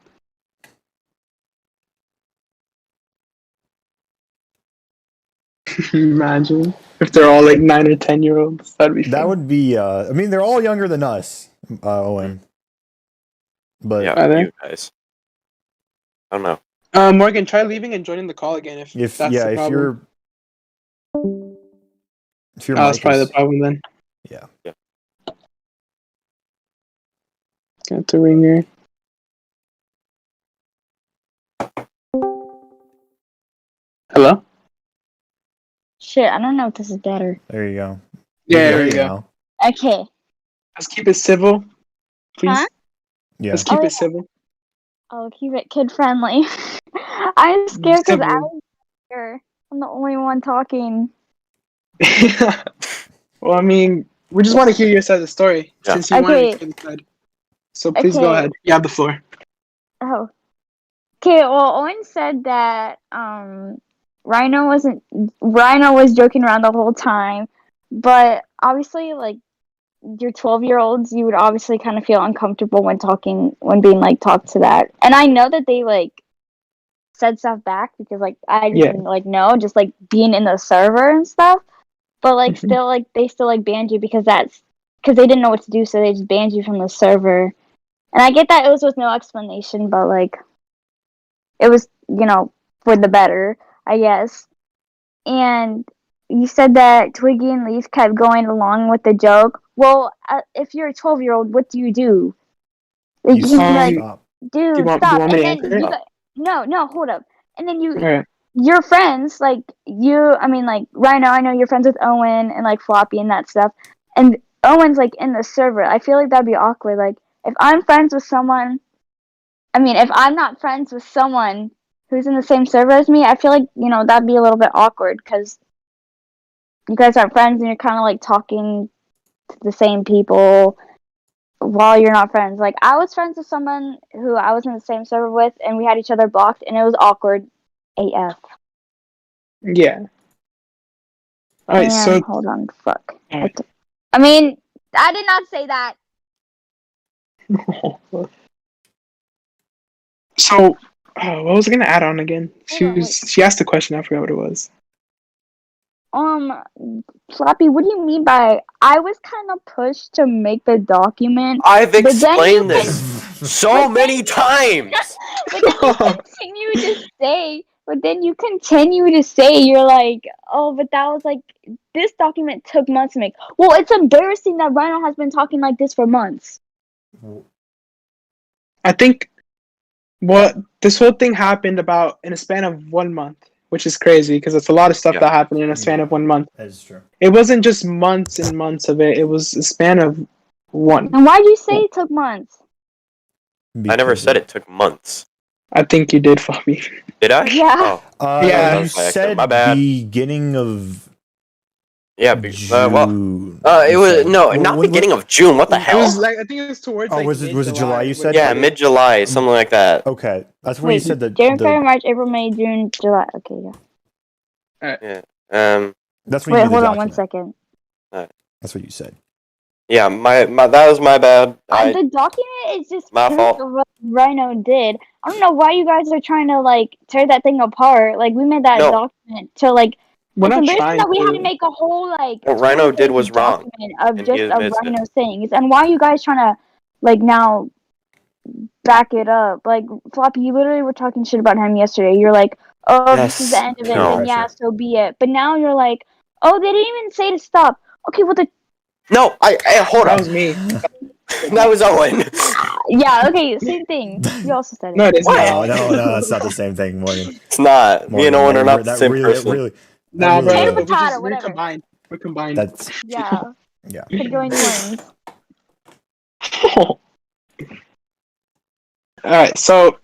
Imagine if they're all like 9 or 10-year-olds. That'd be fun. That would be. I mean, they're all younger than us, Owen. But Yeah, you guys. I don't know. Morgan, try leaving and joining the call again if that's the problem. if you're that's probably the problem then. Yeah. Got the ringer. Hello? Shit, I don't know if this is better. There you go. Yeah, there you go. Okay. Let's keep it civil, please. Huh? Yeah. Let's keep it civil. I'll keep it kid friendly. I'm scared because Sibling. I'm the only one talking. Well, I mean, we just want to hear your side of the story Yeah. since you wanted Okay. to hear the side. So please go Okay. ahead. You have the floor. Oh. Okay, well, Owen said that Rhino was joking around the whole time, but obviously, like, your 12-year-olds, you would obviously kind of feel uncomfortable when being like talked to that. And I know that they like said stuff back because like I didn't like know, just like being in the server and stuff. But like Mhm. still like they still like banned you because they didn't know what to do, so they just banned you from the server. And I get that it was with no explanation, but like it was, for the better, I guess. And you said that Twiggy and Leaf kept going along with the joke. Well, if you're a 12-year-old, what do you do? Like, You you can be like, stop. Do you dude, want stop. me And to then answer it? no, hold up. And then Alright. your friends, like like Rhino, I know you're friends with Owen and like Floppy and that stuff. And Owen's like in the server. I feel like that'd be awkward. Like if I'm friends with someone, if I'm not friends with someone who's in the same server as me, I feel like, that'd be a little bit awkward because you guys aren't friends and you're kind of like talking to the same people while you're not friends. Like I was friends with someone who I was in the same server with and we had each other blocked and it was awkward AF. Yeah. Alright, so Hold on, fuck. Alright. I did not say that. So what was I gonna add on again? Hold on, She asked a question, I forgot what it was. Floppy, what do you mean by I was kind of pushed to make the document? I've But then explained this so many times. But then you continue to say you're like, oh, but that was like this document took months to make. Well, it's embarrassing that Rhino has been talking like this for months. I think this whole thing happened about in a span of 1 month, which is crazy because it's a lot of stuff that happened in a span of 1 month. That is true. It wasn't just months and months of it. It was a span of one. And why'd you say it took months? I never said it took months. I think you did, Fabi. Did I? Yeah. Oh, Yeah. You said my bad. beginning of Yeah. June. It was not beginning of June. What the It hell? was like I think it was towards. Oh, like, was it July you said? Yeah, mid-July, something like that. Okay, that's when you said that. January, February, March, April, May, June, July. Okay, yeah. Yeah. That's when Wait, you did the hold on document. 1 second. That's what you said. Yeah, my that was my bad. The document is just My proof fault. of what Rhino did. I don't know why you guys are trying to like tear that thing apart. Like we made that No. document to like. We're It's not embarrassing trying that we had to. to make a whole like. What Rhino did 20-page was wrong, document of and just he of admits it. Rhino things. And why are you guys trying to like now back it up? Like Floppy, you literally were talking shit about him yesterday. You're like, oh, this is the end of it, No. and yeah, so be it. But now you're like, oh, they didn't even say to stop. Okay, well No, hold That on. was me. That was Owen. yeah, okay, same thing. You also said it. No, it is What? not. No, that's not the same thing, Morgan. It's not. Me and Owen are not the same person. Really, Nah, that really bro. is. Potato, We're whatever. combined. We're combined. That's Yeah. yeah. Could go any wings. Alright, so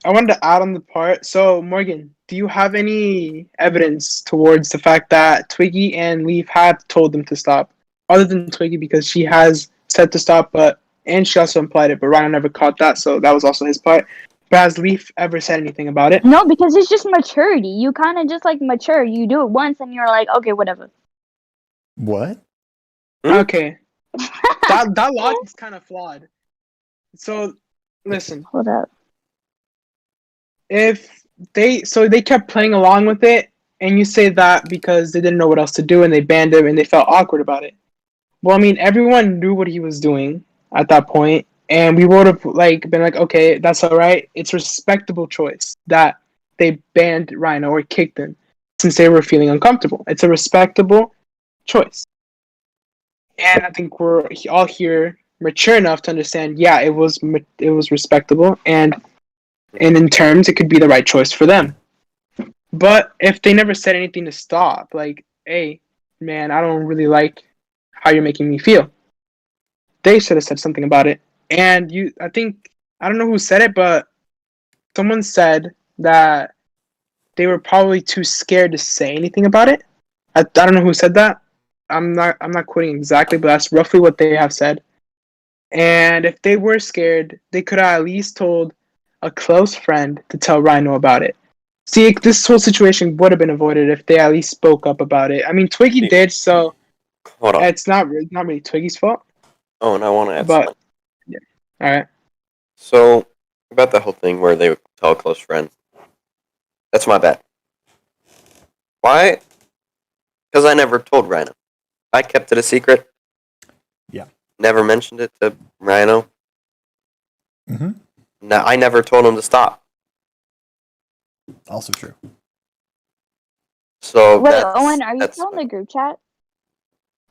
I wanted to add on the part. So, Morgan, do you have any evidence towards the fact that Twiggy and Leaf have told them to stop? Other than Twiggy, because she has said to stop, and she also implied it, but Rhino never caught that, so that was also his part. But has Leaf ever said anything about it? No, because it's just maturity. You kind of just like mature. You do it once and you're like, okay, whatever. What? Okay. that logic is kind of flawed. So, listen. Hold up. If they kept playing along with it, and you say that because they didn't know what else to do and they banned him and they felt awkward about it. Well, I mean, everyone knew what he was doing at that point, and we would have been like, okay, that's all right. It's a respectable choice that they banned Rhino or kicked him since they were feeling uncomfortable. It's a respectable choice, and I think we're all here mature enough to understand. Yeah, it was respectable, and in terms, it could be the right choice for them. But if they never said anything to stop, like, hey, man, I don't really like how you're making me feel, they should have said something about it. And I don't know who said it, but someone said that they were probably too scared to say anything about it. I don't know who said that. I'm not quoting exactly, but that's roughly what they have said. And if they were scared, they could have at least told a close friend to tell Rhino about it. See, this whole situation would have been avoided if they at least spoke up about it. I mean, Twiggy did, so Hold on. it's not really Twiggy's fault. Oh, and I want to add But something. yeah, all right. So, about the whole thing where they would tell close friends. That's my bad. Why? Because I never told Rhino. I kept it a secret. Yeah. Never mentioned it to Rhino. Mm-hmm. No, I never told him to stop. Also true. So Wait, that's, Owen, are you that's still in the group chat?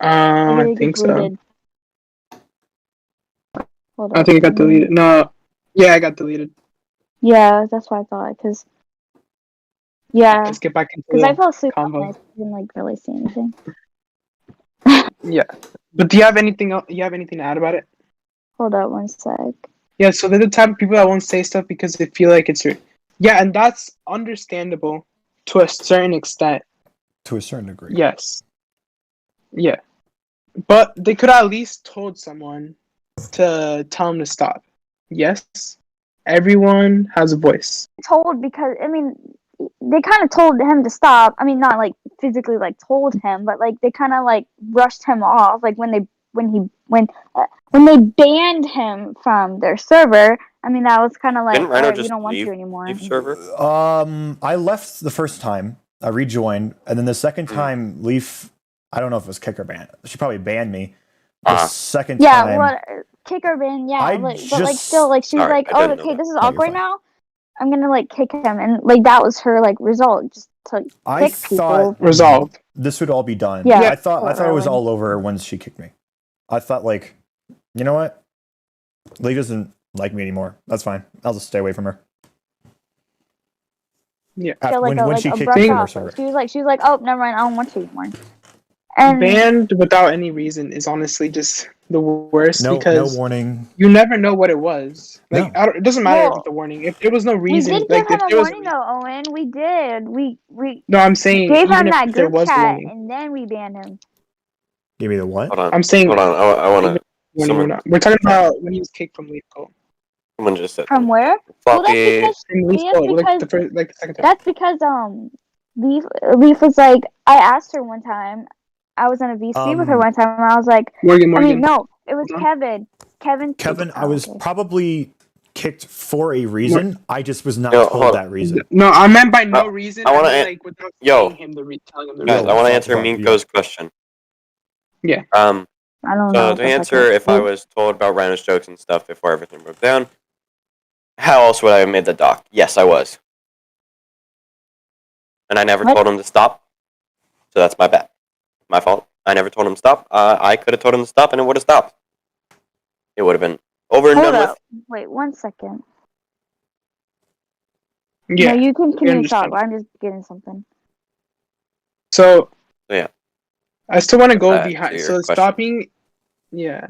I Or think so. deleted? Hold I up. think it got deleted. No, yeah, I got deleted. Yeah, that's what I thought. Cause yeah, Let's get back into because I the fell asleep convo. and I didn't like really see anything. Yeah, but do you have anything else? You have anything to add about it? Hold up one sec. Yeah, so they're the type of people that won't say stuff because they feel like it's yeah, and that's understandable to a certain extent. To a certain degree. Yes. Yeah. But they could have at least told someone to tell them to stop. Yes. Everyone has a voice. Told because I mean, they kind of told him to stop. I mean, not like physically like told him, but like they kind of like rushed him off. Like when they banned him from their server. I mean, that was kind of like, Didn't Rhino alright, we just don't want leave, you anymore. leave server? I left the first time. I rejoined, and then the second time, Leaf. I don't know if it was kick or ban. She probably banned me. The second Yeah, time. what kicker ban? Yeah, I like, but like just- still, like she's Sorry, like, I oh, didn't know okay, that. this is No, you're awkward fine. now. I'm gonna like kick him, and like that was her like result, just to I kick people. thought Resolved. this would all be done. Yeah, I thought it was Erwin. all over once she kicked me. I thought like, you know what? Leaf doesn't like me anymore. That's fine. I'll just stay away from her. Yeah. Feel like when a, she like a kicked brush me from her off. server. She was like, oh, never mind, I don't want you anymore. And Banned without any reason is honestly just the worst No because warning. you never know what it was. Like No. it doesn't matter if Well, it's a warning. If there was no we reason, did like give him if a there was warning though, Owen. We did. We no, I'm saying gave even him that if there group was a chat, warning. and then we banned him. Give me the what? Hold on. I'm saying Hold on. I want to. warning or Someone, not. We're talking about when he was kicked from Leaf Code. someone just said From where? Well, that's floppy. because From Leaf that's Code, like because the first, like the second time. that's because Leaf was like, I asked her one time. I was in a VC with her one time, and I was like, Morgan. I mean, no, it was Hold Kevin. Kevin, I oh, was okay. probably kicked for a reason. I just was not No, told hold that reason. No, I meant by no reason. I wanna mean, an- like without Yo. telling him telling him the Guys, reason. I want to fuck, answer fuck, Minko's question. Yeah. I don't know. So if to that's answer, okay. if I was told about Rhino's jokes and stuff before everything broke down, how else would I have made the doc? Yes, I was. And I never What? told him to stop. So that's my bad. My fault. I never told him to stop. I could have told him to stop and it would have stopped. It would have been over and Hold done up. with. Wait 1 second. Yeah. No, you can continue to talk. understand. I'm just getting something. So Yeah. I still want to go To behind. your So question. stopping, yeah,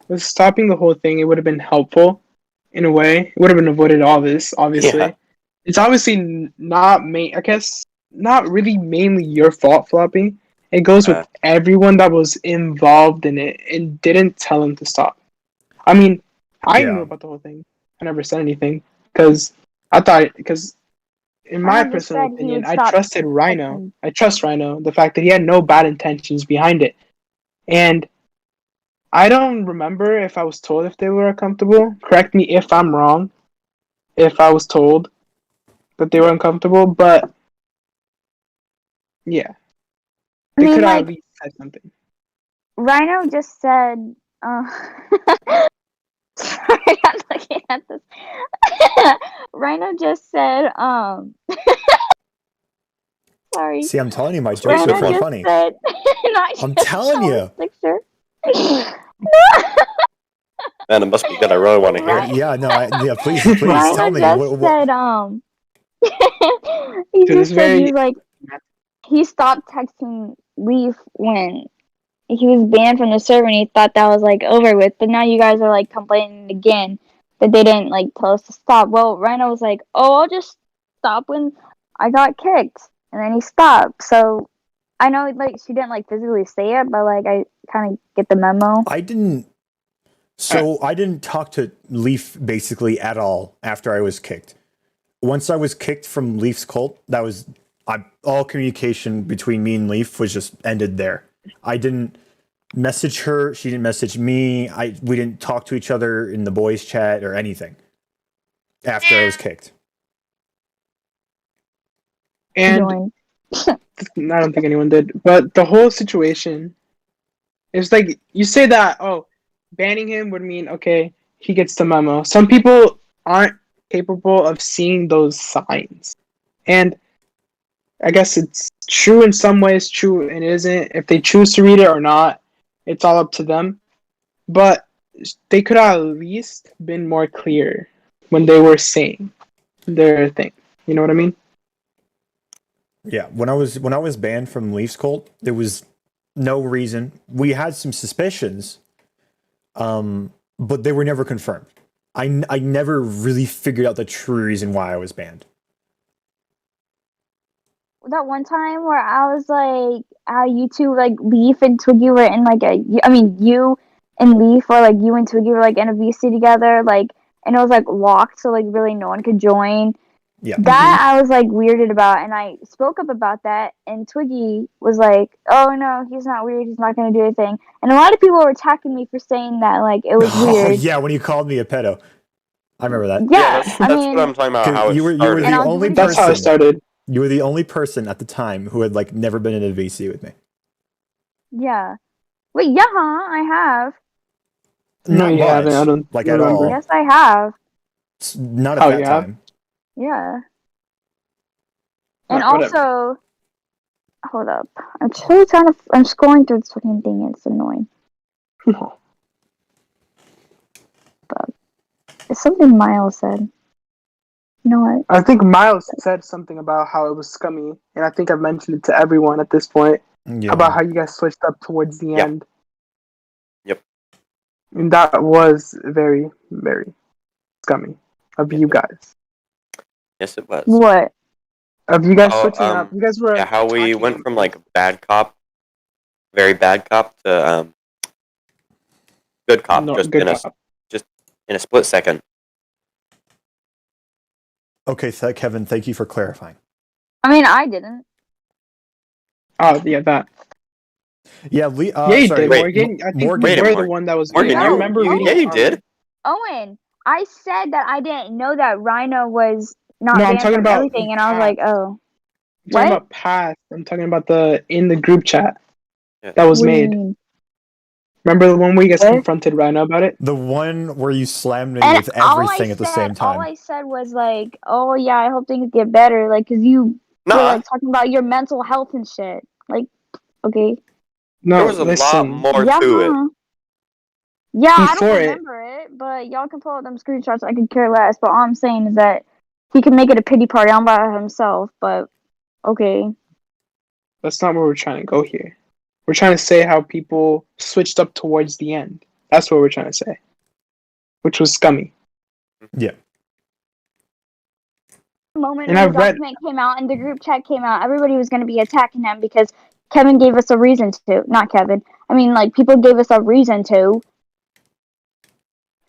with stopping the whole thing, it would have been helpful in a way. It would have been avoided all this. Obviously, Yeah. it's obviously not I guess not really mainly your fault, Floppy. It goes with everyone that was involved in it and didn't tell him to stop. I mean, I Yeah. knew about the whole thing. I never said anything because in my Rhino just personal said he opinion, would I stop trusted Rhino. texting. I trust Rhino. The fact that he had no bad intentions behind it. And I don't remember if I was told if they were uncomfortable. Correct me if I'm wrong. If I was told that they were uncomfortable, but yeah. I They mean, could have like, at least said something. Rhino just said, sorry, I'm looking at this. Rhino just said, sorry. See, I'm telling you, my jokes Rhino are pretty just funny. said, I'm telling you. Picture. Man, it must be good. I really want to hear it. Yeah, no, please Rhino tell me. just said, he Dude, it's just said, very- he's like, he stopped texting Leaf when he was banned from the server and he thought that was like over with, but now you guys are like complaining again. that they didn't like tell us to stop. Well, Rhino was like, "Oh, I'll just stop when I got kicked," and then he stopped. So I know like she didn't like physically say it, but like I kind of get the memo. I didn't. So I didn't talk to Leaf basically at all after I was kicked. Once I was kicked from Leaf's cult, that was all communication between me and Leaf was just ended there. I didn't message her. She didn't message me. We didn't talk to each other in the boys' chat or anything after I was kicked. And Annoying. I don't think anyone did. But the whole situation is like you say that, oh, banning him would mean okay, he gets the memo. Some people aren't capable of seeing those signs. And I guess it's true in some ways, true and isn't. If they choose to read it or not, it's all up to them. But they could have at least been more clear when they were saying their thing. You know what I mean? Yeah, when I was banned from Leafs cult, there was no reason. We had some suspicions, but they were never confirmed. I never really figured out the true reason why I was banned. That one time where I was like, how you two, like Leaf and Twiggy were in like you and Leaf, or like you and Twiggy were like in a VC together, like, and it was like locked, so like really no one could join. Yeah. That I was like weirded about, and I spoke up about that, and Twiggy was like, "Oh no, he's not weird. He's not going to do anything." And a lot of people were attacking me for saying that, like it was Oh, weird. yeah, when you called me a pedo. I remember that. Yeah, that's I what mean, I'm talking about. How it You were started. the And I'll do only it That's person. how it started. You were the only person at the time who had like never been in a VC with me. yeah. Wait, yeah, huh? I have. No, Not you much, haven't. I don't like remember. at all. Yes, I have. Not at Oh, that you have? time. Yeah. And Whatever. also, hold up. I'm totally trying to. I'm scrolling through this fucking thing. And it's annoying. It's something Miles said. You know what? I think Miles said something about how it was scummy, and I think I've mentioned it to everyone at this point Yeah. about how you guys switched up towards the Yeah. end. Yep. And that was very, very scummy of you guys. Yes, it was. What? Of you guys Oh, switching up. You guys were Yeah, how we attacking went him. from like bad cop, very bad cop, to good cop, No, just good in cop. a split second. Okay, Kevin, thank you for clarifying. I mean, I didn't. Oh, yeah, that. Yeah, Yeah, you sorry, did, wait, Morgan. I think Morgan. you Wait, were the Morgan. one that was. Morgan, I you- remember you- reading. Yeah, you it. did. Owen, I said that I didn't know that Rhino was not No, I'm banned talking from about everything, and I was like, oh. I'm talking What? about past. I'm talking about in the group chat Yeah. that was What do you made. mean? Remember the one where you guys What? confronted Rhino about it? The one where you slammed me And with everything at the same all time. I said was like, oh yeah, I hope things get better, like, cause you were Nah, like talking about your mental health and shit. Like, okay. No, there was a lot listen. more Yeah, to it. huh? Yeah, I Before don't it. remember it, but y'all can pull up them screenshots. I could care less. But all I'm saying is that he can make it a pity party all by himself. But okay, That's not where we're trying to go here. We're trying to say how people switched up towards the end. That's what we're trying to say. Which was scummy. Yeah. the moment And when I've the read- document came out and the group chat came out, everybody was going to be attacking him because Kevin gave us a reason to. Not Kevin. I mean, like people gave us a reason to.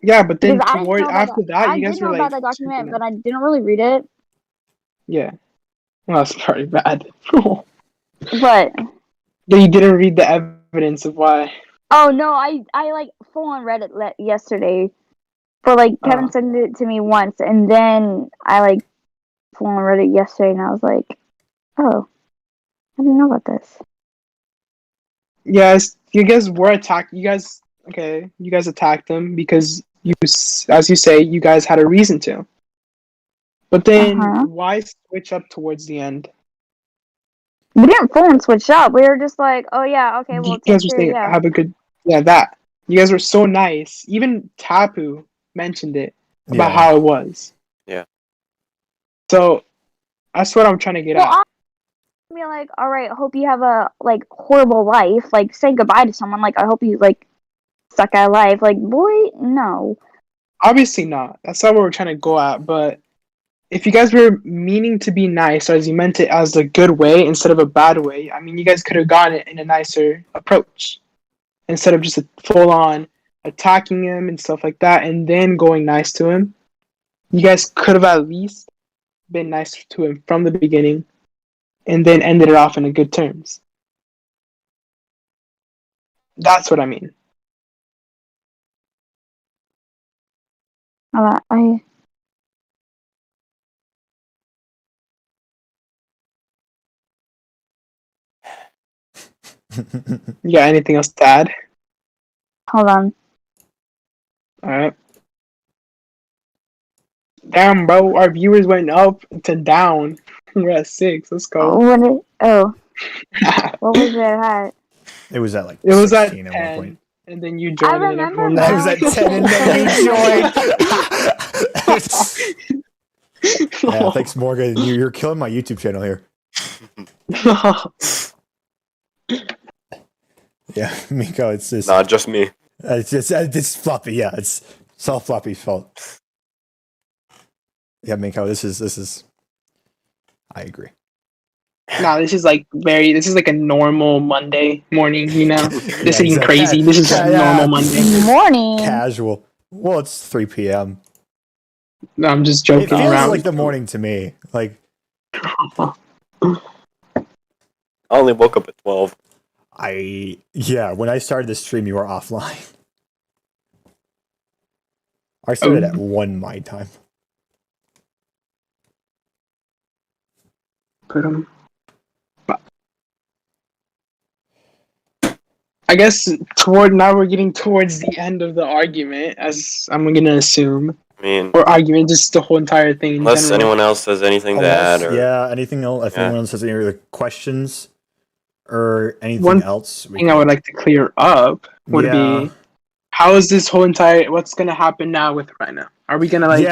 Yeah, but then Because I didn't know about after that, I you guys did were know like about that document, freaking but out. I didn't really read it. Yeah. Well, that's pretty bad. But But you didn't read the evidence of why. oh no, I like full on read it yesterday. For like Kevin Oh. sent it to me once, and then I like full on read it yesterday, and I was like, oh, I didn't know about this. Yes, you guys were attacked. You guys attacked them because as you say, you guys had a reason to. But then Uh-huh. why switch up towards the end? We didn't full on switch up. We were just like, oh yeah, okay, You well guys take were care, saying, yeah. have a good, that. You guys were so nice. Even Tapu mentioned it about Yeah. how it was. Yeah. So that's what I'm trying to get Well, at. I'll be like, all right, hope you have a like horrible life. Like, say goodbye to someone. Like, I hope you like suck at life. Like, boy, no. Obviously not. That's not what we're trying to go at. But if you guys were meaning to be nice, or as you meant it as a good way instead of a bad way, I mean, you guys could have gotten it in a nicer approach instead of just a full on attacking him and stuff like that, and then going nice to him. You guys could have at least been nice to him from the beginning, and then ended it off in a good terms. That's what I mean. I You got anything else to add? hold on. All right. Damn, bro, our viewers went up to down. We're at 6. Let's go. What was it at? It was at like It was at 16 at one 10, point. and then you I joined. And remember everyone That now. was at 10 and then you joined. Yeah, thanks, Morgan. You're killing my YouTube channel here. Yeah, Miko, it's just Not just me. it's Floppy. Yeah, it's all Floppy's fault. Yeah, Miko, this is. I agree. Nah, this is like a normal Monday morning, you know? This Yeah, isn't crazy. This is just normal Monday. Morning. Casual. Well, it's 3 p.m. No, I'm just It joking feels around. like the morning to me. Like I only woke up at 12. when I started the stream, you were offline. I started at 1 my time. I guess now we're getting towards the end of the argument, as I'm gonna assume, I mean, or argument, just the whole entire thing. In unless general. anyone else has anything to add, or Anything else? If Yeah. anyone else has any other questions or anything One else, thing I would like to clear up would Yeah. be, how is this whole entire? What's gonna happen now with Rhino? Are we gonna let's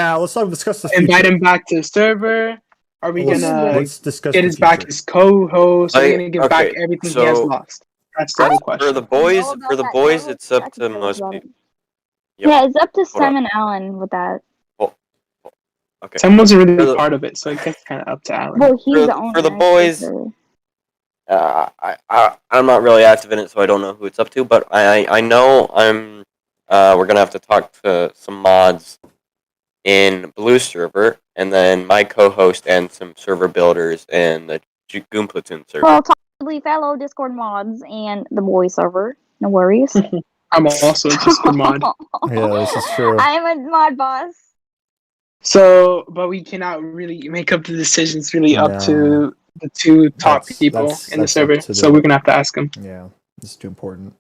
discuss the future. invite him back to the server? Are we gonna let's discuss get the his back future. his co-host? Are we gonna give back Okay, everything he has so lost? That's the whole question. for the boys, it's up to most people. Yep. Yeah, it's up to Hold on. Simon Allen with that. Okay. Sam wasn't really For the- part of it, so I guess kind of up to Alan. Well, he's For- the owner. for the boys- I'm not really active in it, so I don't know who it's up to. But I know we're gonna have to talk to some mods in Blue server, and then my co-host and some server builders in the Goon Platoon server. Well, probably fellow Discord mods and the boy server. No worries. I'm also just a mod. Yeah, this is true. I am a mod boss. So, but we cannot really make up the decisions really up No. to the two top people in the that's server. up to So the- we're gonna have to ask them. Yeah, it's too important.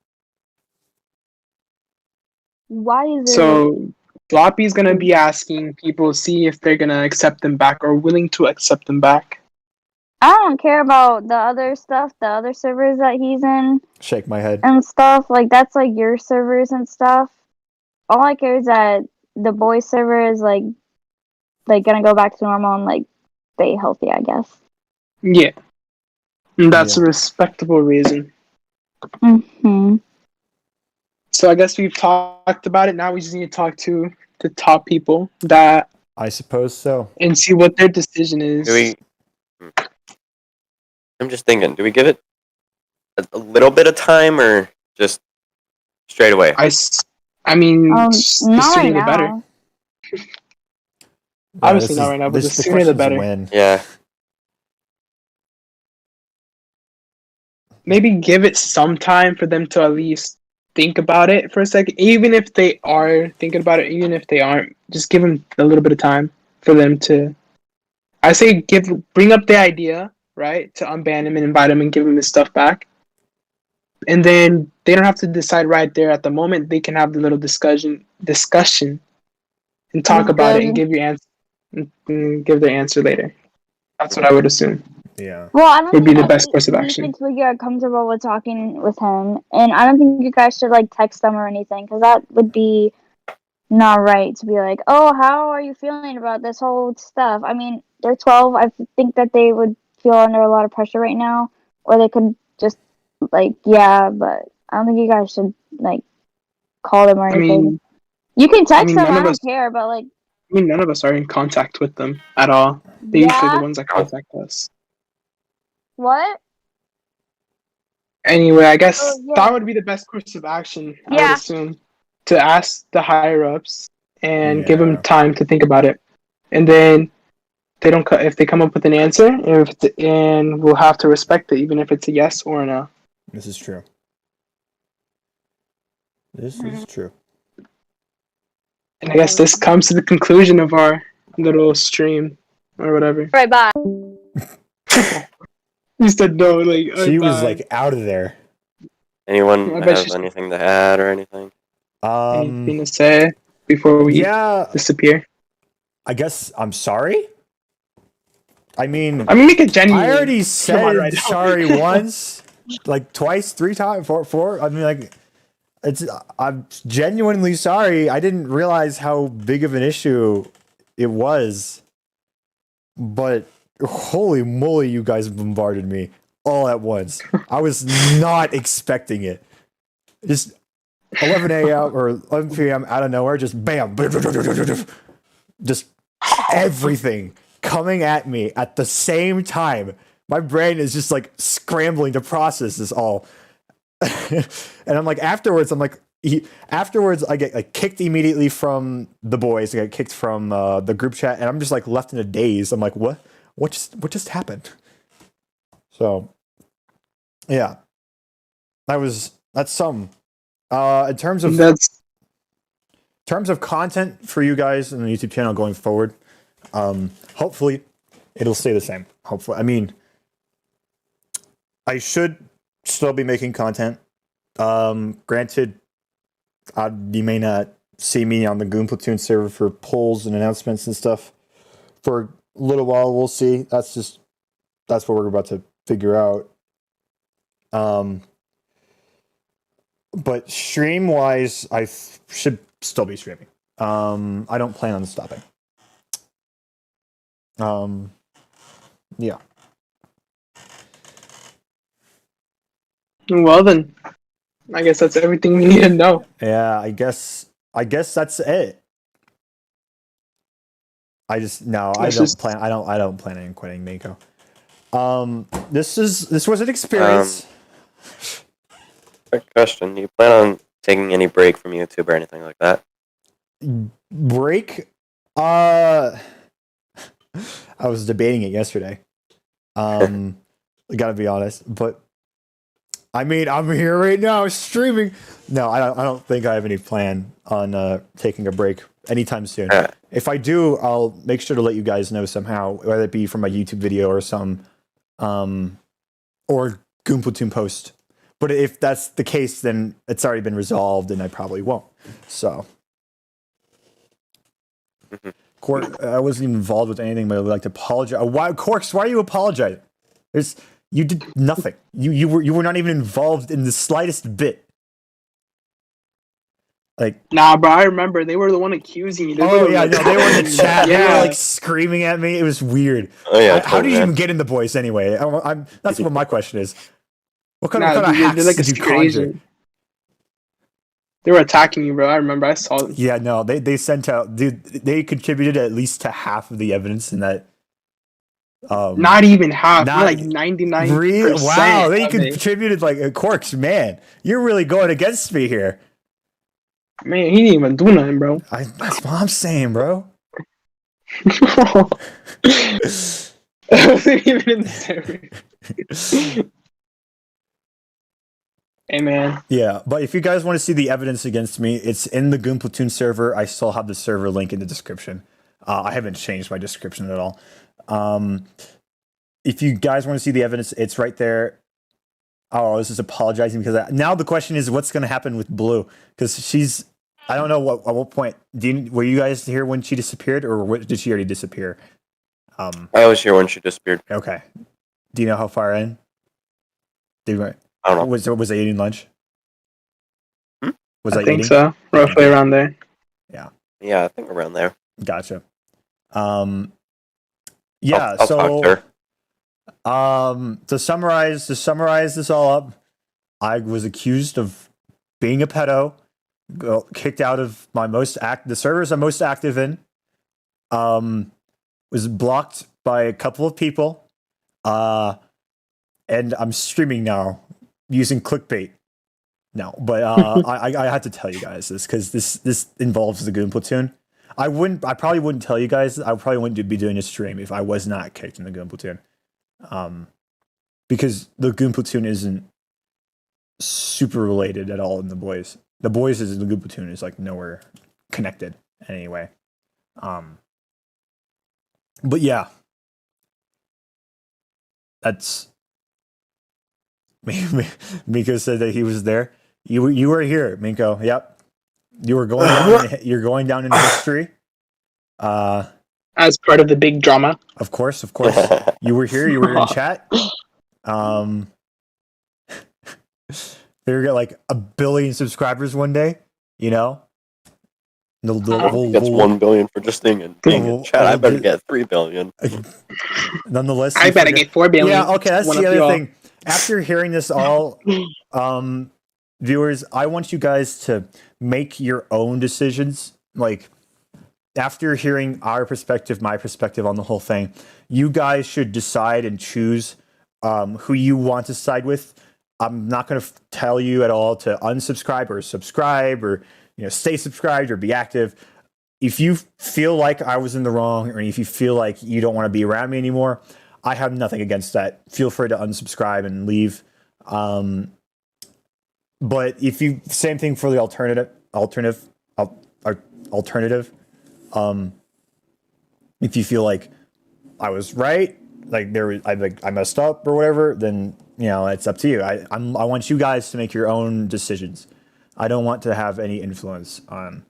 Why is it? So Floppy's gonna be asking people, see if they're gonna accept them back or willing to accept them back. I don't care about the other stuff, the other servers that he's in Shake my head. and stuff. Like, that's like your servers and stuff. All I care is that the boy server is like gonna go back to normal and like stay healthy, I guess. Yeah. And that's Yeah. a respectable reason. Mm-hmm. So I guess we've talked about it. Now we just need to talk to the top people that I suppose so. and see what their decision is. I'm just thinking, do we give it a little bit of time or just straight away? I mean, the Not sooner right the better. now. Obviously not right now, but the sooner the better. When. Yeah. Maybe give it some time for them to at least think about it for a second. Even if they are thinking about it, even if they aren't, just give them a little bit of time for them to. I say bring up the idea, right, to unban him and invite him and give him his stuff back. And then they don't have to decide right there at the moment. They can have the little discussion and talk about it and give your answer and give their answer later. That's what I would assume. Yeah. Well, I don't Would be think the best course of action. Until you're comfortable with talking with him, and I don't think you guys should like text them or anything, because that would be not right to be like, "Oh, how are you feeling about this whole stuff?" I mean, they're 12. I think that they would feel under a lot of pressure right now, or they could just like, yeah, but I don't think you guys should like call them or I anything. mean, You can text mean, them. none I of don't us- care, but like, I mean, none of us are in contact with them at all. They're usually the yeah. ones that contact us. What? Anyway, I guess Oh, yeah. that would be the best course of action, I would Yeah. assume, to ask the higher ups and give Yeah. them time to think about it, and then they don't. If they come up with an answer, and we'll have to respect it, even if it's a yes or a no. This is true. This is true. And I guess this comes to the conclusion of our little stream or whatever. Right. Bye. You said no, like She was bye. like out of there. Anyone I bet have she's- anything to add or anything? Anything to say before we Yeah, disappear? I guess I'm sorry. I mean, I mean, make it genuine. I already Come on said right now. sorry once, like twice, 3 times, four. I mean, like, I'm genuinely sorry. I didn't realize how big of an issue it was. But holy moly, you guys bombarded me all at once. I was not expecting it. Just 11 a.m. or 11 p.m. out of nowhere, just bam, just everything coming at me at the same time. My brain is just like scrambling to process this all. And I'm like, afterwards, I get like kicked immediately from the boys. I get kicked from the group chat, and I'm just like left in a daze. I'm like, what just happened? So, yeah, that's some. In terms of content for you guys in the YouTube channel going forward, hopefully it'll stay the same. Hopefully, I mean, I should still be making content. Granted, you may not see me on the Goon Platoon server for polls and announcements and stuff for a little while. We'll see. That's what we're about to figure out. But stream wise, I should still be streaming. I don't plan on stopping. Yeah. Well then, I guess that's everything we need to know. Yeah, I guess that's it. I don't plan on quitting Mako. This was an experience. Quick question: do you plan on taking any break from YouTube or anything like that? Break? I was debating it yesterday. I gotta be honest, but I mean, I'm here right now streaming. No, I don't think I have any plan on taking a break anytime soon. If I do, I'll make sure to let you guys know somehow, whether it be from a YouTube video or some or Goon Platoon post. But if that's the case, then it's already been resolved, and I probably won't. So, I wasn't even involved with anything, but I would like to apologize. Why, Corks? Why are you apologizing? You did nothing. You were not even involved in the slightest bit. Like, Nah, bro, I remember they were the one accusing you. they were in the chat. They were like screaming at me. It was weird. Oh yeah. How did you even get in the voice anyway? That's what my question is. What kind of hacks like did you secret conjure? agent. They were attacking you, bro. I remember. I saw them. Yeah, no, they sent out, dude. They contributed at least to half of the evidence in that. Not even half. Like 99%. Really? Wow, they contributed like Corks. Man, you're really going against me here. Man, he didn't even do nothing, bro. That's what I'm saying, bro. I wasn't even in the server. Hey, man. Yeah, but if you guys want to see the evidence against me, it's in the Goon Platoon server. I still have the server link in the description. I haven't changed my description at all. If you guys want to see the evidence, it's right there. Oh, I was just apologizing because now the question is what's going to happen with Blue, because I don't know at what point. Were you guys here when she disappeared, or did she already disappear? I was here when she disappeared. Okay. Do you know how far in? I don't know. Was I eating lunch? Was I think eating? so. Roughly around there. Yeah, I think around there. Gotcha. Yeah. I'll talk to her. To summarize this all up, I was accused of being a pedo, kicked out of the servers I'm most active in. Was blocked by a couple of people. And I'm streaming now using clickbait. No, but I had to tell you guys this because this involves the Goon Platoon. I probably wouldn't tell you guys. I probably wouldn't be doing a stream if I was not kicked in the Goon Platoon. Because the Goon Platoon isn't super related at all in the boys. The boys is the Goon Platoon is like nowhere connected anyway. But yeah, that's Miko said that he was there. You were here, Minko. Yep, you were going down. You're going down in history. As part of the big drama. Of course. You were here. You were in chat. They're gonna get like 1 billion subscribers one day. You know. That's 1 billion for just being in chat. I better get 3 billion. Nonetheless, I better get 4 billion. Yeah. Okay, that's the other thing. After hearing this all, viewers, I want you guys to make your own decisions. Like, after hearing our perspective, my perspective on the whole thing, you guys should decide and choose who you want to side with. I'm not going to tell you at all to unsubscribe or subscribe or stay subscribed or be active. If you feel like I was in the wrong, or if you feel like you don't want to be around me anymore, I have nothing against that. Feel free to unsubscribe and leave. But if you same thing for the alternative. If you feel like I was right, like I messed up or whatever, then it's up to you. I want you guys to make your own decisions. I don't want to have any influence on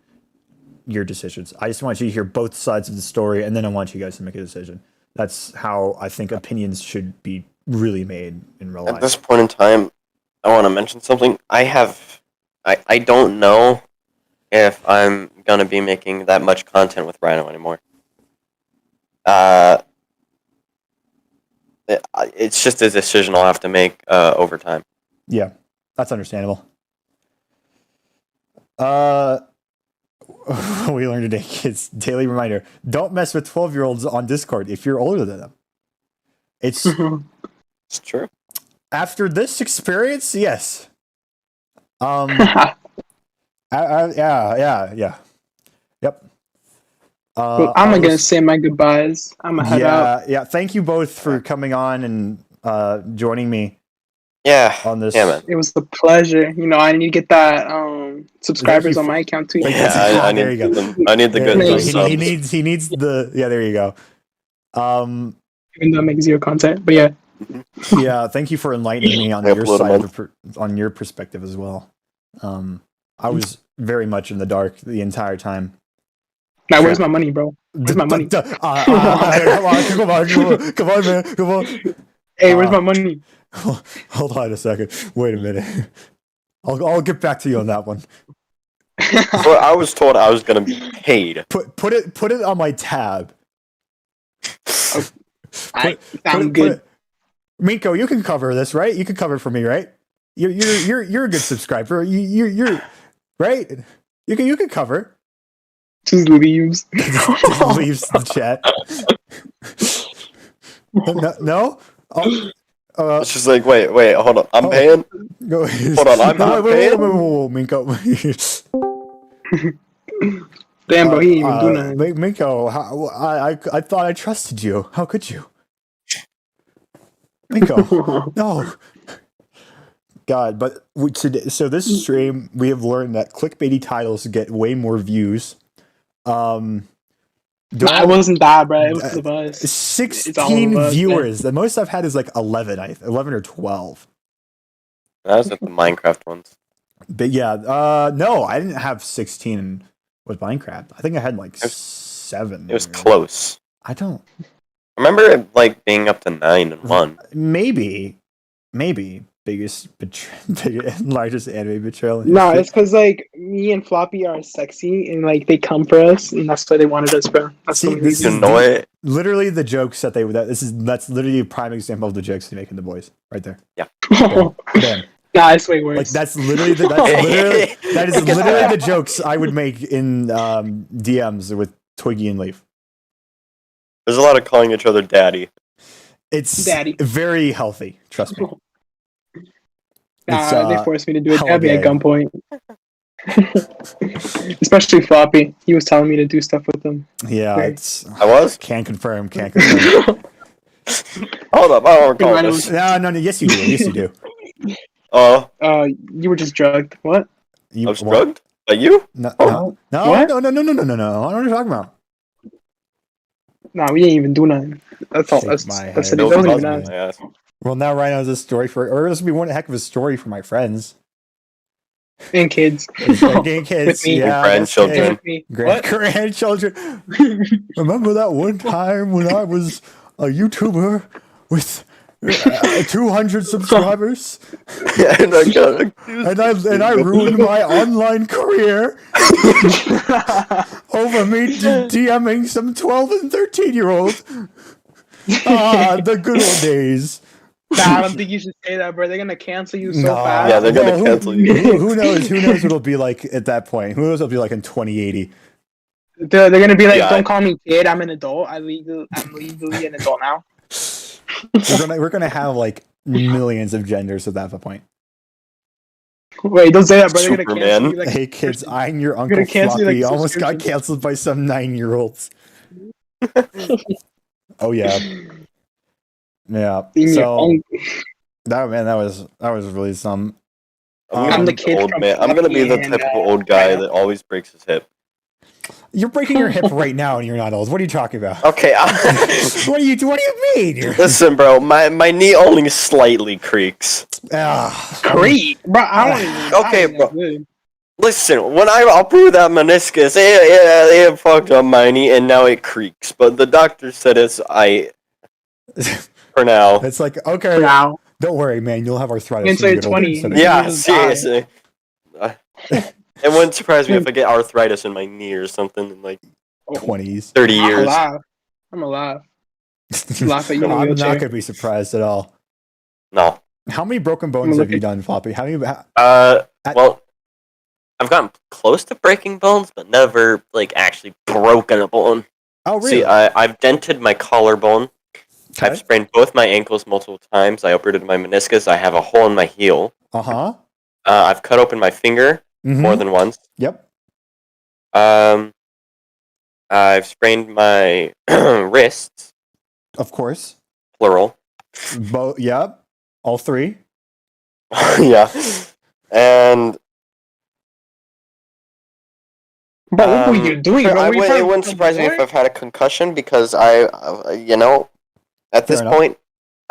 your decisions. I just want you to hear both sides of the story, and then I want you guys to make a decision. That's how I think opinions should be really made in real life. At this point in time, I want to mention something. I don't know if I'm going to be making that much content with Rhino anymore. It's just a decision I'll have to make over time. Yeah, that's understandable. We learned today, kids. Daily reminder: don't mess with 12-year-olds on Discord if you're older than them. It's true. After this experience, yes. Yeah. Yep. Well, I'm gonna say my goodbyes. I'm gonna head out. Yeah. Thank you both for coming on and joining me. Yeah. On this. Yeah, man. It was a pleasure. I need to get that subscribers on my account too. Yeah, I need there you go. I need the good He needs the there you go. Even though I make zero content, but yeah. Yeah, thank you for enlightening me on your side on your perspective as well. I was very much in the dark the entire time. Now, where's my money, bro? Where's my money? Come on, man. Come on. Hey, where's my money? Hold on a second. Wait a minute. I'll get back to you on that one. Well, I was told I was going to be paid. Put it on my tab. I'm good. Minko, you can cover this, right? You can cover it for me, right? You're a good subscriber. You're right. You can cover. Just leaves. Leaves the chat. No. It's just like wait, hold on. I'm paying. Hold on, I'm not paying. Minko. Damn, bro, he didn't even do nothing. Minko, I thought I trusted you. How could you? Minko, no. God, but so this stream, we have learned that clickbaity titles get way more views. It wasn't that, bro. It was the buzz. 16 viewers. The most I've had is like 11 or 12. That was at the Minecraft ones. But yeah, no, I didn't have 16 with Minecraft. I think I had like 7. It was close. I don't remember it like being up to 9 and 1. Maybe biggest largest anime betrayal. No, it's because like me and Floppy are sexy and like they come for us, and that's why they wanted us, bro. That's literally the jokes that's literally a prime example of the jokes they make in The Boys, right there. Yeah. Nah, Nah, it's way worse. Like that is literally the jokes I would make in DMs with Twiggy and Leaf. There's a lot of calling each other daddy. It's Daddy. very healthy. Trust me. Nah, they forced me to do it. hella That'd be at gay. gunpoint. Especially Floppy. He was telling me to do stuff with them. Yeah, Right. it's. I was? Can't confirm. Can't confirm. Hold up, I don't recall Remind this. No. Yes, you do. Yes, you do. Oh, You were just drugged. What? You, I was what? drugged? By you? No, Oh, no, what? no. I don't know what you're talking about. Nah, we ain't even do nothing. That's all. Shake That's my that's head. it. That wasn't even Buzzed us. my ass. Well, now Rhino has a story or this would be one heck of a story for my friends. And kids. Again, kids, With me. yeah, Grandchildren. And with me. What? Grandchildren. Remember that one time when I was a YouTuber with 200 subscribers, And I got and I ruined my online career over me DMing some 12 and 13-year-olds. The good old days. Nah, I don't think you should say that, bro. They're gonna cancel you so No. fast. Yeah, they're gonna Well, cancel you. Who knows? Who knows what it'll be like at that point? Who knows what it'll be like in 2080? They're gonna be like, Yeah. "Don't call me kid. I'm an adult. I'm legally an adult now." We're gonna have like millions of genders at that point. Wait, don't say that, bro. They're gonna Superman. cancel you. Like, Hey kids, I'm your gonna Uncle cancel you, Floppy. like, Almost got subscription. canceled by some 9-year-olds. Oh yeah, yeah. So that was really some. I'm the the kid old from man. I'm gonna be the Fluffy and, typical old guy Rhino. that always breaks his hip. You're breaking your hip right now, and you're not old. What are you talking about? Okay, What do you mean? listen, bro. My knee only slightly creaks. Creep, bro. I don't even. Okay, I ain't bro. that good. Listen, when I blew that meniscus, it fucked up my knee, and now it creaks. But the doctor said it's for now. It's like okay, For now, don't worry, man. You'll have arthritis. Until when you you're get older 20. instead of- Yeah, just die. seriously. It wouldn't surprise me if I get arthritis in my knee or something in like 20s. 30 I'm years. alive. I'm alive. Laugh at you in a I'm wheelchair. not gonna be surprised at all. No. How many broken bones Look have you at- done, Floppy? How many? Well, I've gotten close to breaking bones, but never like actually broken a bone. Oh, really? See, I've dented my collarbone. Okay. I've sprained both my ankles multiple times. I operated my meniscus. I have a hole in my heel. Uh-huh. I've cut open my finger Mhm. more than once. Yep. I've sprained my wrists, Of course. plural. Yep. All three. Yeah. And Bro, what were you doing, bro? Were you it trying wouldn't to surprise me if war? I've had a concussion because at this enough. point,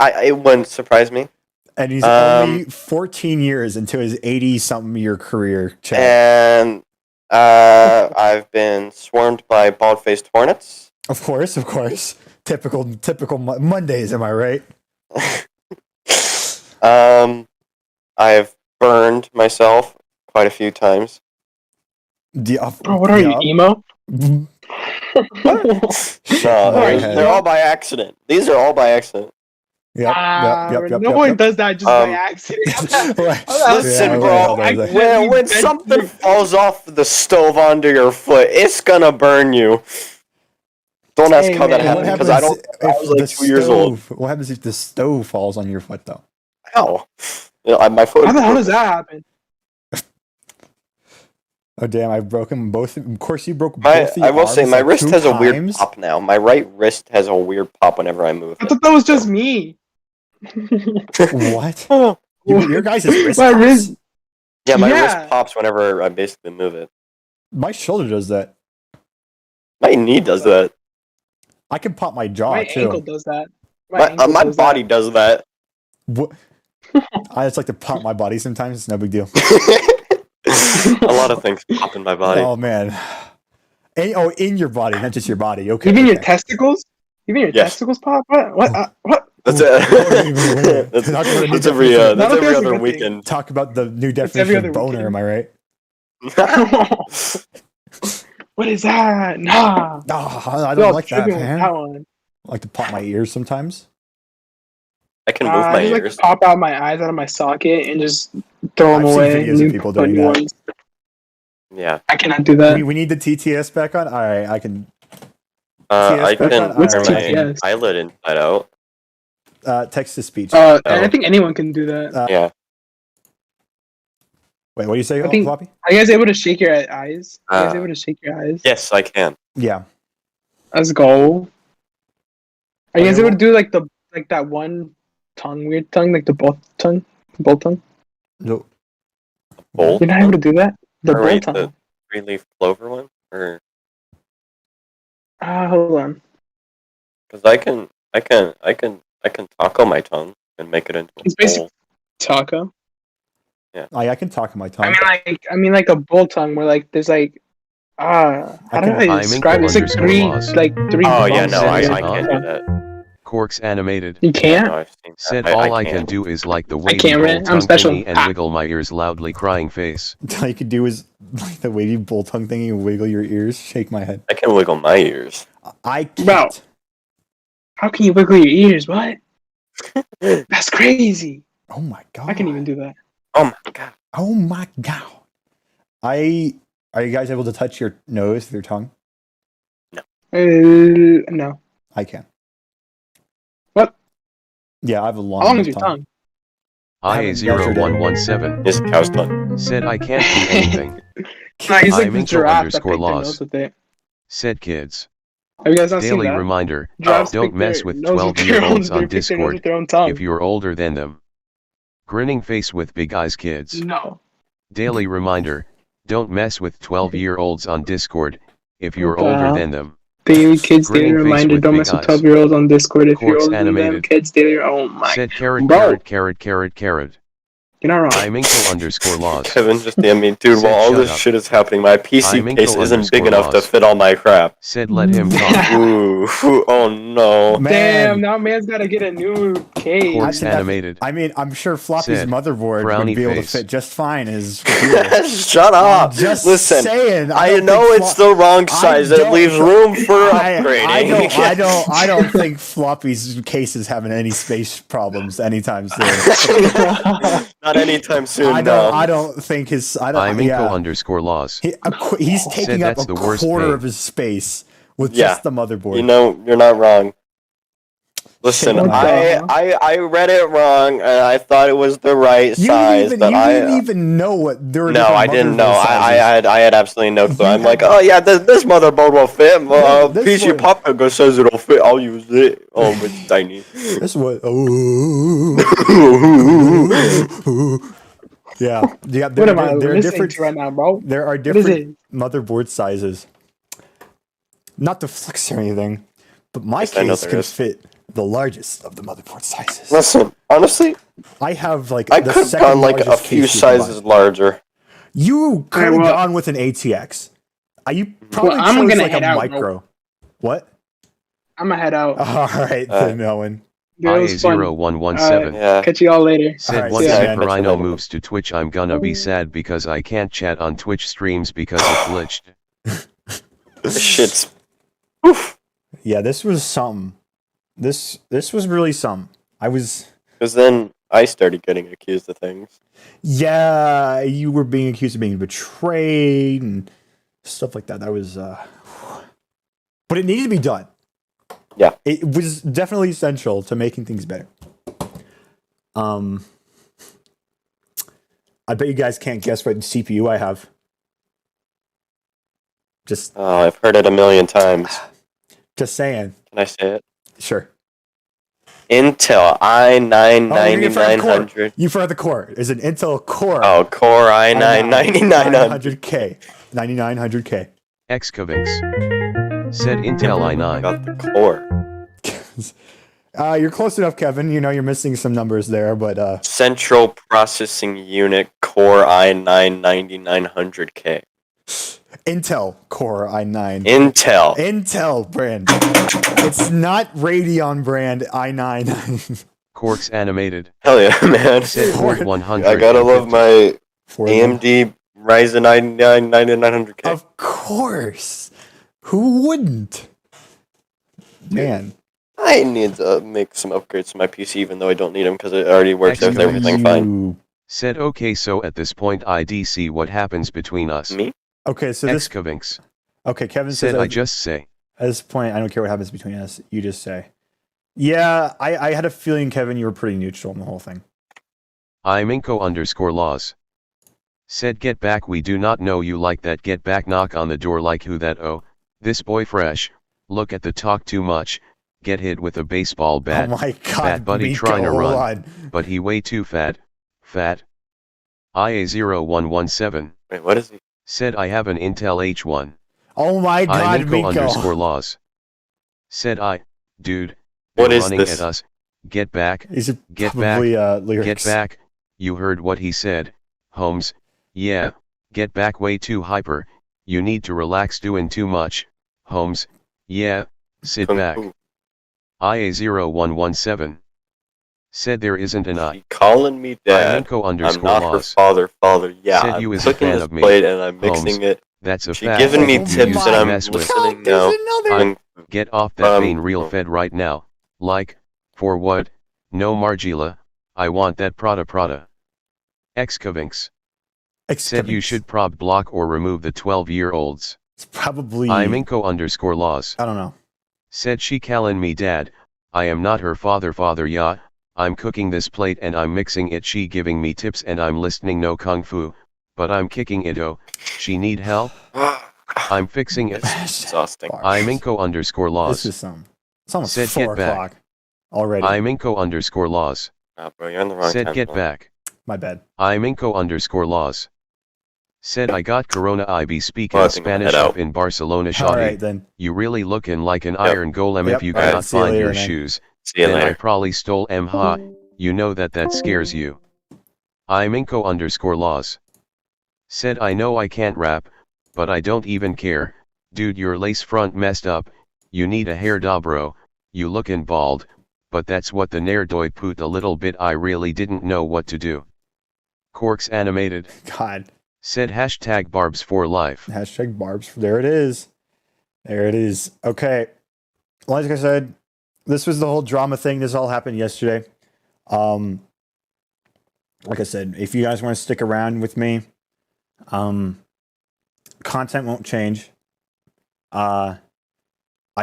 it wouldn't surprise me. And he's only 14 years into his 80-something-year career. Chad. And I've been swarmed by bald-faced hornets. Of course. Typical Mondays, am I right? I've burned myself quite a few times. Bro, what are you, emo? No, my they're all by accident. These are all by accident. Yep. No one does that just by accident. Listen, Yeah, bro. what the hell When something falls off the stove onto your foot, it's gonna burn you. Don't ask Hey, how that man, What happened happens because I was like the 2 years old. What happens if the stove falls on your foot, though? Ow. My foot. How the hell does that happen? Oh, damn, I've broken both. Of course, you broke I both the will say arms, my like, wrist 2 has a weird times. pop now. My right wrist has a weird pop whenever I move I it. thought that was just me. What? Oh. Your guys' wrist My pops? wrist. Yeah, my Yeah. wrist pops whenever I basically move it. My shoulder does that. My knee does that. I can pop my jaw, My too. ankle does that. My ankle does body does that. What? I just like to pop my body sometimes. It's no big deal. A lot of things pop in my body. Oh, man. In your body, not just your body. Okay. Even your okay. testicles? Even your Yes. testicles pop? What? What? That's Ooh, it. That's that's every that's every I don't think that's a other good thing. weekend. Talk about the new every definition other of boner, weekend. am I right? What is that? Nah. Oh, I Yo, don't like that, tripping with man. that one. I like to pop my ears sometimes. I can move I my just like ears. to pop out my eyes out of my socket and just throw them I've seen away. videos and of you people put doing new that. ones. Yeah. I cannot do that. We need the TTS back on. All right, I can. I TTS back can on? What's All turn right, my TTS? eyelid inside out. Text to speech. And I think anyone can do that. Yeah. Wait, what do you say, I think- Floppy? Are you guys able to shake your eyes? Are you guys Uh, able to shake your eyes? Yes, I can. Yeah. Let's go. Are you guys Okay, able to do like that one tongue, weird tongue, like the bolt tongue? Bolt tongue? No. Bolt? You're not able to do that? The Or bolt wait, tongue. the 3-leaf clover one? Or Hold on. because I can taco my tongue and make it into a It's basically bowl. taco. I can talk in my tongue. I mean like a bull tongue where like there's like how I do can- I I'm describe it? It's like underscore three laws. Oh yeah, bumps no, and I it's Said, can't huh? do that. Corks animated. You Yeah, can't? no, I've seen that. Said all I can do is like the wavy can't, bull man. I'm tongue special. thingy and Ah. wiggle my ears loudly crying face. All you could do is like the wavy bull tongue thing. You wiggle your ears, shake my head. I can wiggle my ears. I can't. Bro. How can you wiggle your ears? What? That's crazy. Oh my god. I can even do that. Oh my god. Oh my god. Are you guys able to touch your nose with your tongue? No. I can. What? Yeah, I have a long. How long is your tongue? haven't measured it. IA0117 It's a cow's tongue. said I can't do anything. No, he's like I'm the into giraffe that underscore picked their laws. nose with it. Said kids. Have you guys not seen Daily that? reminder, Giraffes don't pick mess their with nose their 12-year-olds own- on they pick their nose Discord with their own tongue. if you're older than them. Grinning face with big eyes kids. No. Daily reminder, don't mess with 12-year-olds on Discord if you're What the older hell? than them. Daily kids, daily Grinning face reminder, with don't big mess with eyes. 12-year-olds on Discord if you're Corks older than them. animated. Kids, daily, oh my. Said carrot Bro. carrot carrot carrot carrot. You're not wrong. I'm Inkle underscore laws. Kevin just damn me, dude. Said While all shut this up. shit is happening, my PC I'm case Inkle isn't big underscore enough to laws. fit all my crap. Said let him talk. Ooh, oh no. Man, Damn, now man's gotta get a new case. Corks think that- animated. I mean, I'm sure Floppy's Said, motherboard brownie would be able to face. fit just fine as computer. Shut up. Just Listen, saying. I don't know think it's the wrong size. It don't- leaves room for I upgrading. I don't think Floppy's case is having any space problems anytime soon. Not anytime soon. I don't think his. I don't. I'm yeah. Inkle underscore laws. He's taking up that's a the worst quarter pain. of his space with Yeah. just the motherboard. You know, you're not wrong. Listen, Shit, I read it wrong, and I thought it was the right size, but you I didn't even know what. There were no, different I didn't motherboard know. sizes. I had absolutely no clue. You I'm like, had- oh yeah, this motherboard will fit. This PC one- Papa says it'll fit. I'll use it. Oh, it's tiny. This was. Yeah. Yeah. What am I There are listening different. to right now, bro? There are is different motherboard sizes. Not to flex or anything, but my Yes, I know case there can is. fit the largest of the motherboard sizes. Listen, honestly, I have like I the could have second gone like a largest few case you can buy. sizes larger. You could have well- gone with an ATX. You probably Well, I'm chose gonna like head a out, bro. micro. What? I'm gonna head out. All right, then, Owen. Dude, it was fun. IA0117 Yeah. Catch you all later. said Alright, once see ya, man. Super Rhino Later. moves to Twitch I'm gonna be sad because I can't chat on Twitch streams because it glitched. This shit's. Oof. Yeah, this was something. This was really something. I was. Because then I started getting accused of things. Yeah, you were being accused of being betrayed and stuff like that. That was. But it needed to be done. Yeah. It was definitely essential to making things better. I bet you guys can't guess what CPU I have. Just Oh, I've heard it a million times. saying. Can I say it? Sure. Intel i9 Oh, you're gonna forget the core. 9900. You forgot the core. It's an Intel Core. Oh, Core i9 9900. 9900K. 9900K. Xcovinx said Intel I i9. got the Core. You're close enough, Kevin. You know you're missing some numbers there, but Central Processing Unit Core i9 9900K. Intel Core i9. Intel. Intel brand. It's not Radeon brand i9. Corks animated Hell yeah, man. said Horde 100. I gotta love my For them. AMD Ryzen i9 9900K. Of course. Who wouldn't? Man. I need to make some upgrades to my PC, even though I don't need them because it already works with everything fine. You Said okay, so at this point I'd see what happens between us. Me? Okay, so this. Excavinks. Okay, Kevin Said says. I just say. At this point, I don't care what happens between us. You just say. Yeah, I had a feeling, Kevin, you were pretty neutral in the whole thing. Iminko_laws. Said get back, we do not know you like that, get back, knock on the door like who that, oh, this boy fresh, look at the talk too much, get hit with a baseball bat. Oh my god, Fat buddy Miko, trying to hold run, on. but he way too fat, IA0117. Wait, what is he? Said I have an Intel H1. Oh my god, Miko. Iminko_laws. Said I, dude, What they're is running this? at us, get back, These are get probably back, lyrics. get back, you heard what he said, Holmes, yeah, get back, way too hyper, you need to relax, doing too much, Holmes, yeah, sit Kung back. Fu. IA0117. Said there isn't an I. You calling me dad? I'm not her Iminko_laws. father. Yeah, Said I'm you is a cooking fan this of me. plate and I'm Holmes, mixing it. That's a She fact. giving me You tips used and to I'm mess with. listening There's now. another. Get off that being real fed right now. Like, for what? No Margila, I want that Prada. Excavinks. Said you should prob block or remove the 12-year-olds. It's probably. Iminko_laws. I don't know. Said she calling me dad, I am not her father, yeah, I'm cooking this plate and I'm mixing it, she giving me tips and I'm listening, no kung fu, but I'm kicking it, oh, she need help? I'm fixing it. Exhausting. Iminko_laws. This is some. It's almost Said 4 get back. o'clock already. Iminko_laws. Nah, bro, you're on the wrong Said time get zone. back. My bad. Iminko_laws. Said I got corona, I be speaking Well, I think I'm Spanish head up out. in Barcelona, All shoddy. right then. You really looking like an iron golem Yep. if you All right, cannot see you find later, your man. shoes. See you Then I later. probably stole ha. You know that scares you. Iminko_laws. Said I know I can't rap, but I don't even care. Dude, your lace front messed up, you need a hair da, bro, you lookin' bald, but that's what the nerdoid put a little bit, I really didn't know what to do. Corks animated. God. Said hashtag barbs for life. Hashtag barbs. There it is. There it is. Okay. Like I said, this was the whole drama thing. This all happened yesterday. Like I said, if you guys want to stick around with me, content won't change. I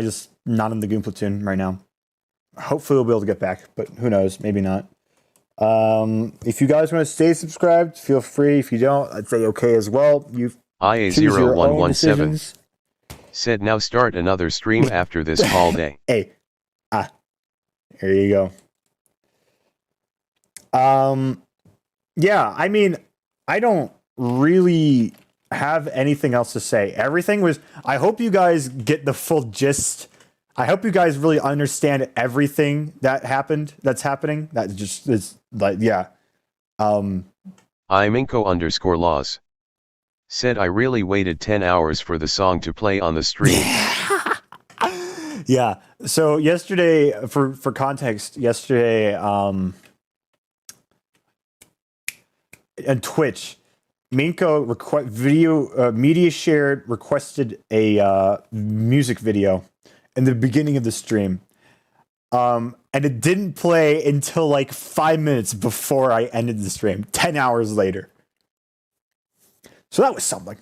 just not in the Goon Platoon right now. Hopefully we'll be able to get back, but who knows? Maybe not. If you guys want to stay subscribed, feel free. If you don't, I'd say okay as well. You choose your own IA0117. decisions. Said now start another stream after this call day. Hey, there you go. Yeah, I mean, I don't really have anything else to say. Everything was. I hope you guys get the full gist. I hope you guys really understand everything that happened. That's happening. That just is like, yeah. Iminko_laws. Said I really waited 10 hours for the song to play on the stream. Yeah. So yesterday, for context, yesterday, and Twitch, Minko media shared requested a music video in the beginning of the stream, and it didn't play until like 5 minutes before I ended the stream. 10 hours later. So that was something.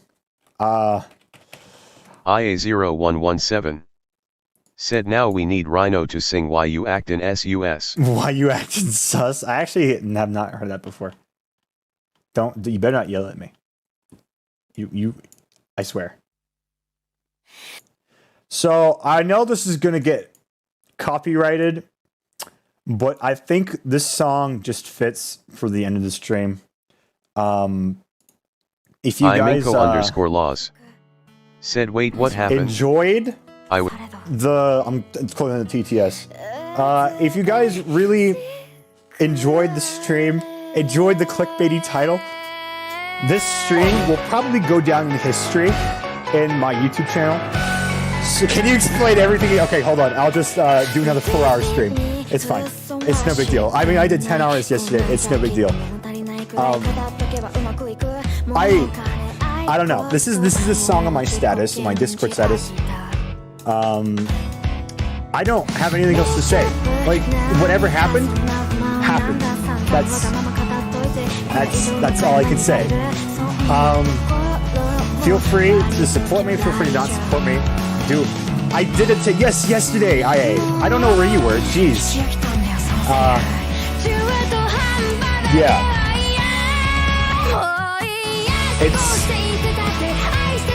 IA0117. Said now we need Rhino to sing Why You Actin' SUS. Why you acting sus? I actually have not heard that before. You better not yell at me. I swear. So I know this is gonna get copyrighted, but I think this song just fits for the end of the stream. If you guys Iminko_laws. Said wait, what happened? enjoyed I'm calling it the TTS. If you guys really enjoyed the stream, enjoyed the clickbaity title, this stream will probably go down in history in my YouTube channel. So can you explain everything? Okay, hold on. I'll just do another 4-hour stream. It's fine. It's no big deal. I mean, I did 10 hours yesterday. It's no big deal. I don't know. This is a song on my status, my Discord status. I don't have anything else to say. Like, whatever happened, happened. That's all I can say. Feel free to support me. Feel free to not support me. I did it yesterday. I don't know where you were. Jeez. Yeah.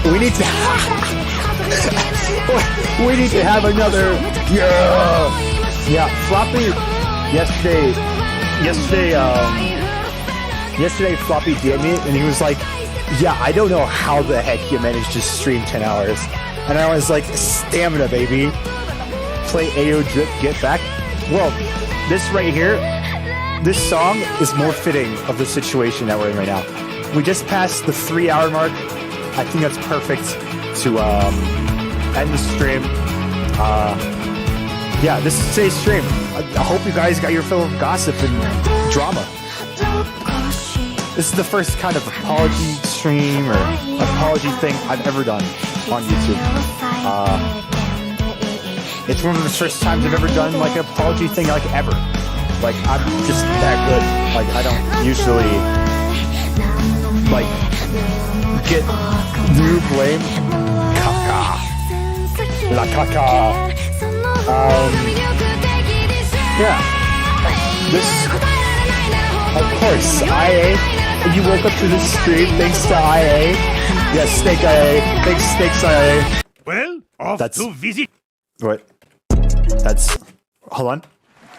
We need to have another. Yeah. Floppy. Yesterday Floppy DM'd me and he was like, yeah, I don't know how the heck you managed to stream 10 hours. And I was like, stamina, baby. Play AO Drip, get back. Well, this right here, this song is more fitting of the situation that we're in right now. We just passed the 3-hour mark. I think that's perfect to end the stream. Yeah, this is today's stream. I hope you guys got your fill of gossip and drama. This is the first kind of apology stream or apology thing I've ever done on YouTube. It's one of the first times I've ever done like an apology thing like ever. Like I'm just that good. Like I don't usually like get new blame. Caca. La caca. Yeah. This, of course, IA. You woke up to this stream thanks to IA. Yes, Snake IA. Thanks, IA. Well, off to visit. What? That's. Hold on.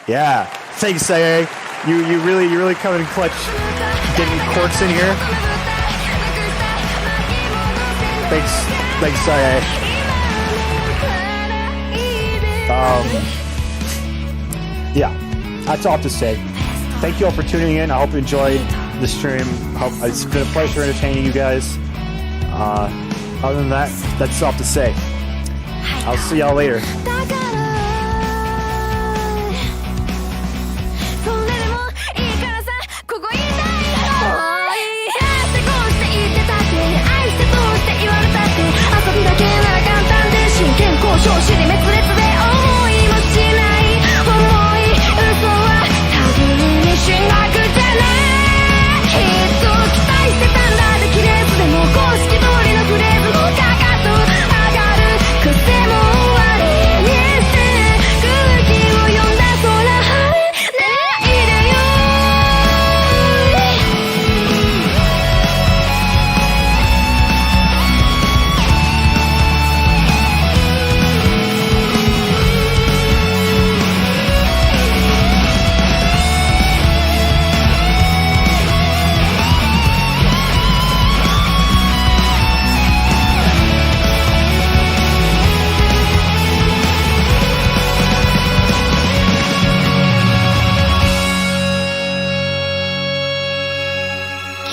Yeah. Thanks, IA. You really coming in clutch. Getting corks in here. Thanks, IA. Yeah. That's all I have to say. Thank you all for tuning in. I hope you enjoyed the stream. It's been a pleasure entertaining you guys. Other than that, that's all I have to say. I'll see y'all later.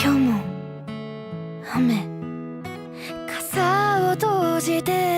Come on. 雨傘を閉じて